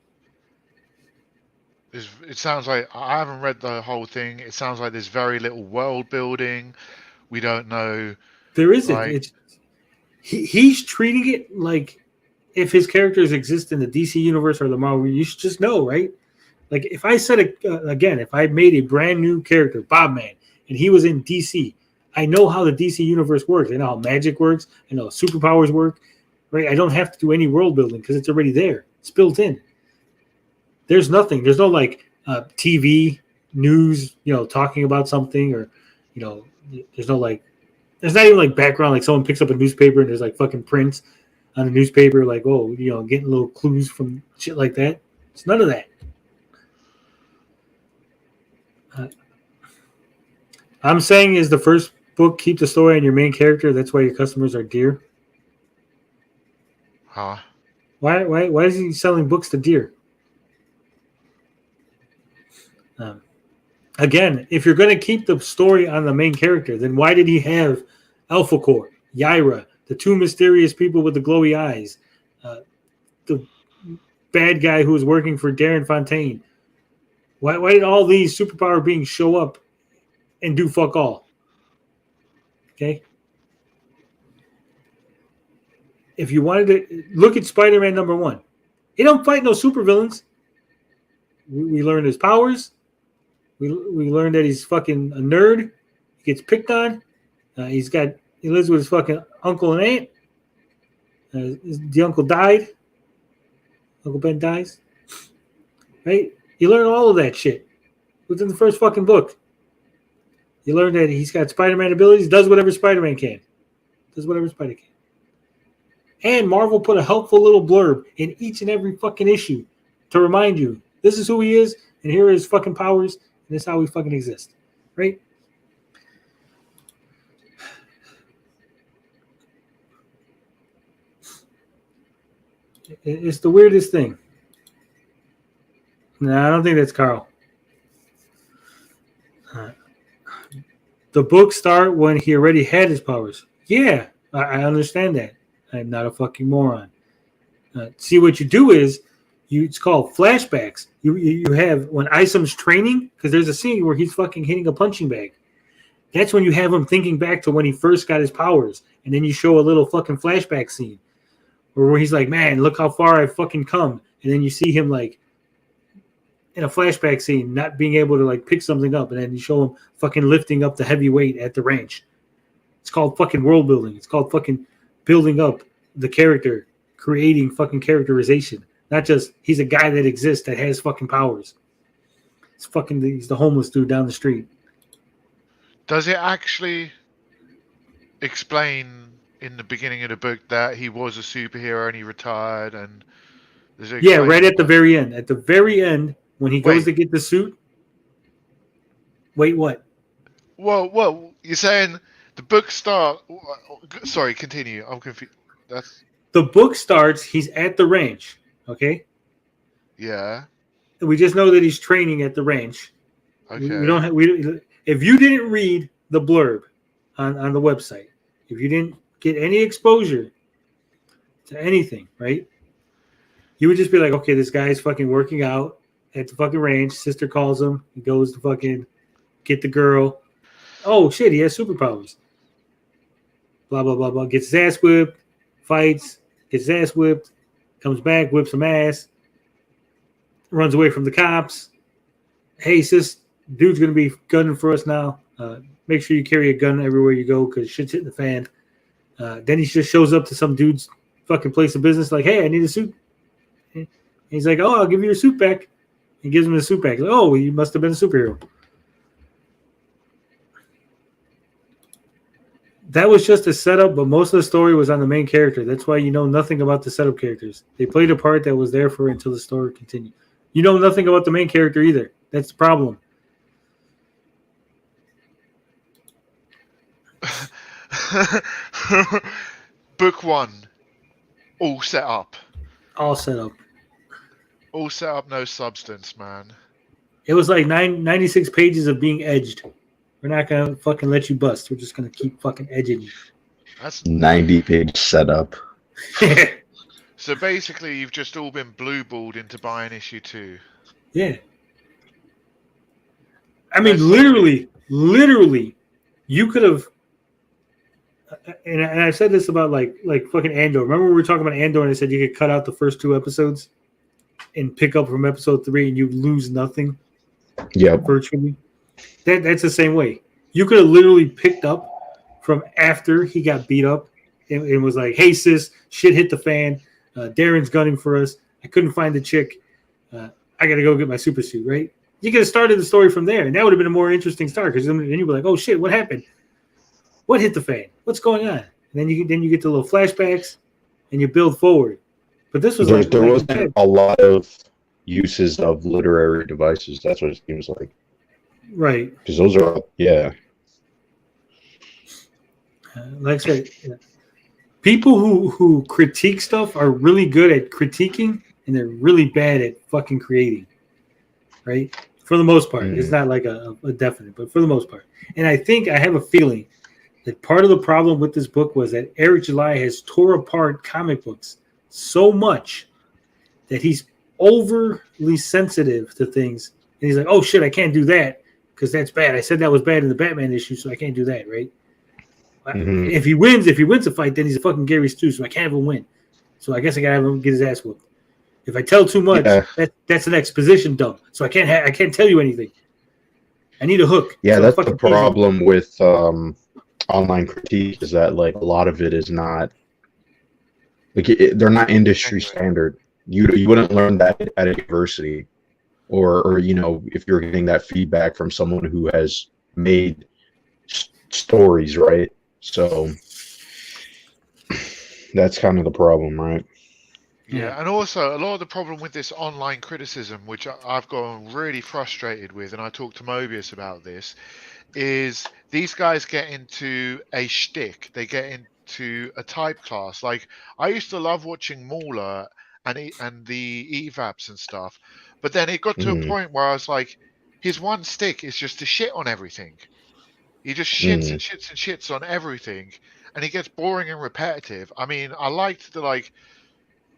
It sounds like, I haven't read the whole thing. It sounds like there's very little world building. We don't know. There isn't. Like- He's treating it like if his characters exist in the DC universe or the Marvel, you should just know, right? Like if I said again, if I made a brand new character, Bobman, and he was in DC, I know how the DC universe works. I know how magic works. I know how superpowers work. Right? I don't have to do any world building because it's already there. It's built in. There's nothing. There's no like TV news, talking about something, or there's no like. There's not even like background, like someone picks up a newspaper and there's like fucking prints on the newspaper, like, oh, getting little clues from shit like that. It's none of that. I'm saying is the first book, keep the story and your main character. That's why your customers are dear. Huh? Why is he selling books to deer? Again, if you're going to keep the story on the main character, then why did he have Alpha Core, Yaira, the two mysterious people with the glowy eyes, the bad guy who was working for Darren Fontaine? Why did all these superpower beings show up and do fuck all? Okay? If you wanted to look at Spider-Man #1, he don't fight no supervillains. We learned his powers. We learned that he's fucking a nerd. He gets picked on. He lives with his fucking uncle and aunt. The uncle died. Uncle Ben dies. Right? You learn all of that shit within the first fucking book. You learn that he's got Spider-Man abilities, does whatever Spider-Man can. Does whatever Spider can. And Marvel put a helpful little blurb in each and every fucking issue to remind you, this is who he is, and here are his fucking powers, and this is how we fucking exist. Right? It's the weirdest thing. No, I don't think that's Carl. The books start when he already had his powers. Yeah, I understand that. I'm not a fucking moron. See, what you do is, it's called flashbacks. You have, when ISOM's training, because there's a scene where he's fucking hitting a punching bag. That's when you have him thinking back to when he first got his powers. And then you show a little fucking flashback scene. Where he's like, man, look how far I've fucking come. And then you see him like, in a flashback scene, not being able to like pick something up. And then you show him fucking lifting up the heavy weight at the ranch. It's called fucking world building. It's called fucking building up the character, creating fucking characterization. Not just he's a guy that exists that has fucking powers. He's the homeless dude down the street. Does it actually explain in the beginning of the book that he was a superhero and he retired? And yeah, right at the very end. At the very end, when he goes to get the suit. Wait, what? Well, you're saying the book start. Sorry, continue. I'm confused. The book starts. He's at the ranch. Okay. Yeah. We just know that he's training at the ranch. Okay. We don't have. If you didn't read the blurb on the website, if you didn't get any exposure to anything, right? You would just be like, okay, this guy's fucking working out at the fucking ranch. Sister calls him. He goes to fucking get the girl. Oh shit, he has superpowers. Blah blah blah blah. Gets his ass whipped. Fights. Gets his ass whipped. Comes back, whips some ass. Runs away from the cops. Hey, sis, dude's gonna be gunning for us now. Make sure you carry a gun everywhere you go because shit's hitting the fan. Then he just shows up to some dude's fucking place of business, like, hey, I need a suit. And he's like, oh, I'll give you your suit back. He gives him the suit back. Like, oh, you must have been a superhero. That was just a setup, but most of the story was on the main character. That's why you know nothing about the setup characters. They played a part that was there for until the story continued. You know nothing about the main character either. That's the problem. Book 1, all set up. All set up. All set up, no substance, man. It was like 96 pages of being edged. We're not going to fucking let you bust. We're just going to keep fucking edging you. That's 90-page setup. So basically, you've just all been blue-balled into buying issue 2. Yeah. I mean, literally, you could have and I said this about like fucking Andor. Remember we were talking about Andor and I said you could cut out the first 2 episodes and pick up from episode 3 and you lose nothing virtually. That's the same way. You could have literally picked up from after he got beat up and was like, hey sis, shit hit the fan. Darren's gunning for us. I couldn't find the chick. I got to go get my super suit, right? You could have started the story from there, and that would have been a more interesting start because then you'd be like, oh shit, what happened? What hit the fan? What's going on? And then you get the little flashbacks, and you build forward. But this was there wasn't a lot of uses of literary devices. That's what it seems like. Right. Because those are, like I said, people who critique stuff are really good at critiquing, and they're really bad at fucking creating. Right? For the most part. It's not like a definite, but for the most part. And I think I have a feeling that part of the problem with this book was that Eric July has tore apart comic books so much that he's overly sensitive to things. And he's like, oh shit, I can't do that because that's bad. I said that was bad in the Batman issue, so I can't do that, right? If he wins a fight, then he's a fucking Gary Stu, so I can't have him win. So I guess I gotta have him get his ass whooped. If I tell too much, that's an exposition dump. So I can't tell you anything. I need a hook. Yeah, so that's the problem with online critique is that like a lot of it is not like they're not industry standard. You wouldn't learn that at a university, or you know if you're getting that feedback from someone who has made stories, right? So that's kind of the problem, right? Yeah, and also a lot of the problem with this online criticism, which I've gotten really frustrated with, and I talked to Mobius about this, is these guys get into a shtick. They get into a type class. Like, I used to love watching Mauler and the EVAPs and stuff, but then it got to a point where I was like, his one stick is just to shit on everything. He just shits and shits and shits on everything, and it gets boring and repetitive. I mean, I liked the, like,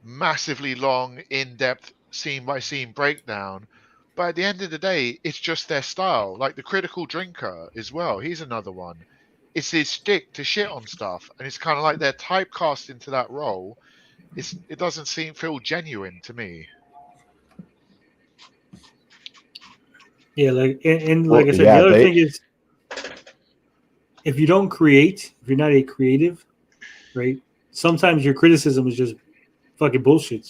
massively long, in-depth, scene-by-scene breakdown, but at the end of the day, it's just their style. Like the Critical Drinker as well, he's another one. It's his stick to shit on stuff, and it's kind of like they're typecast into that role. It doesn't feel genuine to me. Yeah, like and like I said, the other thing is, if you don't create, if you're not a creative, right? Sometimes your criticism is just fucking bullshit.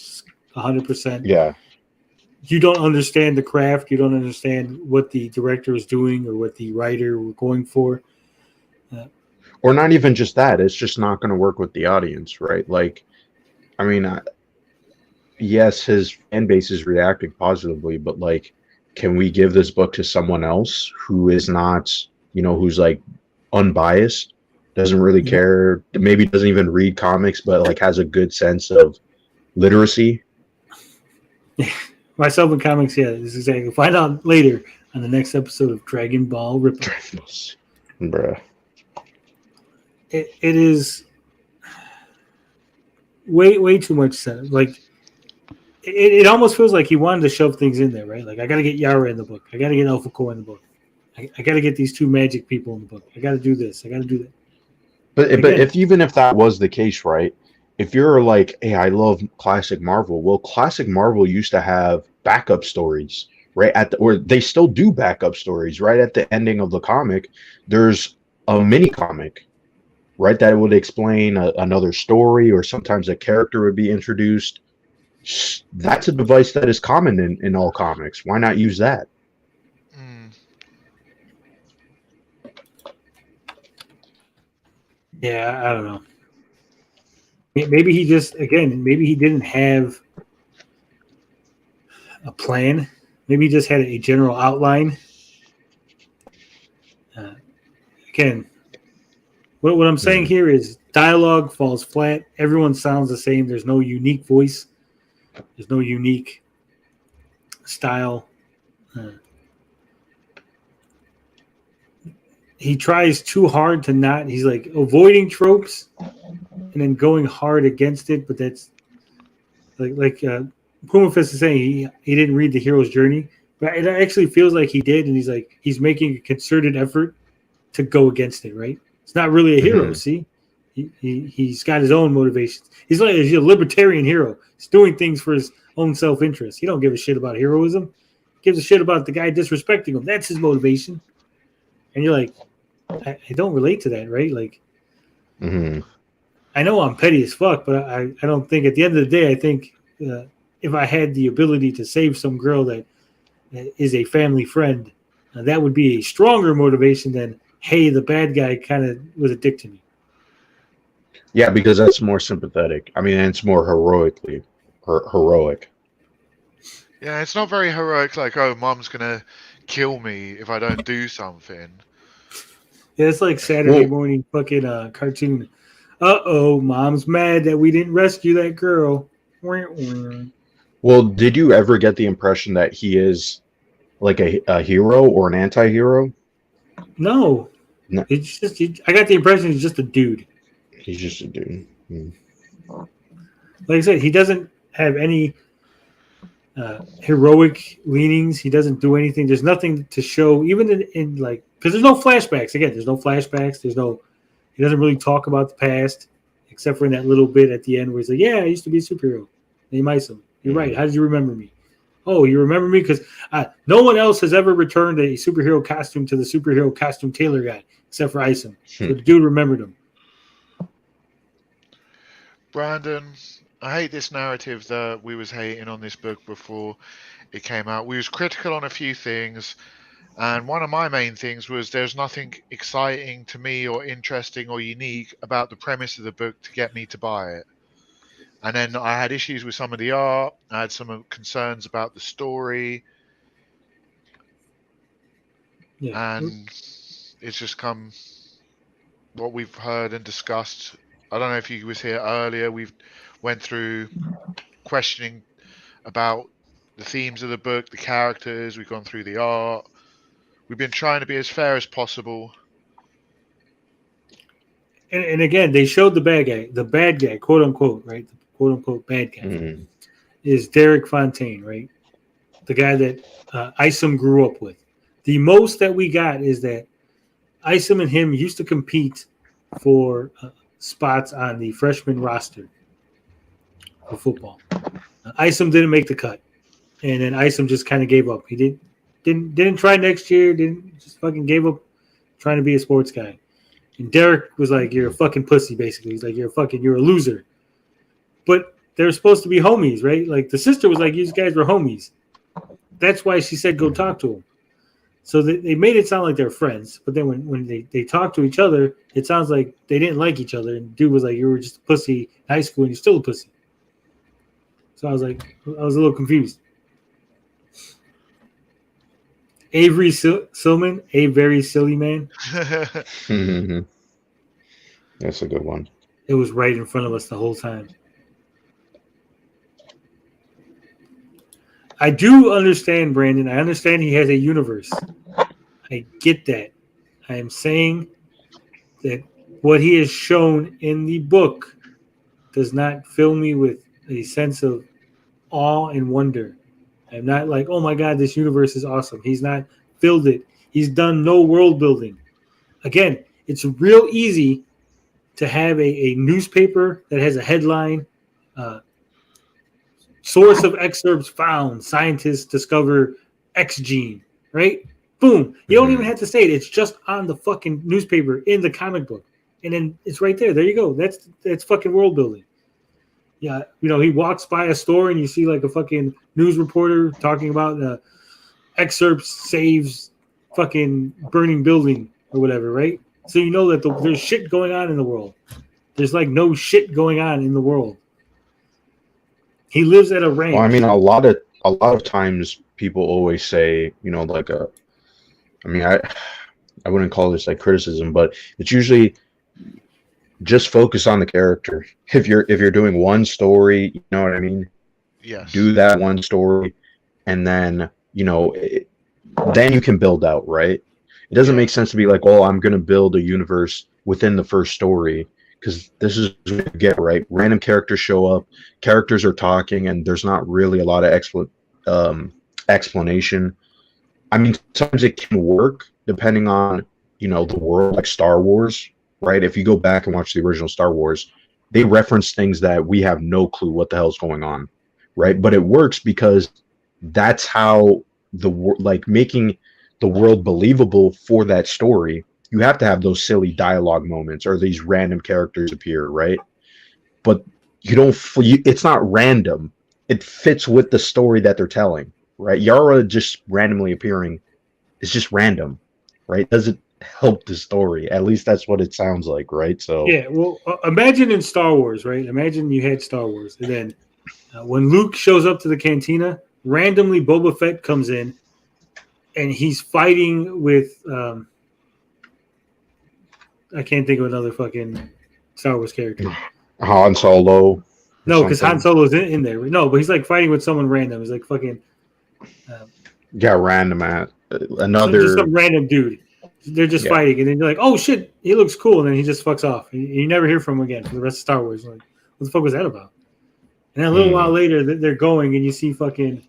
100%. Yeah. You don't understand the craft. You don't understand what the director is doing or what the writer were going for. Or not even just that. It's just not going to work with the audience, right? Like, I mean, yes, his fan base is reacting positively, but like, can we give this book to someone else who is not, you know, who's like unbiased, doesn't really care, maybe doesn't even read comics, but like has a good sense of literacy? Myself in comics, yeah, this is exactly. Find out later on the next episode of Dragon Ball Rippaverse. Bruh. It is way too much sense. Like it almost feels like he wanted to shove things in there, right? Like I got to get Yara in the book. I got to get Alpha Core in the book. I got to get these 2 magic people in the book. I got to do this. I got to do that. But even if that was the case, right? If you're like, hey, I love classic Marvel. Well, classic Marvel used to have backup stories, right? Or they still do backup stories, right? At the ending of the comic, there's a mini comic, right? That would explain another story, or sometimes a character would be introduced. That's a device that is common in all comics. Why not use that? Yeah, I don't know. Maybe he maybe he didn't have a plan. Maybe he just had a general outline. Again, what I'm saying here is dialogue falls flat. Everyone sounds the same. There's no unique voice. There's no unique style. He tries too hard to not. He's like avoiding tropes and then going hard against it. But that's like Puma Fist is saying he didn't read the hero's journey, but it actually feels like he did. And he's making a concerted effort to go against it. Right? It's not really a hero. See, He's got his own motivations. He's a libertarian hero. He's doing things for his own self-interest. He don't give a shit about heroism. He gives a shit about the guy disrespecting him. That's his motivation. And you're like, I don't relate to that, right? Like, I know I'm petty as fuck, but I don't think at the end of the day, I think if I had the ability to save some girl that is a family friend, that would be a stronger motivation than, hey, the bad guy kind of was a dick to me. Yeah, because that's more sympathetic. I mean, it's more heroic. Yeah, it's not very heroic. Like, oh, mom's gonna kill me if I don't do something. Yeah, it's like Saturday morning fucking cartoon. Uh-oh, mom's mad that we didn't rescue that girl. Well, did you ever get the impression that he is like a hero or an anti-hero? No. It's just I got the impression he's just a dude. He's just a dude. Like I said, he doesn't have any heroic leanings. He doesn't do anything. There's nothing to show, even in like, because there's no flashbacks. Again, there's no flashbacks. He doesn't really talk about the past, except for in that little bit at the end where he's like, yeah, I used to be a superhero. Named ISOM. You're right. How did you remember me? Oh, you remember me? Because no one else has ever returned a superhero costume to the superhero costume tailor guy, except for ISOM. So the dude remembered him. Brandon, I hate this narrative that we was hating on this book before it came out. We was critical on a few things, and one of my main things was there's nothing exciting to me or interesting or unique about the premise of the book to get me to buy it. And then I had issues with some of the art. I had some concerns about the story. Yeah. And it's just come what we've heard and discussed. I don't know if you was here earlier. We've went through questioning about the themes of the book, the characters. We've gone through the art. We've been trying to be as fair as possible. And again, they showed the bad guy, quote unquote, right? The quote unquote bad guy is Derek Fontaine, right? The guy that ISOM grew up with. The most that we got is that ISOM and him used to compete for spots on the freshman roster for football. ISOM didn't make the cut, and then ISOM just kind of gave up. He didn't try next year. Just fucking gave up trying to be a sports guy. And Derek was like, "You're a fucking pussy," basically. He's like, "You're a loser." But they're supposed to be homies, right? Like the sister was like, "You guys were homies." That's why she said, "Go talk to him." So they made it sound like they're friends, but then when they talk to each other, it sounds like they didn't like each other. And dude was like, "You were just a pussy in high school, and you're still a pussy." So I was a little confused. Avery Silman, a very silly man. That's a good one. It was right in front of us the whole time. I do understand, Brandon. I understand he has a universe. I get that. I am saying that what he has shown in the book does not fill me with a sense of awe and wonder. I'm not like, oh my God, this universe is awesome. He's not filled it. He's done no world building. Again, it's real easy to have a newspaper that has a headline, source of excerpts found, scientists discover X gene, right? Boom. You don't even have to say it. It's just on the fucking newspaper in the comic book. And then it's right there. There you go. That's fucking world building. Yeah, he walks by a store and you see like a fucking news reporter talking about excerpts saves fucking burning building or whatever, right? So you know that there's shit going on in the world. There's like no shit going on in the world. He lives at a ranch. Well, I mean, a lot of times people always say, I wouldn't call this like criticism, but it's usually just focus on the character. If you're doing one story, you know what I mean? Yes. Do that one story, and then then you can build out, right? It doesn't make sense to be like, oh, I'm going to build a universe within the first story, because this is what you get, right? Random characters show up, characters are talking, and there's not really a lot of explanation. I mean, sometimes it can work depending on the world, like Star Wars. right? If you go back and watch the original Star Wars, they reference things that we have no clue what the hell's going on, right? But it works because that's how like making the world believable for that story. You have to have those silly dialogue moments or these random characters appear, right? But you don't. It's not random. It fits with the story that they're telling, right? Yara just randomly appearing is just random, right? Doesn't help the story. At least that's what it sounds like, right? So Yeah, well, imagine in Star Wars, right? Imagine you had Star Wars, and then when Luke shows up to the cantina, randomly Boba Fett comes in, and he's fighting with I can't think of another fucking Star Wars character. Han Solo. No, because Han Solo's in there. No, but he's like fighting with someone random. He's like fucking random at another just some random dude. They're just fighting, and then you're like, "Oh shit, he looks cool," and then he just fucks off. You never hear from him again for the rest of Star Wars. Like, what the fuck was that about? And then a little while later, they're going, and you see fucking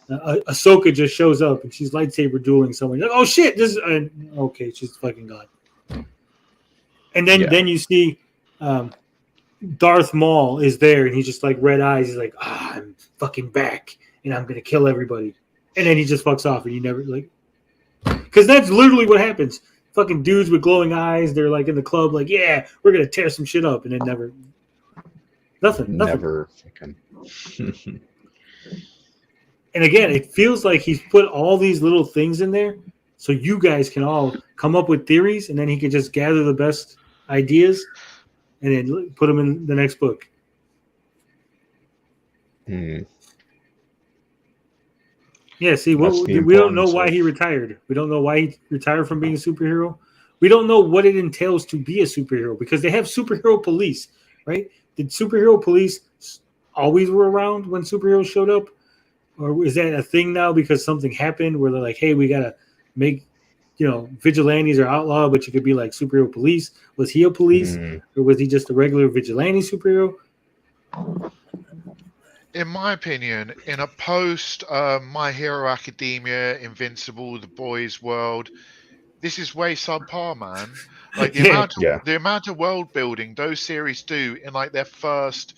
Ahsoka just shows up, and she's lightsaber dueling someone. You're like, oh shit, this is okay. She's fucking gone. And then you see Darth Maul is there, and he's just like red eyes. He's like, I'm fucking back, and I'm gonna kill everybody. And then he just fucks off, and you never like, because that's literally what happens. Fucking dudes with glowing eyes. They're like in the club, like, yeah, we're gonna tear some shit up, and then nothing. Never fucking. And again, it feels like he's put all these little things in there so you guys can all come up with theories, and then he can just gather the best ideas and then put them in the next book. Yeah, see, we don't know why he retired. We don't know why he retired from being a superhero. We don't know what it entails to be a superhero because they have superhero police, right? Did superhero police always were around when superheroes showed up? Or is that a thing now because something happened where they're like, hey, we got to make, vigilantes are outlawed, but you could be like superhero police. Was he a police or was he just a regular vigilante superhero? In my opinion, in a post My Hero Academia, Invincible, The Boys World, this is way subpar, man. Like the amount of world building those series do in like their first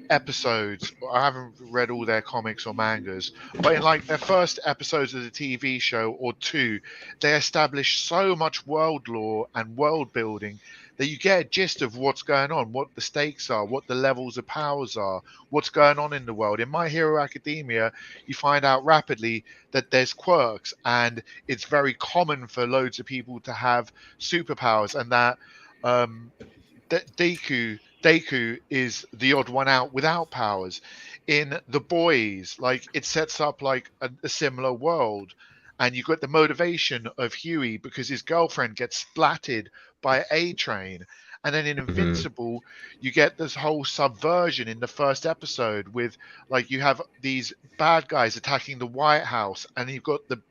episodes. I haven't read all their comics or mangas, but in like their first episodes of the TV show or two, they establish so much world lore and world building that you get a gist of what's going on, what the stakes are, what the levels of powers are, what's going on in the world. In My Hero Academia, you find out rapidly that there's quirks, and it's very common for loads of people to have superpowers, and that Deku is the odd one out without powers. In The Boys, like it sets up like a similar world, and you got the motivation of Huey because his girlfriend gets splatted by A-Train. And then in Invincible, you get this whole subversion in the first episode with like you have these bad guys attacking the White House, and you've got the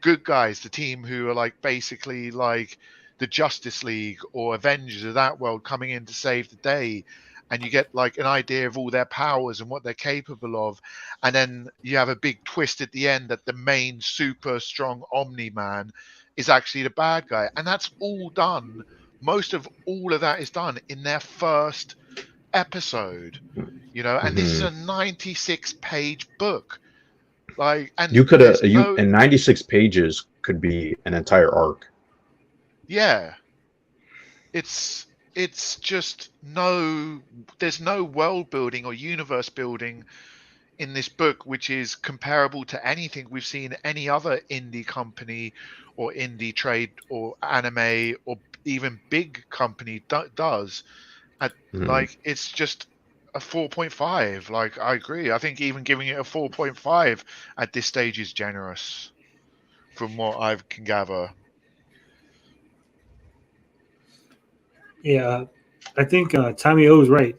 good guys, the team who are like basically like the Justice League or Avengers of that world coming in to save the day, and you get like an idea of all their powers and what they're capable of, and then you have a big twist at the end that the main super strong Omni-Man is actually the bad guy, and that's all done. Most of all of that is done in their first episode, and this is a 96-page book. Like, and you could have and 96 pages could be an entire arc. Yeah, it's just there's no world building or universe building in this book which is comparable to anything we've seen any other indie company or indie trade or anime or even big company does. Like, it's just a 4.5. Like, I agree. I think even giving it a 4.5 at this stage is generous from what I can gather. Yeah, I think Tommy O is right.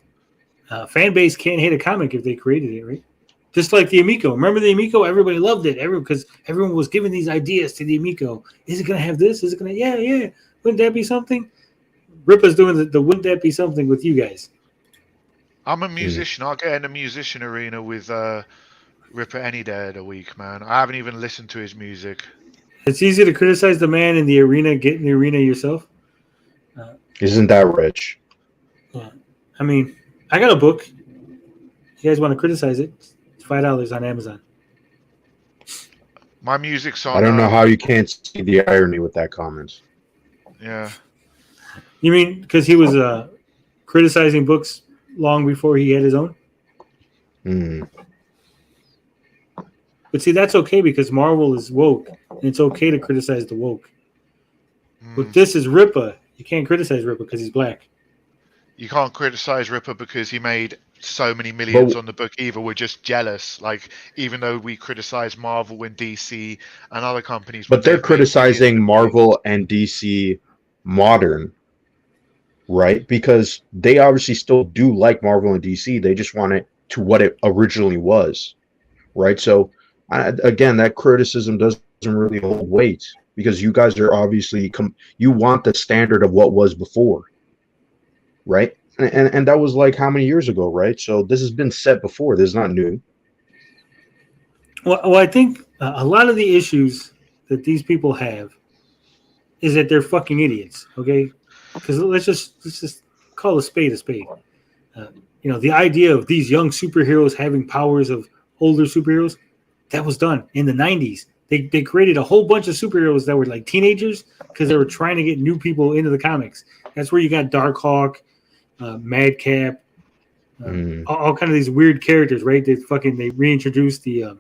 Fan base can't hate a comic if they created it, right? Just like the Amico. Remember the Amico? Everybody loved it. Because everyone was giving these ideas to the Amico. Is it going to have this? Is it going to... Yeah. Wouldn't that be something? Rippa's doing the wouldn't that be something with you guys. I'm a musician. I'll get in the musician arena with Ripper any day of the week, man. I haven't even listened to his music. It's easy to criticize the man in the arena. Get in the arena yourself. Isn't that rich? Yeah. I mean, I got a book. If you guys want to criticize it, it's $5 on Amazon. My music's I on. don't know how you can't see the irony with that comment. Yeah. You mean because he was criticizing books long before he had his own? Hmm. But see, that's okay because Marvel is woke, and it's okay to criticize the woke. But this is Rippa. You can't criticize Rippa because he's black. You can't criticize Ripper because he made so many millions But- on the book either. We're just jealous. Like, even though we criticize Marvel and DC and other companies, But they're criticizing Marvel and DC modern, right? Because they obviously still do like Marvel and DC. They just want it to what it originally was, right? So, again, that criticism doesn't really hold weight because you guys are obviously you want the standard of what was before, right? And that was like how many years ago, right? So this has been set before. This is not new. Well, I think a lot of the issues that these people have is that they're fucking idiots. Okay, because let's just call a spade a spade. You know, the idea of these young superheroes having powers of older superheroes, that was done in the 90s. They created a whole bunch of superheroes that were like teenagers because they were trying to get new people into the comics. That's where you got Darkhawk, Madcap, all kind of these weird characters, right? They reintroduced the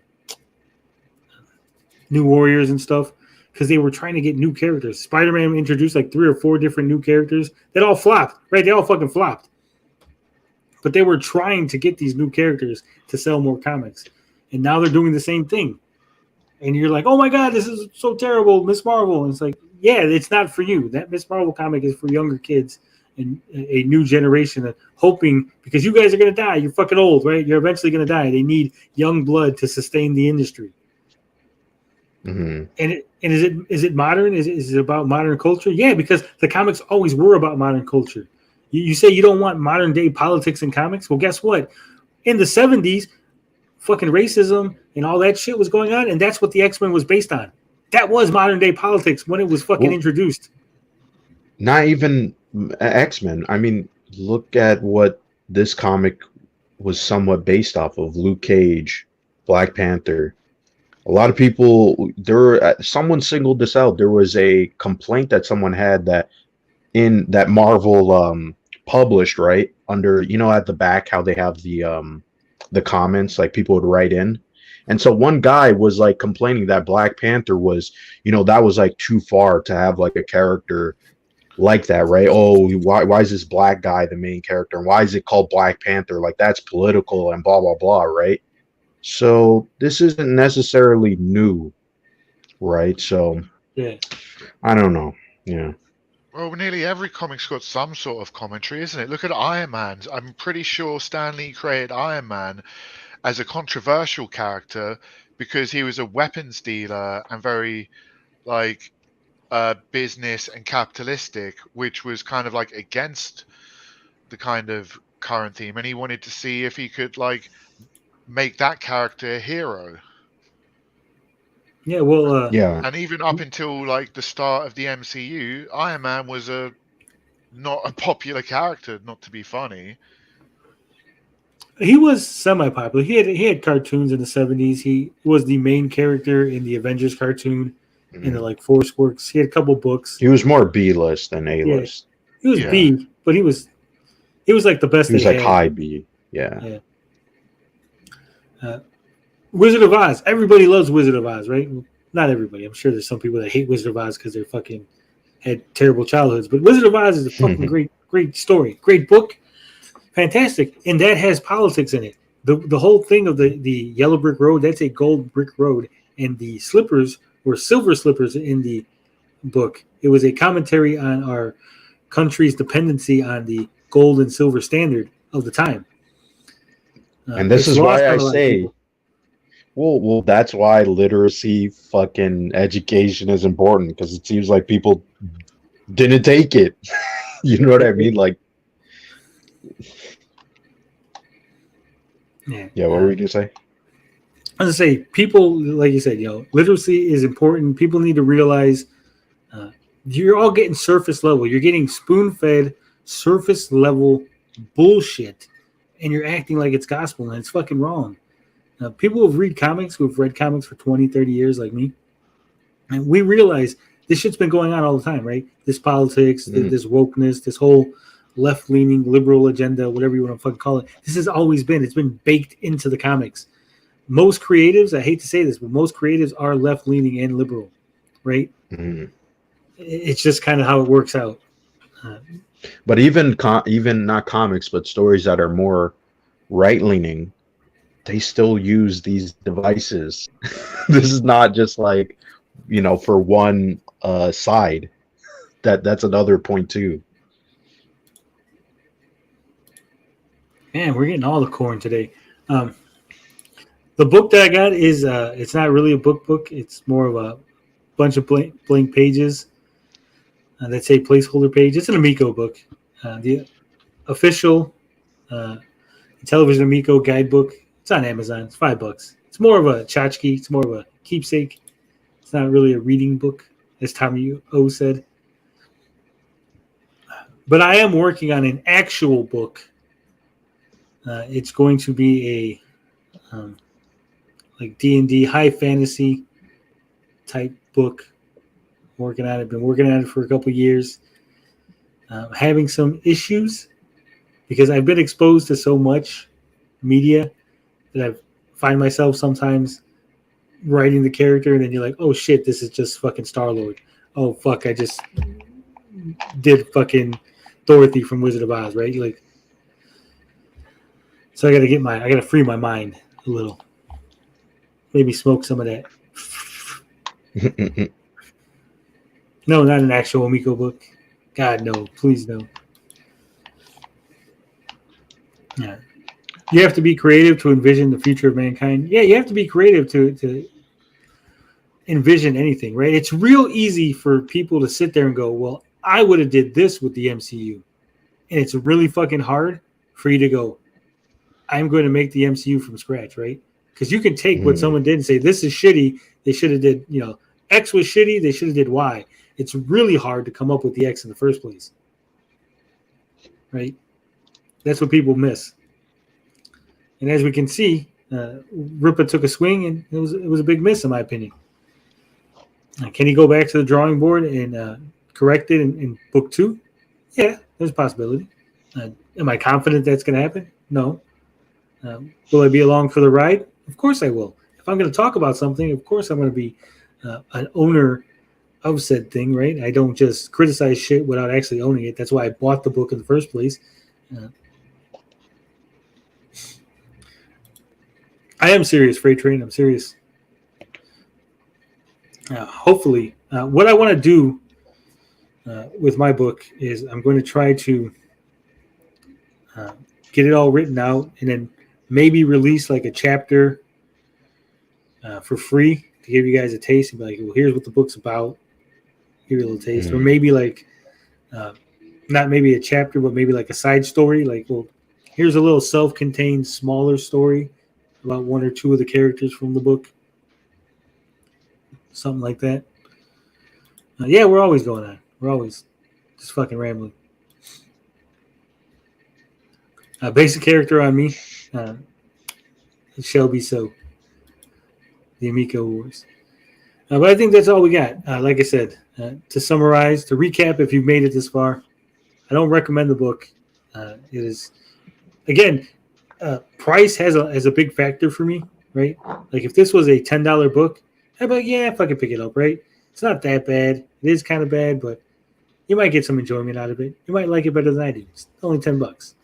New Warriors and stuff because they were trying to get new characters. Spider-Man introduced like 3 or 4 different new characters that all flopped, right? They all fucking flopped. But they were trying to get these new characters to sell more comics. And now they're doing the same thing. And you're like, oh my God, this is so terrible, Miss Marvel. And it's like, yeah, it's not for you. That Miss Marvel comic is for younger kids and a new generation hoping, because you guys are going to die. You're fucking old, right? You're eventually going to die. They need young blood to sustain the industry. Mm-hmm. And is it modern? Is it about modern culture? Yeah, because the comics always were about modern culture. You say you don't want modern day politics in comics? Well, guess what? In the 70s, fucking racism and all that shit was going on, and that's what the X-Men was based on. That was modern day politics when it was fucking introduced. Not even X-Men. I mean, look at what this comic was somewhat based off of: Luke Cage, Black Panther. A lot of people, someone singled this out. There was a complaint that someone had that in that Marvel published, right, under, you know, at the back how they have the comments, like people would write in. And so one guy was like complaining that Black Panther was, you know, that was like too far to have like a character like that, right? Oh, why is this black guy the main character? And why is it called Black Panther? Like, that's political and blah, blah, blah, right? So this isn't necessarily new, right? So yeah, I don't know. Yeah. Well, nearly every comic's got some sort of commentary, isn't it? Look at Iron Man. I'm pretty sure Stan Lee created Iron Man as a controversial character because he was a weapons dealer and very like business and capitalistic, which was kind of like against the kind of current theme, and he wanted to see if he could like make that character a hero. Yeah, well, yeah. And even up until like the start of the MCU, Iron Man was not a popular character, not to be funny. he was semi-popular. He had cartoons in the 70s. He was the main character in the Avengers cartoon in the like Force Works. He had a couple books. He was more B-list than A-list. Yeah. He was B, but he was like the best. He was they like had. high B. Yeah. Wizard of Oz. Everybody loves Wizard of Oz, right? Not everybody. I'm sure there's some people that hate Wizard of Oz because they fucking had terrible childhoods. But Wizard of Oz is a fucking great story, great book, fantastic, and that has politics in it. The whole thing of the yellow brick road, that's a gold brick road, and the slippers were silver slippers in the book. It was a commentary on our country's dependency on the gold and silver standard of the time. And this is why I say, well, that's why literacy, fucking education is important, because it seems like people didn't take it. You know what I mean? Like, yeah. What were you gonna say? I was gonna say, people, like you said, literacy is important. People need to realize you're all getting surface level. You're getting spoon-fed surface level bullshit, and you're acting like it's gospel, and it's fucking wrong. People who've read comics, who've read comics for 20, 30 years like me, and we realize this shit's been going on all the time, right? This politics, this wokeness, this whole left-leaning liberal agenda, whatever you want to fucking call it. This has always been. It's been baked into the comics. Most creatives, I hate to say this, but most creatives are left-leaning and liberal, right? Mhm. It's just kind of how it works out. But even not comics, but stories that are more right-leaning, they still use these devices. This is not just like, for one side. That's another point too. Man, we're getting all the corn today. The book that I got is it's not really a book. It's more of a bunch of blank pages that say placeholder page. It's an Amico book. The official Television Amico guidebook. It's on Amazon. It's $5. It's more of a tchotchke. It's more of a keepsake. It's not really a reading book, as Tommy O said. But I am working on an actual book. It's going to be a like D&D high fantasy type book. Working on it. Been working on it for a couple years. Having some issues because I've been exposed to so much media that I find myself sometimes writing the character and then you're like, oh shit, this is just fucking Star-Lord. Oh fuck, I just did fucking Dorothy from Wizard of Oz, right? Like, so I gotta free my mind a little. Maybe smoke some of that. No, not an actual Amico book. God, no. Please, no. Yeah. You have to be creative to envision the future of mankind. Yeah, you have to be creative to envision anything, right? It's real easy for people to sit there and go, well, I would have did this with the MCU. And it's really fucking hard for you to go, I'm going to make the MCU from scratch, right? Because you can take what someone did and say, this is shitty. They should have did, X was shitty. They should have did Y. It's really hard to come up with the X in the first place, right? That's what people miss. And as we can see, Rippa took a swing, and it was a big miss, in my opinion. Can he go back to the drawing board and correct it in book 2? Yeah, there's a possibility. Am I confident that's going to happen? No. Will I be along for the ride? Of course I will. If I'm going to talk about something, of course I'm going to be an owner of said thing, right? I don't just criticize shit without actually owning it. That's why I bought the book in the first place. I am serious, Freight Train. I'm serious. Hopefully, what I want to do with my book is I'm going to try to get it all written out and then maybe release like a chapter for free to give you guys a taste and be like, well, here's what the book's about. Give you a little taste. Or maybe like, not maybe a chapter, but maybe like a side story. Like, well, here's a little self-contained smaller story about one or two of the characters from the book. Something like that. Yeah, we're always going on. We're always just fucking rambling. Basic character on me. It shall be so. The Amico Wars. But I think that's all we got. Like I said, to summarize, to recap, if you've made it this far, I don't recommend the book. It is, again, price has a big factor for me, right? Like if this was a $10 book, I'd be like, yeah, fucking pick it up, right? It's not that bad. It is kind of bad, but you might get some enjoyment out of it. You might like it better than I do. It's only $10.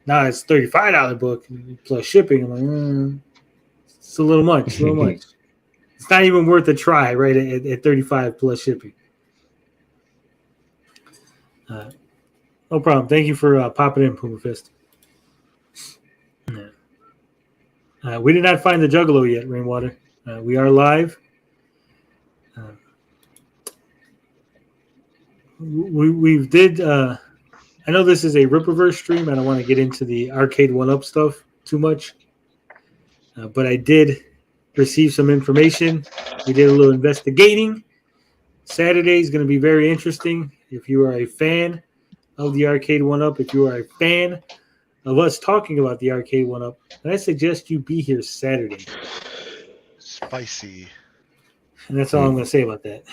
Now it's a $35 book plus shipping. I'm like, it's a little much. It's a little much. It's not even worth a try, right? At 35 plus shipping. No problem. Thank you for popping in, Puma Fist. We did not find the Juggalo yet, Rainwater. We are live. We did. I know this is a Rippaverse stream. I don't want to get into the arcade one-up stuff too much, but I did receive some information. We did a little investigating Saturday is going to be very interesting. If you are a fan of the Arcade 1-Up, if you are a fan of us talking about the Arcade 1-Up, then I suggest you be here Saturday. Spicy. And that's all I'm going to say about that.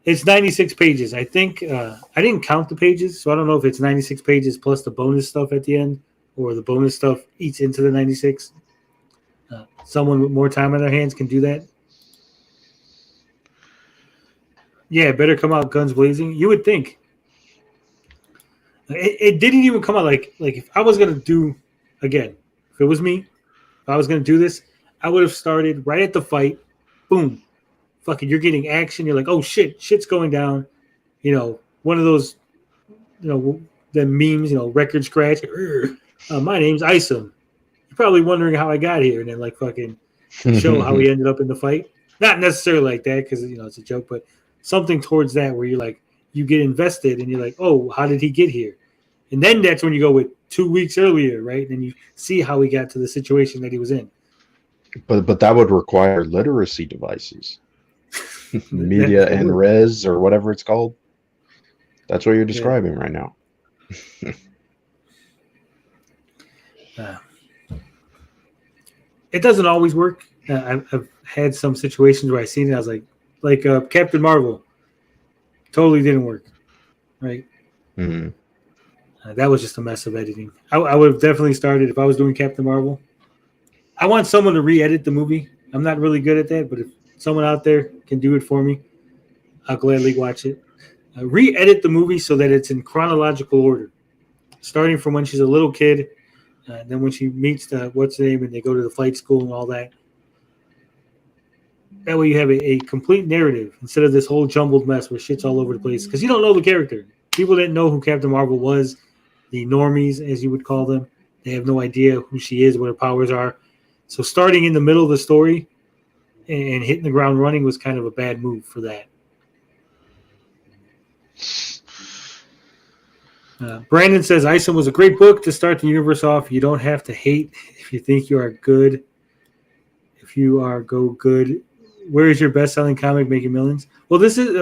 It's 96 pages. I think I didn't count the pages, so I don't know if it's 96 pages plus the bonus stuff at the end, or the bonus stuff eats into the 96. Someone with more time on their hands can do that. Yeah, better come out guns blazing. You would think. It didn't even come out like if I was gonna do again, if it was me, if I was gonna do this, I would have started right at the fight. Boom. Fucking you're getting action, you're like, oh shit's going down. You know, one of those, you know, the memes, you know, record scratch. My name's ISOM. You're probably wondering how I got here, and then like fucking show how he ended up in the fight. Not necessarily like that, because you know it's a joke, but something towards that where you're like, you get invested and you're like, oh, how did he get here? And then that's when you go with 2 weeks earlier, right? And you see how he got to the situation that he was in. But that would require literacy devices. Media and res or whatever it's called. That's what you're describing right now. It doesn't always work. I've had some situations where I've seen it. I was like Captain Marvel. Totally didn't work. Right? Mm-hmm. That was just a mess of editing. I would have definitely started if I was doing Captain Marvel. I want someone to re-edit the movie. I'm not really good at that, but if someone out there can do it for me, I'll gladly watch it. Re-edit the movie so that it's in chronological order, starting from when she's a little kid, then when she meets what's the name, and they go to the flight school and all that. That way you have a complete narrative instead of this whole jumbled mess where shit's all over the place, because you don't know the character. People didn't know who Captain Marvel was, the normies, as you would call them. They have no idea who she is, what her powers are. So starting in the middle of the story and hitting the ground running was kind of a bad move for that. Brandon says ISOM was a great book to start the universe off. You don't have to hate if you think you are good. If you are good, where is your best-selling comic making millions? Well, this is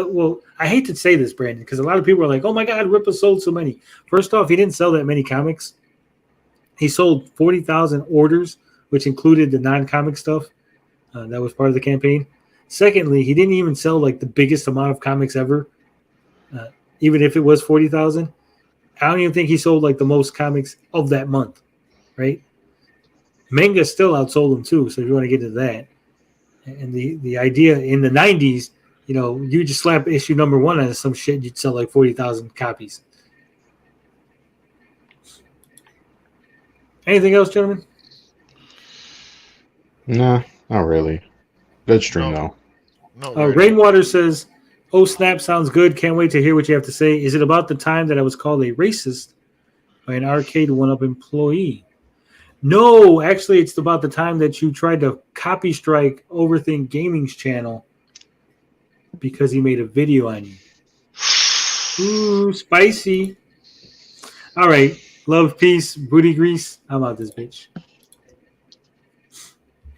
I hate to say this, Brandon, because a lot of people are like, "Oh my God, Rippa sold so many." First off, he didn't sell that many comics. He sold 40,000 orders, which included the non-comic stuff that was part of the campaign. Secondly, he didn't even sell like the biggest amount of comics ever, even if it was 40,000. I don't even think he sold like the most comics of that month, right? Manga still outsold him too, so if you want to get into that. And the idea in the 90s, you know, you just slap issue number 1 on some shit, you'd sell like 40,000 copies. Anything else, gentlemen? Nah, not really. Good stream, though. Not really. Rainwater says, "Oh, snap, sounds good. Can't wait to hear what you have to say. Is it about the time that I was called a racist by an Arcade 1-Up employee?" No, actually, it's about the time that you tried to copy strike Overthink Gaming's channel because he made a video on you. Ooh, spicy. All right. Love, peace, booty grease. I'm out this bitch.